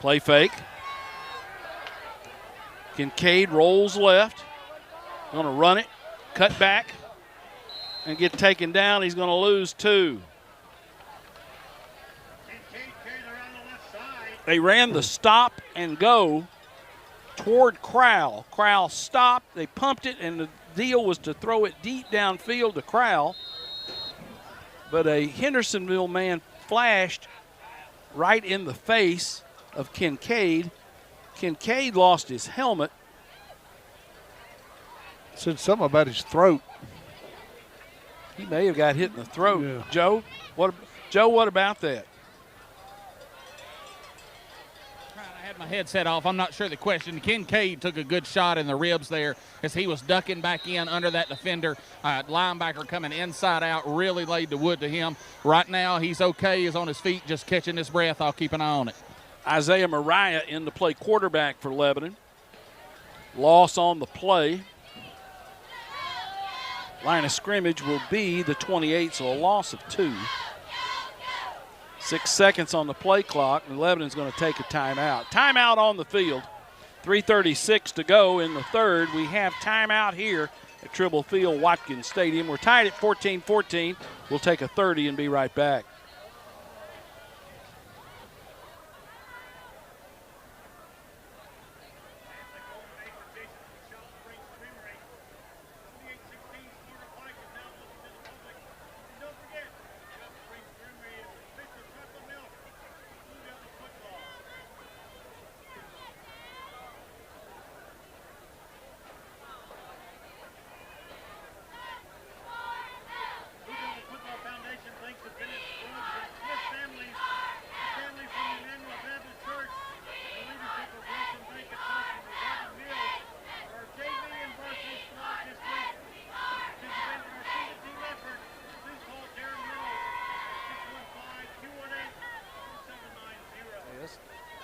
Speaker 7: Play fake. Kincaid rolls left. Going to run it, cut back, and get taken down. He's going to lose 2. They ran the stop and go toward Crowell. Crowell stopped. They pumped it, and the deal was to throw it deep downfield to Crowell. But a Hendersonville man flashed right in the face of Kincaid. Kincaid lost his helmet.
Speaker 9: Said something about his throat.
Speaker 7: He may have got hit in the throat. Yeah. Joe, what about that?
Speaker 8: I had my headset off. I'm not sure the question. Kincaid took a good shot in the ribs there as he was ducking back in under that defender. Linebacker coming inside out, really laid the wood to him. Right now, he's okay. He's on his feet, just catching his breath. I'll keep an eye on it.
Speaker 7: Isaiah Mariah in to play quarterback for Lebanon. Loss on the play. Line of scrimmage will be the 28, so a loss of 2. 6 seconds on the play clock, and Lebanon's going to take a timeout. Timeout on the field. 3:36 to go in the third. We have timeout here at Tribble Field, Watkins Stadium. We're tied at 14-14. We'll take a 30 and be right back.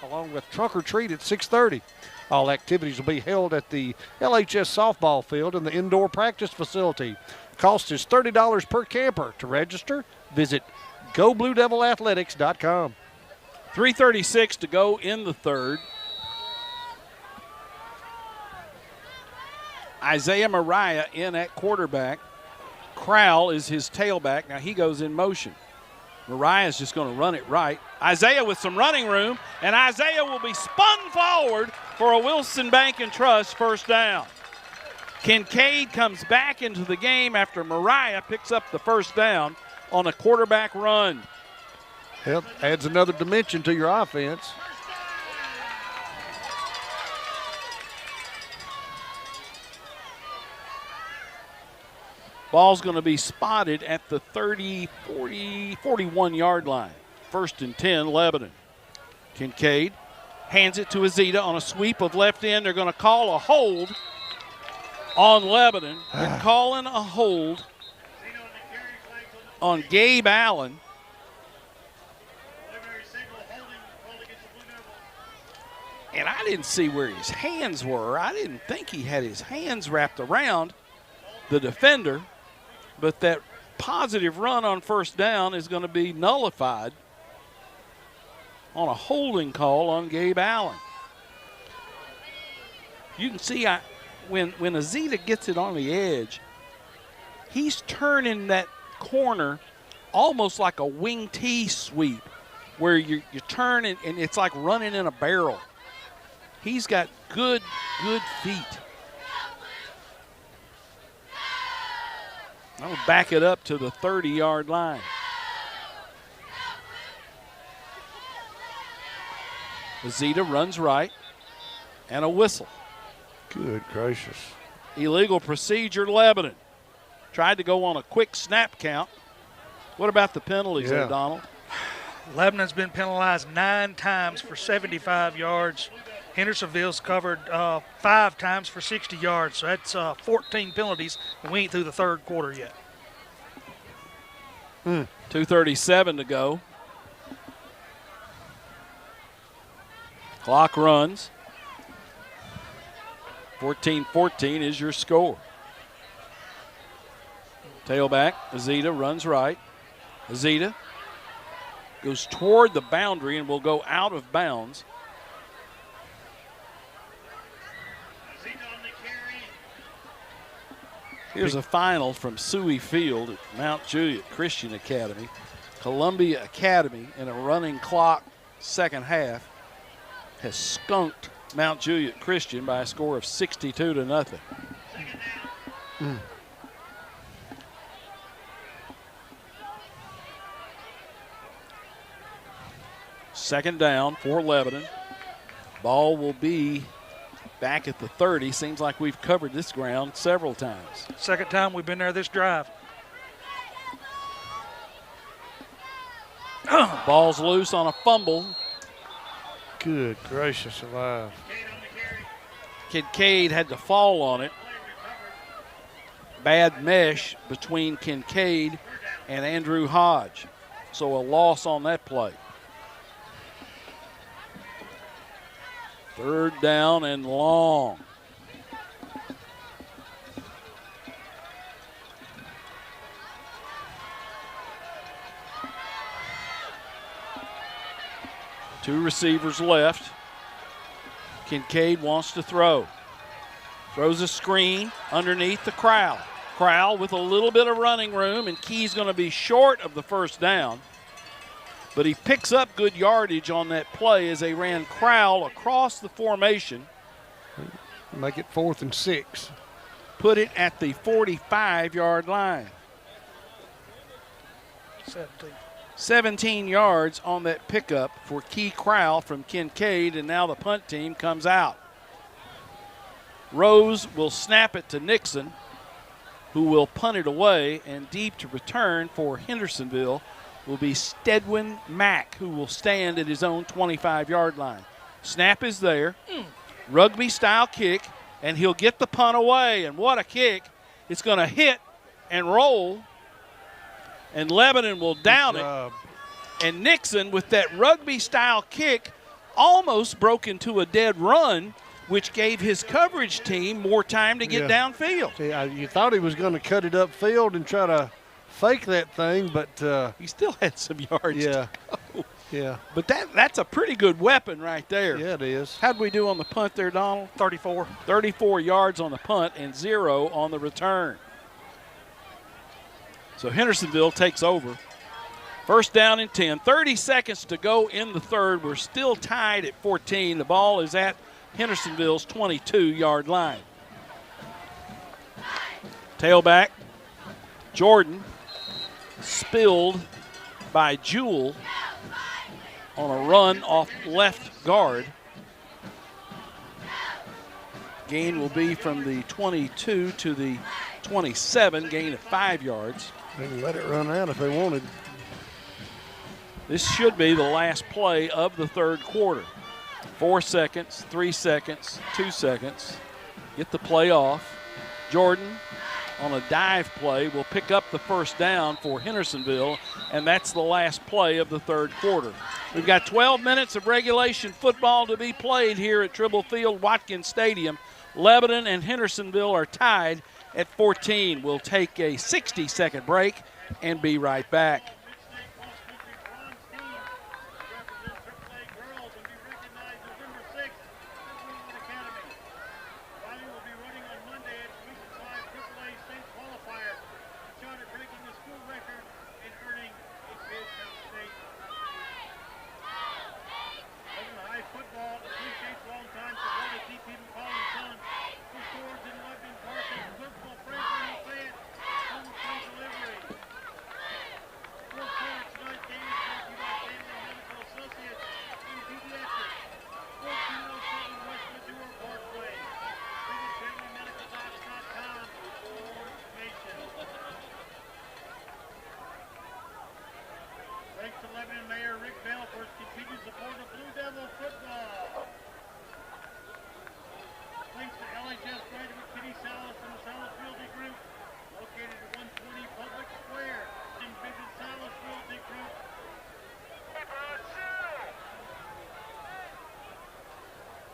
Speaker 9: along with trunk or treat at 6:30. All activities will be held at the LHS softball field in the indoor practice facility. Cost is $30 per camper. To register, visit GoBlueDevilAthletics.com.
Speaker 7: 3:36 to go in the third. Isaiah Mariah in at quarterback. Crowell is his tailback. Now he goes in motion. Mariah's just going to run it right. Isaiah with some running room, and Isaiah will be spun forward for a Wilson Bank and Trust first down. Kincaid comes back into the game after Mariah picks up the first down on a quarterback run.
Speaker 9: Yep, adds another dimension to your offense.
Speaker 7: Ball's going to be spotted at the 30, 40, 41-yard line. 1st and 10, Lebanon. Kincaid hands it to Azita on a sweep of left end. They're going to call a hold on Lebanon. They're calling a hold on Gabe Allen. And I didn't see where his hands were. I didn't think he had his hands wrapped around the defender. But that positive run on first down is going to be nullified on a holding call on Gabe Allen. You can see when Azita gets it on the edge, he's turning that corner almost like a wing T sweep where you turn and it's like running in a barrel. He's got good feet. I'll back it up to the 30-yard line. Azita runs right and a whistle.
Speaker 9: Good gracious.
Speaker 7: Illegal procedure, Lebanon. Tried to go on a quick snap count. What about the penalties, O'Donnell?
Speaker 12: Lebanon's been penalized 9 times for 75 yards. Hendersonville's covered 5 times for 60 yards. So that's 14 penalties, and we ain't through the third quarter yet.
Speaker 7: 2:37 to go. Clock runs. 14-14 is your score. Tailback, Azita runs right. Azita goes toward the boundary and will go out of bounds. Here's a final from Suey Field at Mount Juliet Christian Academy. Columbia Academy in a running clock second half has skunked Mount Juliet Christian by a score of 62-0. Second down for Lebanon. Ball will be back at the 30. Seems like we've covered this ground several times.
Speaker 12: Second time we've been there this drive.
Speaker 7: Ball's loose on a fumble.
Speaker 9: Good gracious alive.
Speaker 7: Kincaid had to fall on it. Bad mesh between Kincaid and Andrew Hodge. So a loss on that play. Third down and long. Two receivers left. Kincaid wants to throw. Throws a screen underneath the Crowell. Crowell with a little bit of running room, and Key's going to be short of the first down. But he picks up good yardage on that play as they ran Crowell across the formation.
Speaker 9: Make it 4th and 6.
Speaker 7: Put it at the 45-yard line. 17 yards on that pickup for Key Crowell from Kincaid, and now the punt team comes out. Rose will snap it to Nixon, who will punt it away, and deep to return for Hendersonville will be Stedwin Mack, who will stand at his own 25-yard line. Snap is there. Rugby-style kick, and he'll get the punt away. And what a kick. It's going to hit and roll, and Lebanon will down it. And Nixon, with that rugby-style kick, almost broke into a dead run, which gave his coverage team more time to get downfield.
Speaker 9: Yeah, you thought he was going to cut it upfield and try to fake that thing, but
Speaker 7: he still had some yards.
Speaker 9: Yeah, yeah.
Speaker 7: But that's a pretty good weapon right there.
Speaker 9: Yeah, it is.
Speaker 7: How'd we do on the punt there, Donald?
Speaker 12: 34.
Speaker 7: 34 yards on the punt and 0 on the return. So Hendersonville takes over. First down and 10. 30 seconds to go in the third. We're still tied at 14. The ball is at Hendersonville's 22-yard line. Tailback, Jordan, spilled by Jewell on a run off left guard. Gain will be from the 22 to the 27, gain of 5 yards.
Speaker 9: They can let it run out if they wanted.
Speaker 7: This should be the last play of the third quarter. 4 seconds, 3 seconds, 2 seconds. Get the play off. Jordan on a dive play will pick up the first down for Hendersonville, and that's the last play of the third quarter. We've got 12 minutes of regulation football to be played here at Tribble Field Watkins Stadium. Lebanon and Hendersonville are tied at 14. We'll take a 60-second break and be right back.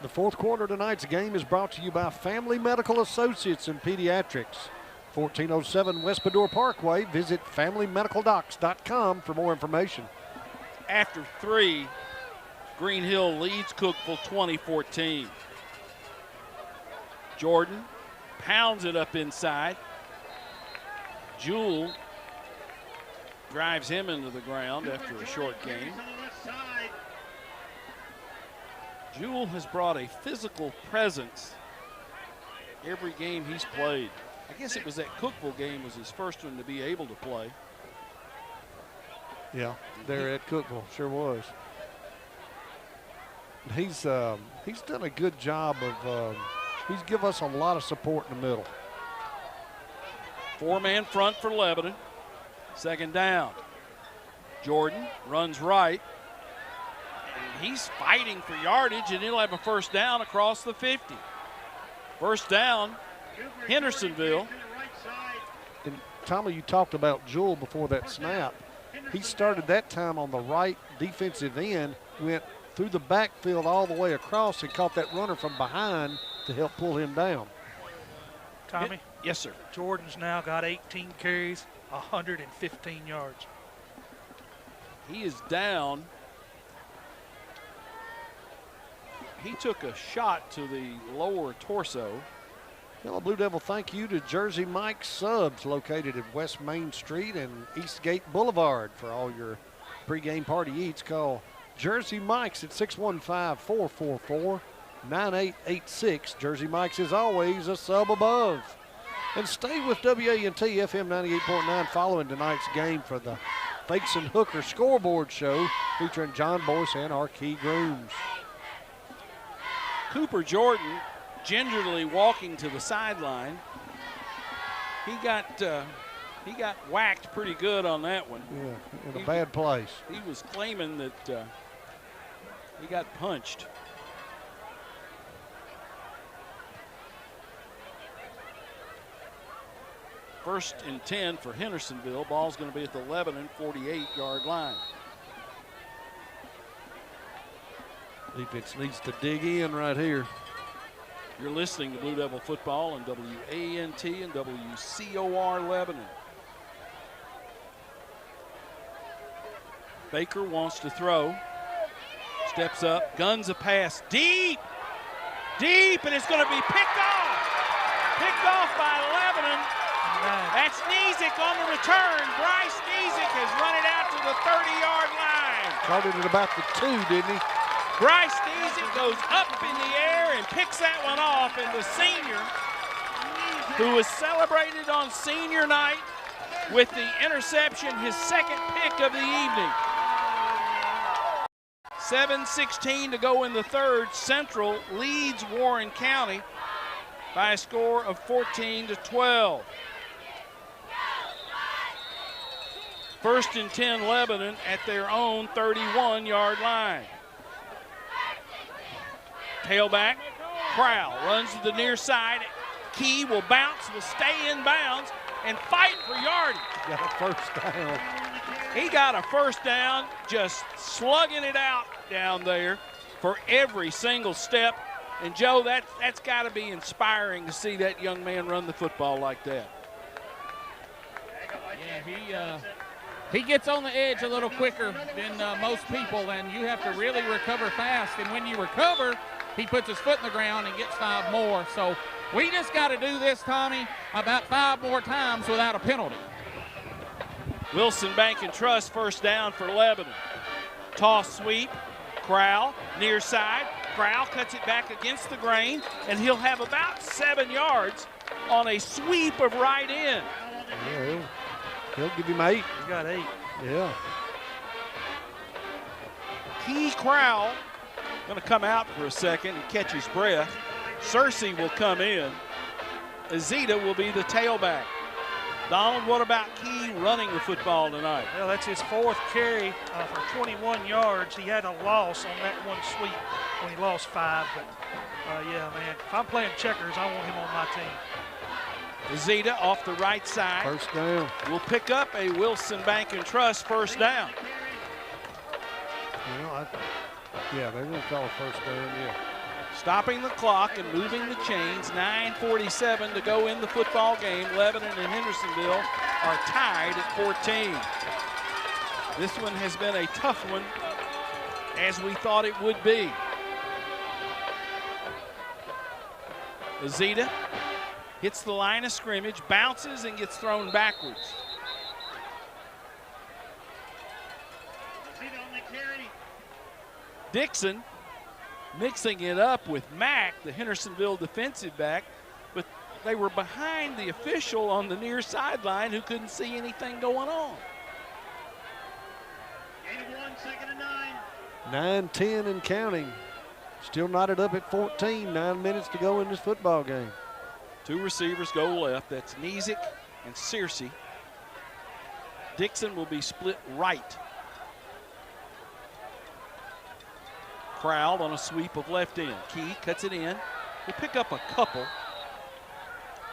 Speaker 9: The fourth quarter of tonight's game is brought to you by Family Medical Associates in Pediatrics. 1407 West Bador Parkway. Visit FamilyMedicalDocs.com for more information.
Speaker 7: After 3, Green Hill leads Cookeville 20-14. Jordan pounds it up inside. Jewell drives him into the ground after a short gain. Jewell has brought a physical presence every game he's played. I guess it was that Cookeville game was his first one to be able to play.
Speaker 9: Yeah, there at Cookeville, sure was. He's done a good job of, he's given us a lot of support in the middle.
Speaker 7: 4-man front for Lebanon. Second down. Jordan runs right. And he's fighting for yardage, and he'll have a first down across the 50. First down, Hendersonville.
Speaker 9: And Tommy, you talked about Jewell before that snap. He started that time on the right defensive end, went through the backfield all the way across and caught that runner from behind to help pull him down.
Speaker 12: Tommy?
Speaker 7: Yes, sir.
Speaker 12: Jordan's now got 18 carries, 115 yards.
Speaker 7: He is down. He took a shot to the lower torso.
Speaker 9: Well, Blue Devil, thank you to Jersey Mike's Subs, located at West Main Street and Eastgate Boulevard. For all your pregame party eats, call Jersey Mike's at 615-444-9886. Jersey Mike's is always a sub above. And stay with WANT FM 98.9 following tonight's game for the Fakes and Hooker Scoreboard Show featuring John Boyce and our key grooms.
Speaker 7: Cooper Jordan gingerly walking to the sideline. He got whacked pretty good on that one.
Speaker 9: Yeah, in a bad place.
Speaker 7: He was claiming that he got punched. First and 10 for Hendersonville. Ball's going to be at the Lebanon 48-yard line.
Speaker 9: Defense needs to dig in right here.
Speaker 7: You're listening to Blue Devil Football on WANT and WCOR Lebanon. Baker wants to throw. Steps up, guns a pass. Deep! Deep, and it's going to be picked off. Picked off by Lebanon. That's Nizik on the return. Bryce Nizik has run it out to the 30-yard line.
Speaker 9: Started at about the 2, didn't he?
Speaker 7: Bryce Nizik goes up in the air and picks that one off, and the senior, who was celebrated on senior night with the interception, his second pick of the evening. 7:16 to go in the third. Central leads Warren County by a score of 14-12. First and 10 Lebanon at their own 31-yard line. Tailback, Crowell runs to the near side. Key will bounce, will stay in bounds, and fight for yardage.
Speaker 9: Got a first down.
Speaker 7: He got a first down, just slugging it out down there for every single step. And Joe, that's got to be inspiring to see that young man run the football like that.
Speaker 8: Yeah, he gets on the edge a little quicker than most people, and you have to really recover fast. And when you recover, he puts his foot in the ground and gets 5 more. So we just got to do this, Tommy, about 5 more times without a penalty.
Speaker 7: Wilson Bank and Trust first down for Lebanon. Toss sweep, Crowell, near side. Crowell cuts it back against the grain, and he'll have about 7 yards on a sweep of right in.
Speaker 9: Yeah, he'll give him 8.
Speaker 12: He got 8.
Speaker 9: Yeah.
Speaker 7: Key Crowell going to come out for a second and catch his breath. Searcy will come in. Azita will be the tailback. Donald, what about Key running the football tonight?
Speaker 12: Well, that's his 4th carry for 21 yards. He had a loss on that one sweep when he lost 5. But, yeah, man, if I'm playing checkers, I want him on my team.
Speaker 7: Azita off the right side.
Speaker 9: First down.
Speaker 7: Will pick up a Wilson Bank and Trust first down.
Speaker 9: Yeah, they're going to call a first down, yeah.
Speaker 7: Stopping the clock and moving the chains. 9:47 to go in the football game. Lebanon and Hendersonville are tied at 14. This one has been a tough one, as we thought it would be. Azita hits the line of scrimmage, bounces, and gets thrown backwards. Dixon mixing it up with Mack, the Hendersonville defensive back, but they were behind the official on the near sideline who couldn't see anything going on.
Speaker 2: 81, 2nd and 9.
Speaker 9: 9-10 and counting. Still knotted up at 14. 9 minutes to go in this football game.
Speaker 7: 2 receivers go left. That's Nizik and Searcy. Dixon will be split right. Crowd on a sweep of left end. Key cuts it in. We pick up a couple.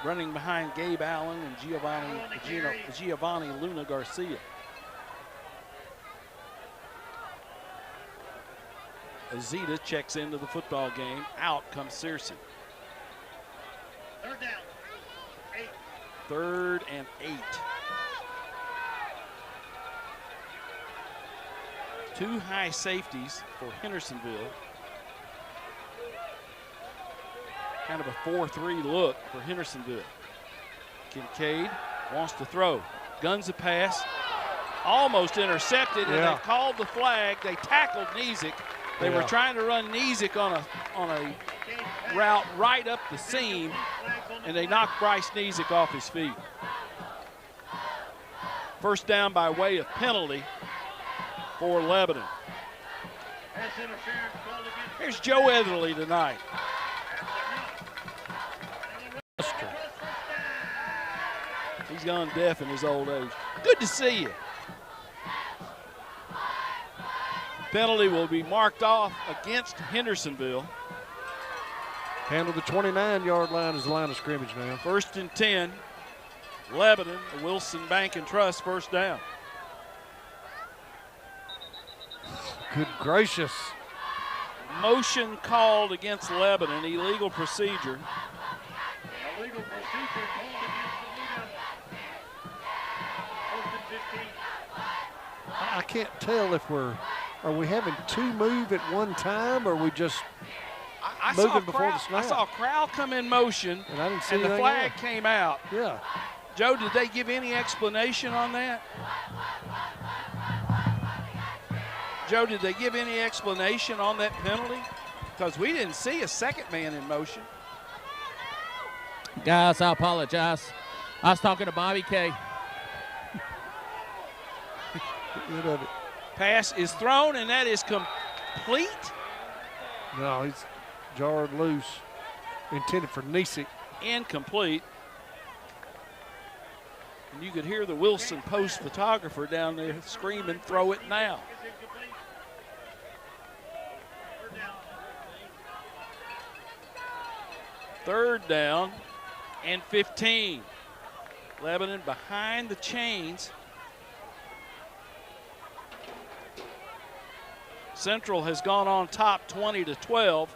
Speaker 7: Running behind Gabe Allen and Giovanni Luna Garcia. Azita checks into the football game. Out comes Searcy.
Speaker 2: 3rd down. 8.
Speaker 7: 3rd and 8. 2 high safeties for Hendersonville. Kind of a 4-3 look for Hendersonville. Kincaid wants to throw. Guns a pass. Almost intercepted, and they called the flag. They tackled Nizik. They were trying to run Nizik on a route right up the seam, and they knocked Bryce Nizik off his feet. First down by way of penalty for Lebanon. Here's Joe Etherly tonight. He's gone deaf in his old age. Good to see you. Penalty will be marked off against Hendersonville.
Speaker 9: Handle the 29-yard line as the line of scrimmage now.
Speaker 7: 1st and 10. Lebanon, the Wilson Bank and Trust first down.
Speaker 9: Good gracious.
Speaker 7: Motion called against Lebanon, illegal procedure.
Speaker 2: Illegal procedure called against the Blue Devils. First and 15.
Speaker 9: I can't tell if are we having two move at one time, or we just moving before the snap?
Speaker 7: I saw Crowell come in motion,
Speaker 9: and I didn't see
Speaker 7: and the
Speaker 9: anything
Speaker 7: flag
Speaker 9: else.
Speaker 7: came out.
Speaker 9: Yeah.
Speaker 7: Joe, did they give any explanation on that? Joe, did they give any explanation on that penalty? Because we didn't see a second man in motion.
Speaker 8: Guys, I apologize. I was talking to Bobby K.
Speaker 9: Get rid of it.
Speaker 7: Pass is thrown, and that is complete.
Speaker 9: No, he's jarred loose. Intended for Niesick.
Speaker 7: Incomplete. And you could hear the Wilson Post photographer down there screaming, "Throw it now." Third down and 15. Lebanon behind the chains. Central has gone on top 20-12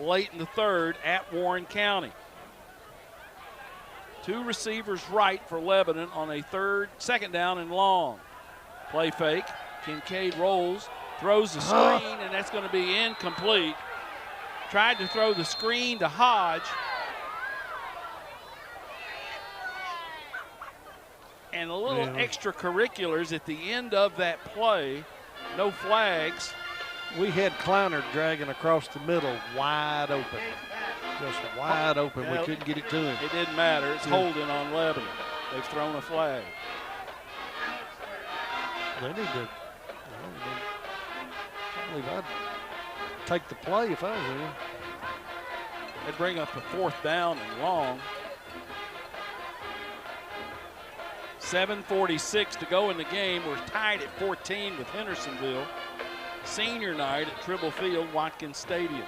Speaker 7: late in the third at Warren County. Two receivers right for Lebanon on a second down and long. Play fake. Kincaid rolls, throws the screen, and that's going to be incomplete. Tried to throw the screen to Hodge. And a little extracurriculars at the end of that play. No flags.
Speaker 9: We had Kleiner dragging across the middle, wide open. Just wide open. We couldn't get it to him.
Speaker 7: It didn't matter. It's holding on Lebanon. They've thrown a flag.
Speaker 9: They need to. I believe I'd take the play if I was in.
Speaker 7: They'd bring up a fourth down and long. 7:46 to go in the game. We're tied at 14 with Hendersonville. Senior night at Tribble Field, Watkins Stadium.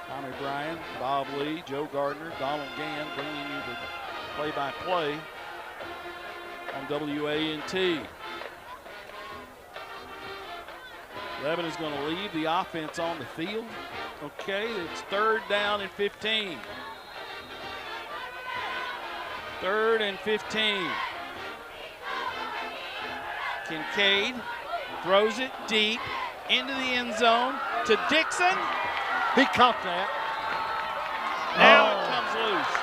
Speaker 7: Tommy Bryan, Bob Lee, Joe Gardner, Donald Gann bringing you the play-by-play on WANT. Lebanon's going to leave the offense on the field. Okay, it's third down and 15. Third and 15. Kincaid throws it deep into the end zone to Dixon.
Speaker 9: He caught that.
Speaker 7: Now it comes loose.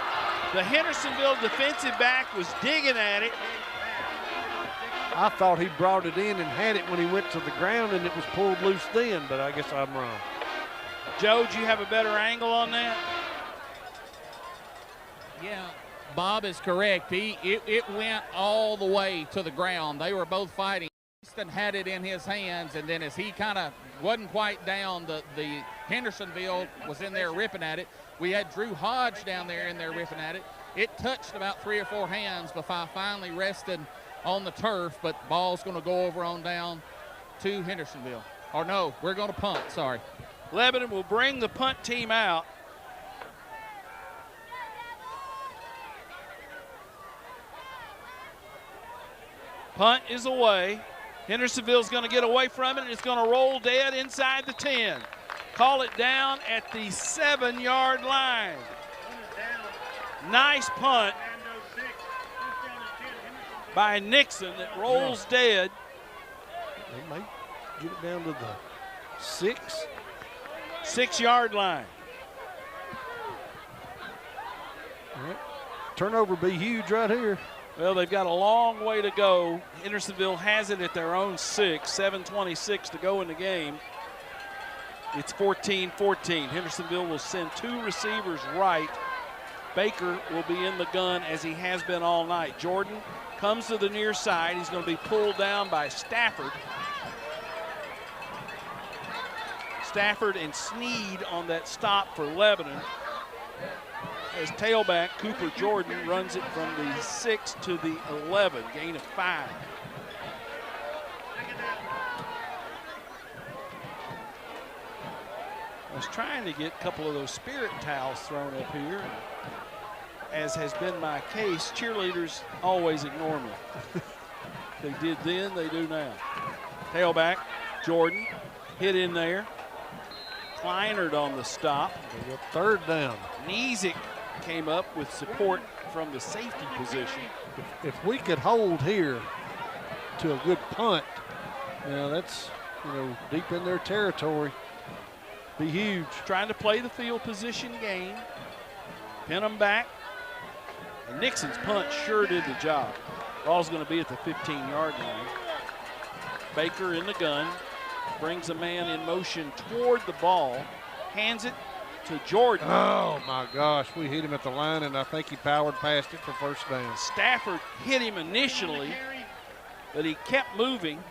Speaker 7: The Hendersonville defensive back was digging at it.
Speaker 9: I thought he brought it in and had it when he went to the ground, and it was pulled loose then, but I guess I'm wrong.
Speaker 7: Joe, do you have a better angle on that?
Speaker 8: Yeah, Bob is correct. It went all the way to the ground. They were both fighting. Easton had it in his hands, and then as he kind of wasn't quite down, the Hendersonville was in there ripping at it. We had Drew Hodge down there in there ripping at it. It touched about 3 or 4 hands before finally rested on the turf, but ball's going to go over on down to Hendersonville. Or no, we're going to punt, sorry.
Speaker 7: Lebanon will bring the punt team out. Punt is away. Hendersonville's going to get away from it, and it's going to roll dead inside the 10. Call it down at the 7-yard line. Nice punt by Nixon that rolls dead.
Speaker 9: They may get it down to the
Speaker 7: 6-yard line.
Speaker 9: All right. Turnover be huge right here.
Speaker 7: Well, they've got a long way to go. Hendersonville has it at their own 6. 7:26 to go in the game. It's 14-14. Hendersonville will send 2 receivers right. Baker will be in the gun as he has been all night. Jordan comes to the near side. He's going to be pulled down by Stafford. Stafford and Sneed on that stop for Lebanon. As tailback, Cooper Jordan runs it from the 6 to the 11, gain of 5. I was trying to get a couple of those spirit towels thrown up here. As has been my case, cheerleaders always ignore me. They did then, they do now. Tailback, Jordan, hit in there. Kleinert on the stop.
Speaker 9: Third down.
Speaker 7: Nizik came up with support from the safety position.
Speaker 9: If we could hold here to a good punt, that's, deep in their territory. Be huge.
Speaker 7: Trying to play the field position game. Pin them back. And Nixon's punt sure did the job. Ball's going to be at the 15-yard line. Baker in the gun. Brings a man in motion toward the ball. Hands it to Jordan.
Speaker 9: Oh, my gosh. We hit him at the line, and I think he powered past it for first down.
Speaker 7: Stafford hit him initially, but he kept moving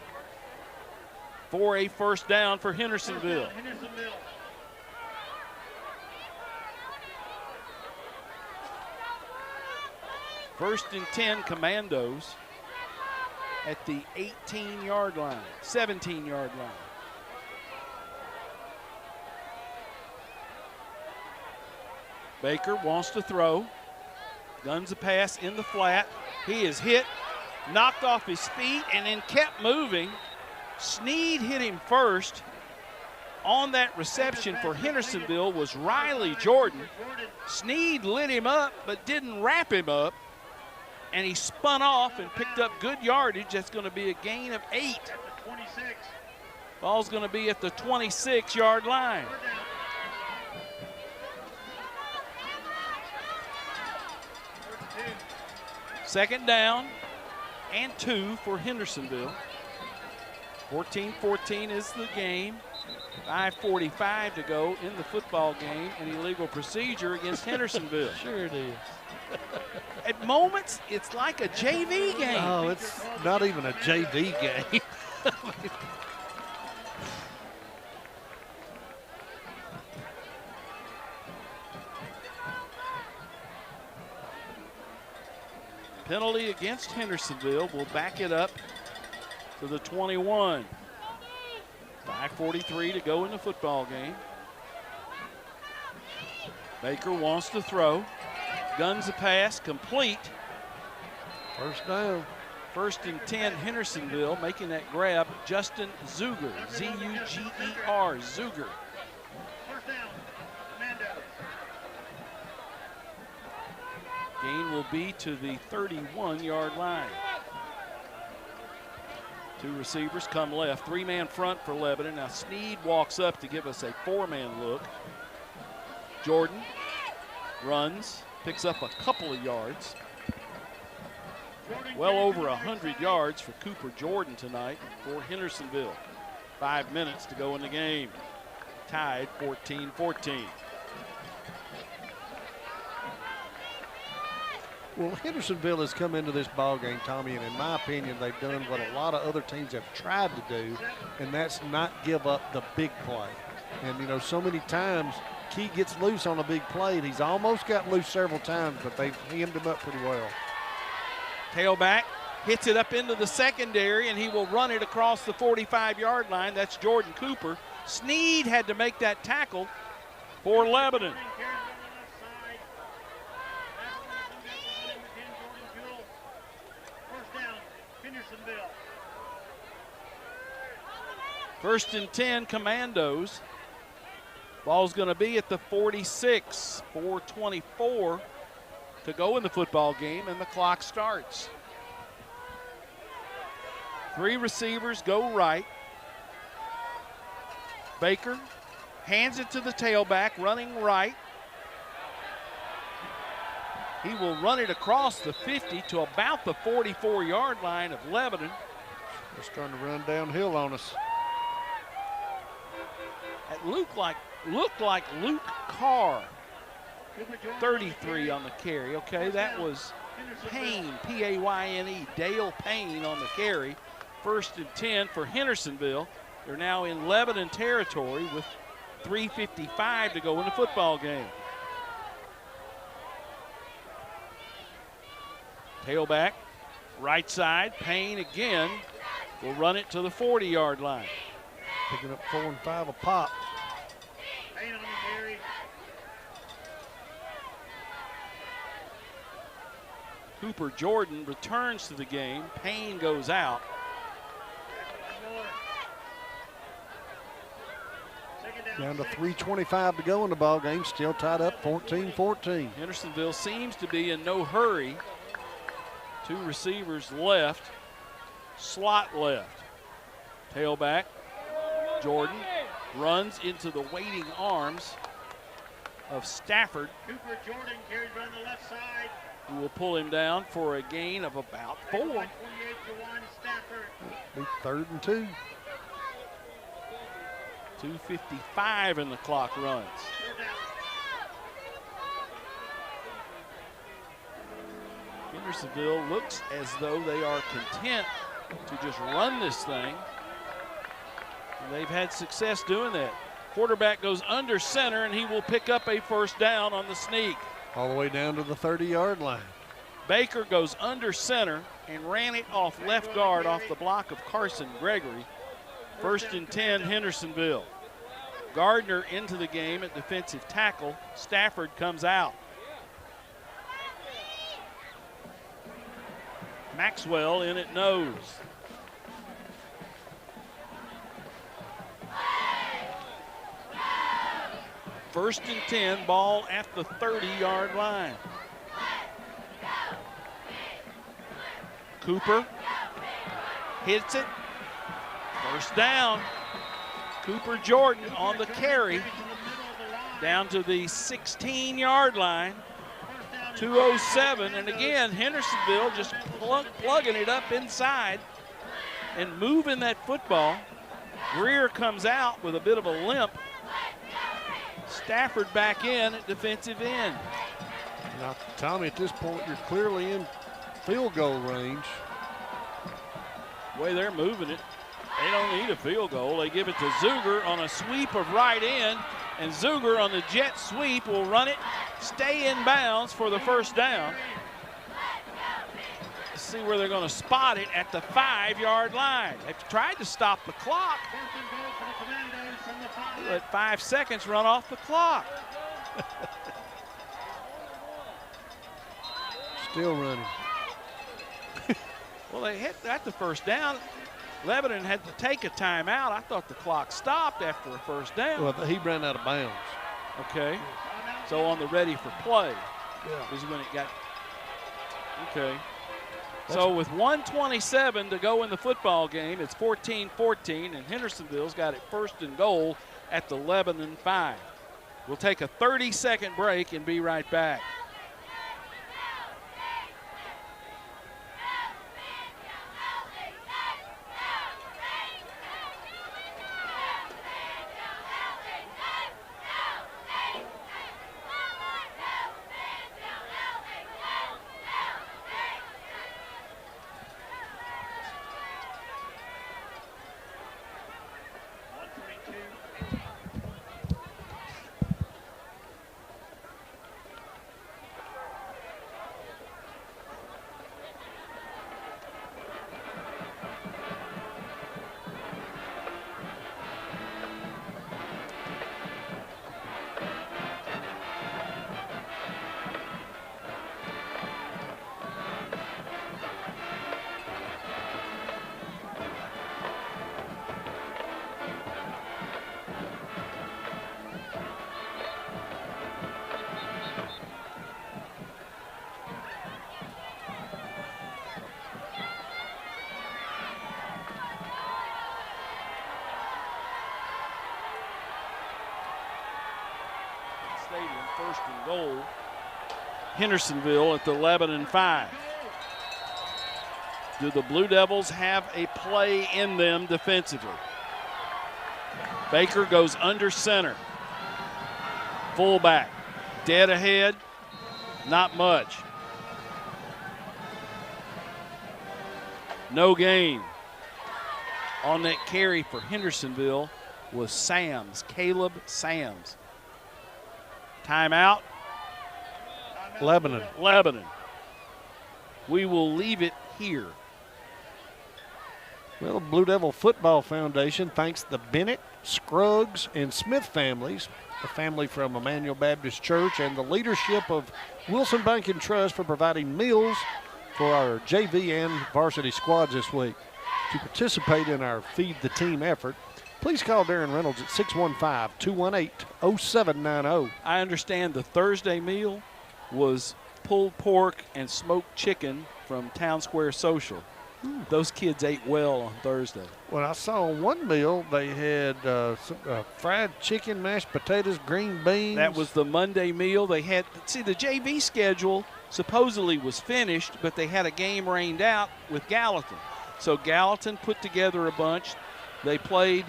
Speaker 7: for a first down for Hendersonville. First and 10, Commandos at the 18-yard line, 17-yard line. Baker wants to throw. Guns a pass in the flat. He is hit, knocked off his feet, and then kept moving. Sneed hit him first. On that reception for Hendersonville was Riley Jordan. Sneed lit him up but didn't wrap him up, and he spun off and picked up good yardage. That's going to be a gain of 8. Ball's going to be at the 26-yard line. Second down and 2 for Hendersonville. 14-14 is the game. 5:45 to go in the football game. An illegal procedure against Hendersonville.
Speaker 9: Sure it is.
Speaker 7: At moments, it's like a JV game.
Speaker 9: Oh, it's not even a JV game.
Speaker 7: Penalty against Hendersonville will back it up to the 21. 5:43 to go in the football game. Baker wants to throw. Guns a pass, complete.
Speaker 9: First down.
Speaker 7: First and 10, Hendersonville making that grab. Justin Zuger, Z-U-G-E-R, Zuger.
Speaker 2: First down, Commandos.
Speaker 7: Gain will be to the 31-yard line. 2 receivers come left. 3-man front for Lebanon. Now Sneed walks up to give us a 4-man look. Jordan runs, picks up a couple of yards. Well over 100 yards for Cooper Jordan tonight for Hendersonville. 5 minutes to go in the game. Tied 14-14.
Speaker 9: Well, Hendersonville has come into this ball game, Tommy, and in my opinion, they've done what a lot of other teams have tried to do, and that's not give up the big play. And, so many times, Key gets loose on a big play, and he's almost got loose several times, but they've hemmed him up pretty well.
Speaker 7: Tailback hits it up into the secondary, and he will run it across the 45-yard line. That's Jordan Cooper. Sneed had to make that tackle for Lebanon. First and 10, Commandos. Ball's going to be at the 46. 4:24 to go in the football game, and the clock starts. 3 receivers go right. Baker hands it to the tailback, running right. He will run it across the 50 to about the 44-yard line of Lebanon.
Speaker 9: Just trying to run downhill on us.
Speaker 7: It looked like Luke Carr, 33 on the carry. Okay, that was Payne, P-A-Y-N-E, Dale Payne on the carry. First and 10 for Hendersonville. They're now in Lebanon territory with 3:55 to go in the football game. Tailback, right side, Payne again will run it to the 40-yard line.
Speaker 9: Picking up 4 and 5 a pop.
Speaker 2: Payne on the carry.
Speaker 7: Cooper Jordan returns to the game. Payne goes out.
Speaker 9: Down to 3:25 to go in the ball game. Still tied up 14-14.
Speaker 7: Hendersonville seems to be in no hurry. 2 receivers left. Slot left. Tailback. Jordan runs into the waiting arms of Stafford.
Speaker 2: Cooper Jordan carries on the left side.
Speaker 7: Who will pull him down for a gain of about 4.
Speaker 2: 28-1 Stafford.
Speaker 9: Be 3rd and 2.
Speaker 7: 2:55 and the clock runs. Hendersonville looks as though they are content to just run this thing. And they've had success doing that. Quarterback goes under center, and he will pick up a first down on the sneak.
Speaker 9: All the way down to the 30-yard line.
Speaker 7: Baker goes under center and ran it off left guard off the block of Carson Gregory. 1st and 10, Hendersonville. Gardner into the game at defensive tackle. Stafford comes out. Maxwell in at nose. First and 10, ball at the 30-yard line. Cooper hits it. First down. Cooper Jordan on the carry down to the 16-yard line. 2:07, and again, Hendersonville just plugging it up inside and moving that football. Greer comes out with a bit of a limp. Stafford back in at defensive end.
Speaker 9: Now, Tommy, at this point, you're clearly in field goal range.
Speaker 7: The way they're moving it, they don't need a field goal. They give it to Zuger on a sweep of right end, and Zuger on the jet sweep will run it, stay in bounds for the first down. Let's see where they're going to spot it at the 5-yard line. They've tried to stop the clock. Let 5 seconds run off the clock.
Speaker 9: Still running.
Speaker 7: Well, they hit at the first down. Lebanon had to take a timeout. I thought the clock stopped after a first down.
Speaker 9: Well, he ran out of bounds.
Speaker 7: Okay. So on the ready for play is when it got. Okay. So with 1:27 to go in the football game, it's 14-14, and Hendersonville's got it 1st and goal at the Lebanon 5. We'll take a 30-second break and be right back. Stadium, 1st and goal. Hendersonville at the Lebanon 5. Do the Blue Devils have a play in them defensively? Baker goes under center. Fullback, dead ahead, not much. No gain. On that carry for Hendersonville was Sams, Caleb Sams. Timeout. Lebanon. We will leave it here.
Speaker 9: Well, the Blue Devil Football Foundation thanks the Bennett, Scruggs, and Smith families, the family from Emmanuel Baptist Church, and the leadership of Wilson Bank and Trust for providing meals for our JV and varsity squads this week. To participate in our Feed the Team effort, please call Darren Reynolds at 615-218-0790.
Speaker 7: I understand the Thursday meal was pulled pork and smoked chicken from Town Square Social. Those kids ate well on Thursday.
Speaker 9: Well, I saw on one meal they had fried chicken, mashed potatoes, green beans.
Speaker 7: That was the Monday meal. They had, see, the JV schedule supposedly was finished, but they had a game rained out with Gallatin. So Gallatin put together a bunch. They played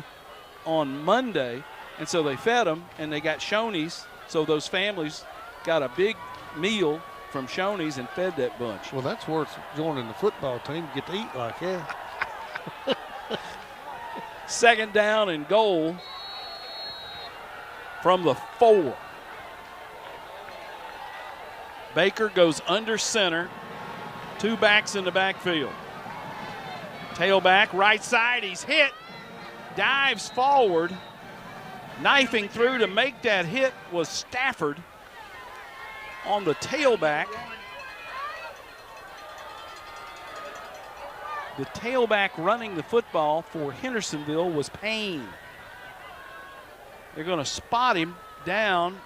Speaker 7: on Monday, and so they fed them, and they got Shoney's. So those families got a big meal from Shoney's and fed that bunch.
Speaker 9: Well, that's worth joining the football team. Get to eat like that.
Speaker 7: Second down and goal from the 4. Baker goes under center. 2 backs in the backfield. Tailback, right side, he's hit. Dives forward. Knifing through to make that hit was Stafford on the tailback. The tailback running the football for Hendersonville was Payne. They're going to spot him down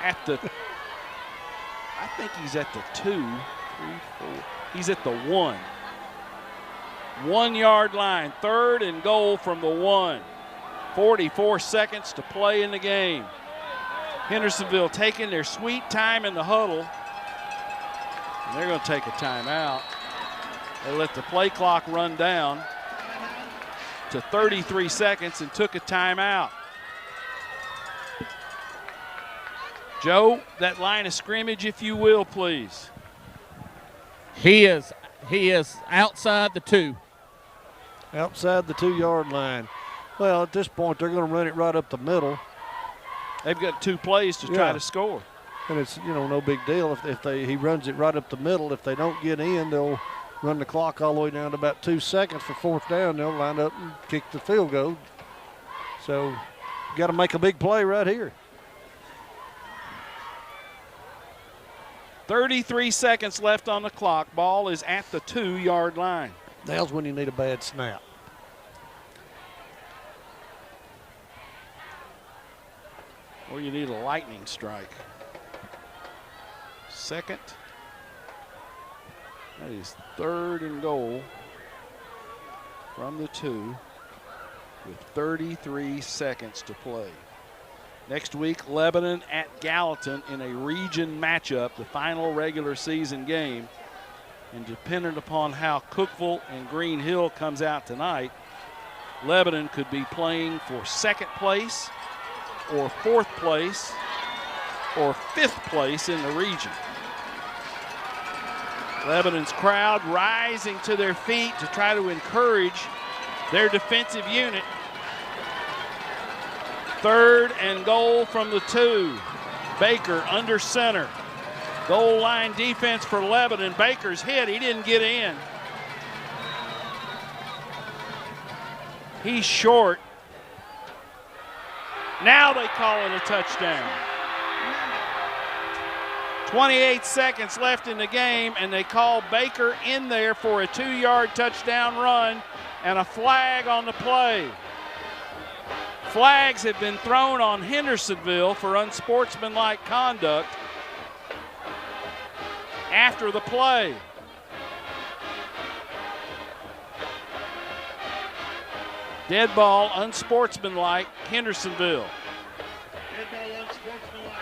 Speaker 7: at the, I think he's at the 2, 3, 4. He's at the 1. 1 yard line, 3rd and goal from the 1. 44 seconds to play in the game. Hendersonville taking their sweet time in the huddle. And they're going to take a timeout. They let the play clock run down to 33 seconds and took a timeout. Joe, that line of scrimmage, if you will, please.
Speaker 8: He is outside the 2.
Speaker 9: Outside the 2 yard line. Well, at this point, they're going to run it right up the middle.
Speaker 7: They've got 2 plays to try to score.
Speaker 9: And it's, no big deal if he runs it right up the middle. If they don't get in, they'll run the clock all the way down to about 2 seconds for 4th down. They'll line up and kick the field goal. So you got to make a big play right here.
Speaker 7: 33 seconds left on the clock. Ball is at the 2 yard line.
Speaker 9: Now's when you need a bad snap.
Speaker 7: Or you need a lightning strike. Second. That is 3rd and goal from the 2 with 33 seconds to play. Next week, Lebanon at Gallatin in a region matchup, the final regular season game. And dependent upon how Cookeville and Green Hill comes out tonight, Lebanon could be playing for 2nd place or 4th place or 5th place in the region. Lebanon's crowd rising to their feet to try to encourage their defensive unit. 3rd and goal from the 2. Baker under center. Goal line defense for Lebanon. Baker's hit. He didn't get in. He's short. Now they call it a touchdown. 28 seconds left in the game, and they call Baker in there for a 2 yard touchdown run and a flag on the play. Flags have been thrown on Hendersonville for unsportsmanlike conduct after the play. Dead ball, unsportsmanlike, Hendersonville.
Speaker 2: Dead ball, unsportsmanlike.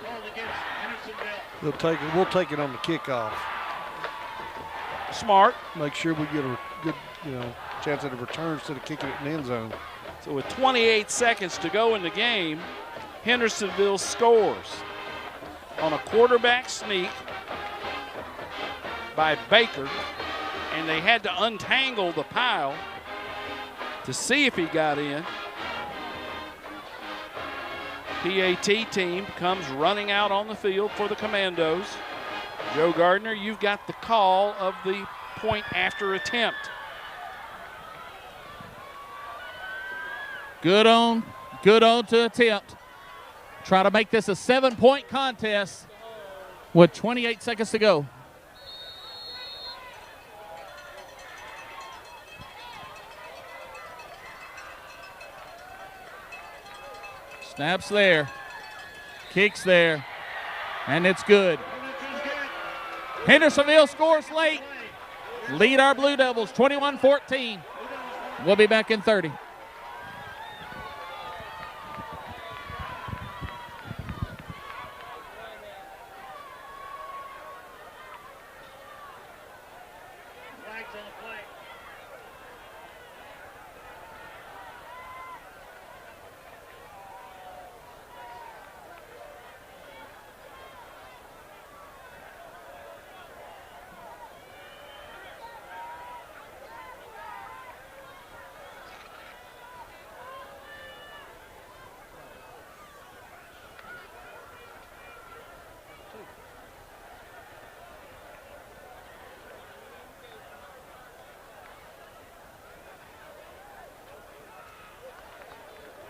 Speaker 2: Called against Hendersonville.
Speaker 9: We'll take it on the kickoff.
Speaker 7: Smart.
Speaker 9: Make sure we get a good, chance at a return instead of kicking it in the end zone.
Speaker 7: So with 28 seconds to go in the game, Hendersonville scores on a quarterback sneak by Baker, and they had to untangle the pile to see if he got in. PAT team comes running out on the field for the Commandos. Joe Gardner, you've got the call of the point after attempt.
Speaker 8: Good on to attempt. Try to make this a 7-point contest with 28 seconds to go. Snaps there. Kicks there. And it's good. Hendersonville scores late. Lead our Blue Devils 21-14. We'll be back in 30.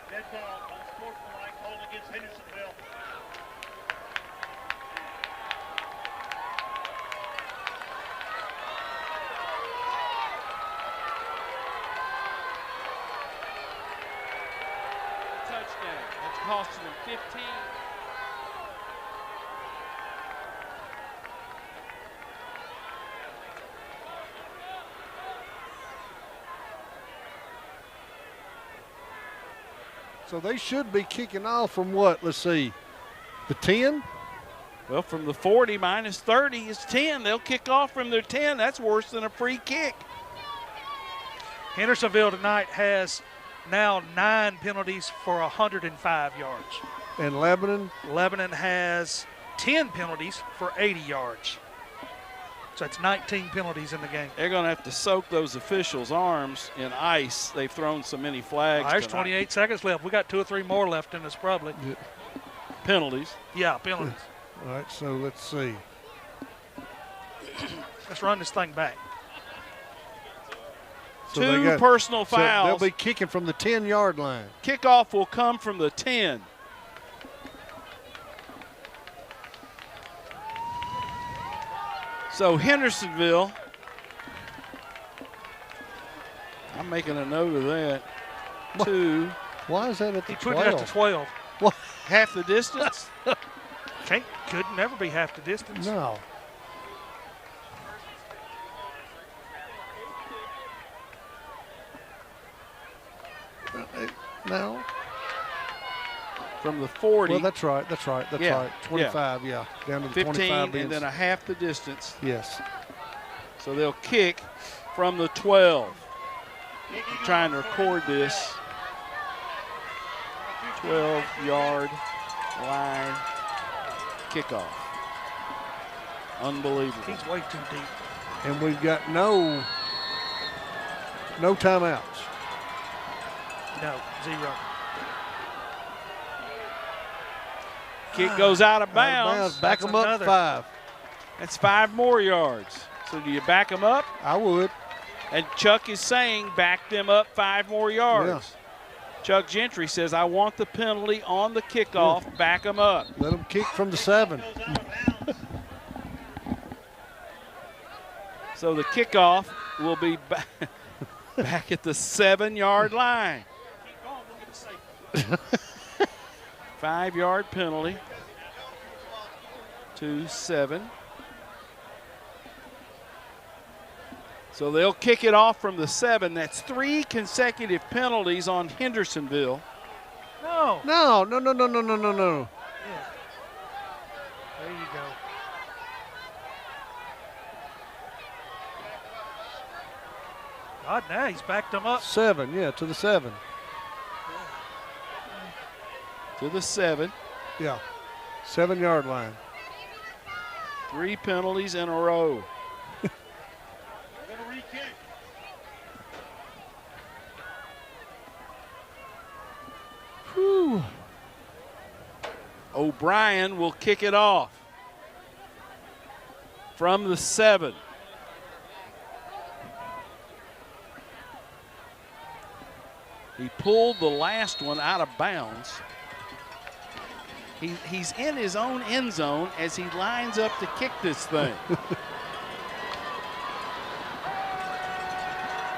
Speaker 2: Dead ball, unsportsmanlike hold against Hendersonville.
Speaker 7: Touchdown. That's costing them 15.
Speaker 9: So they should be kicking off from what? Let's see, the 10?
Speaker 7: Well, from the 40 minus 30 is 10. They'll kick off from their 10. That's worse than a free kick.
Speaker 12: Hendersonville tonight has now 9 penalties for 105 yards.
Speaker 9: And Lebanon?
Speaker 12: Lebanon has 10 penalties for 80 yards. So that's 19 penalties in the game.
Speaker 7: They're going to have to soak those officials' arms in ice. They've thrown so many flags.
Speaker 12: There's 28 seconds left. We got 2 or 3 more left in us probably.
Speaker 9: Yeah.
Speaker 7: Penalties.
Speaker 12: Yeah, penalties.
Speaker 9: All right, so let's see.
Speaker 12: Let's run this thing back.
Speaker 9: So
Speaker 7: 2 personal fouls.
Speaker 9: So they'll be kicking from the 10-yard line.
Speaker 7: Kickoff will come from the 10. So Hendersonville, I'm making a note of that.
Speaker 9: What?
Speaker 7: 2.
Speaker 9: Why is that at the 12?
Speaker 12: He put it at the 12.
Speaker 9: What?
Speaker 7: Half the distance?
Speaker 12: Could never be half the distance.
Speaker 9: No. No.
Speaker 7: From the 40.
Speaker 9: Well, that's right. That's right. 25, yeah. Down to the
Speaker 7: 15,
Speaker 9: 25.
Speaker 7: and then a half the distance.
Speaker 9: Yes.
Speaker 7: So they'll kick from the 12. I'm trying to record this. 12-yard line kickoff. Unbelievable.
Speaker 12: He's way too deep.
Speaker 9: And we've got no timeouts.
Speaker 12: No, 0.
Speaker 7: Kick goes out of bounds.
Speaker 9: Back them up 5.
Speaker 7: That's 5 more yards. So do you back them up?
Speaker 9: I would.
Speaker 7: And Chuck is saying back them up 5 more yards.
Speaker 9: Yeah.
Speaker 7: Chuck Gentry says, I want the penalty on the kickoff. Yeah. Back them up.
Speaker 9: Let them kick from the 7.
Speaker 7: So the kickoff will be back at the 7-yard line. 5-yard penalty to 7. So they'll kick it off from the 7. That's 3 consecutive penalties on Hendersonville.
Speaker 12: No.
Speaker 9: No.
Speaker 12: Yeah. There you go. God, now he's backed them up.
Speaker 9: 7, yeah, to the 7.
Speaker 7: To the 7.
Speaker 9: Yeah, 7-yard line.
Speaker 7: 3 penalties in a row.
Speaker 9: Whew.
Speaker 7: O'Brien will kick it off from the 7. He pulled the last one out of bounds. He's in his own end zone as he lines up to kick this thing.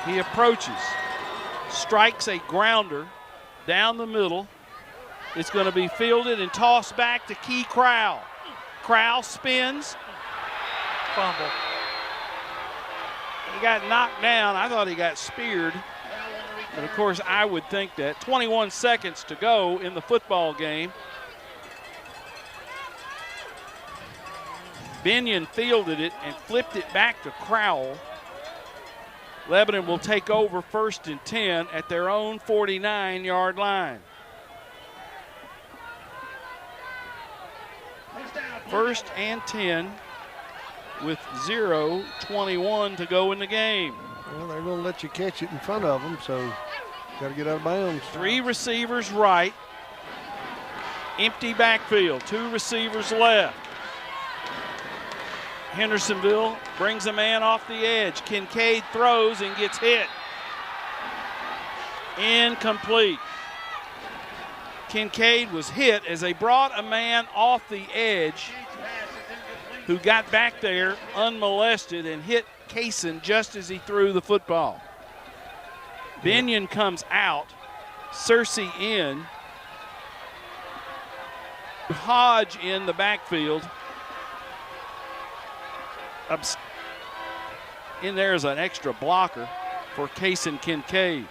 Speaker 7: He approaches, strikes a grounder down the middle. It's going to be fielded and tossed back to Key Crowell. Crowell spins.
Speaker 12: Fumble.
Speaker 7: He got knocked down. I thought he got speared. But of course, I would think that. 21 seconds to go in the football game. Binion fielded it and flipped it back to Crowell. Lebanon will take over 1st and 10 at their own 49-yard line. 1st and 10 with 0:21 to go in the game.
Speaker 9: Well, they're going to let you catch it in front of them, so got to get out of bounds.
Speaker 7: 3 receivers right. Empty backfield. 2 receivers left. Hendersonville brings a man off the edge. Kincaid throws and gets hit. Incomplete. Kincaid was hit as they brought a man off the edge who got back there unmolested and hit Kaysen just as he threw the football. Binion comes out. Searcy in. Hodge in the backfield. In there is an extra blocker for Kaysen Kincaid.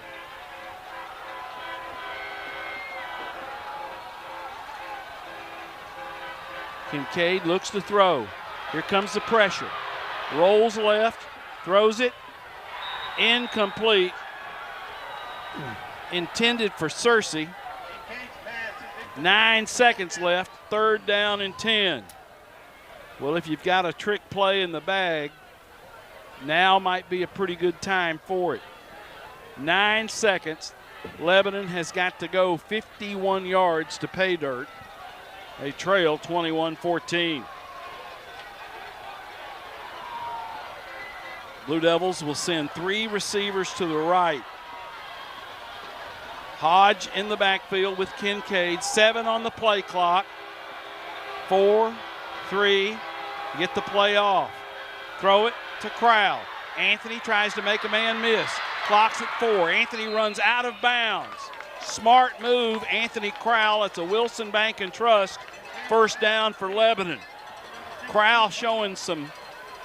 Speaker 7: Kincaid looks to throw. Here comes the pressure. Rolls left, throws it. Incomplete. Intended for Searcy. 9 seconds left, 3rd down and 10. Well, if you've got a trick play in the bag, now might be a pretty good time for it. 9 seconds. Lebanon has got to go 51 yards to pay dirt. They trail 21-14. Blue Devils will send 3 receivers to the right. Hodge in the backfield with Kincaid. 7 on the play clock. 4, 3, get the play off. Throw it to Crowell. Anthony tries to make a man miss. Clock's at 4. Anthony runs out of bounds. Smart move, Anthony Crowell. It's a Wilson Bank and Trust 1st down for Lebanon. Crowell showing some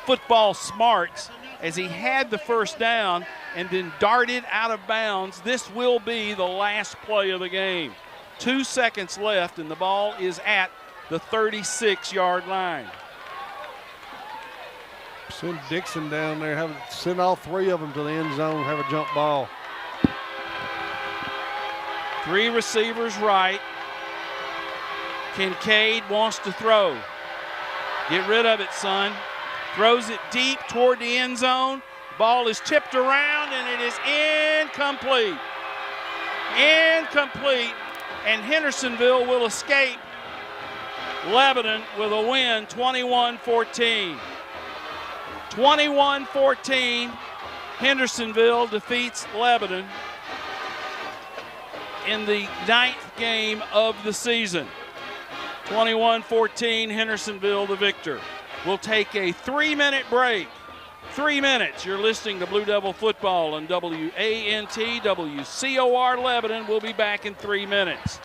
Speaker 7: football smarts as he had the 1st down and then darted out of bounds. This will be the last play of the game. 2 seconds left and the ball is at the 36-yard line.
Speaker 9: Send Dixon down there. Send all 3 of them to the end zone. Have a jump ball.
Speaker 7: 3 receivers right. Kincaid wants to throw. Get rid of it, son. Throws it deep toward the end zone. Ball is tipped around and it is incomplete. Incomplete. And Hendersonville will escape Lebanon with a win, 21-14. 21-14, Hendersonville defeats Lebanon in the 9th game of the season. 21-14, Hendersonville the victor. We'll take a 3-minute break. 3 minutes. You're listening to Blue Devil Football on WANT WCOR Lebanon. We'll be back in 3 minutes.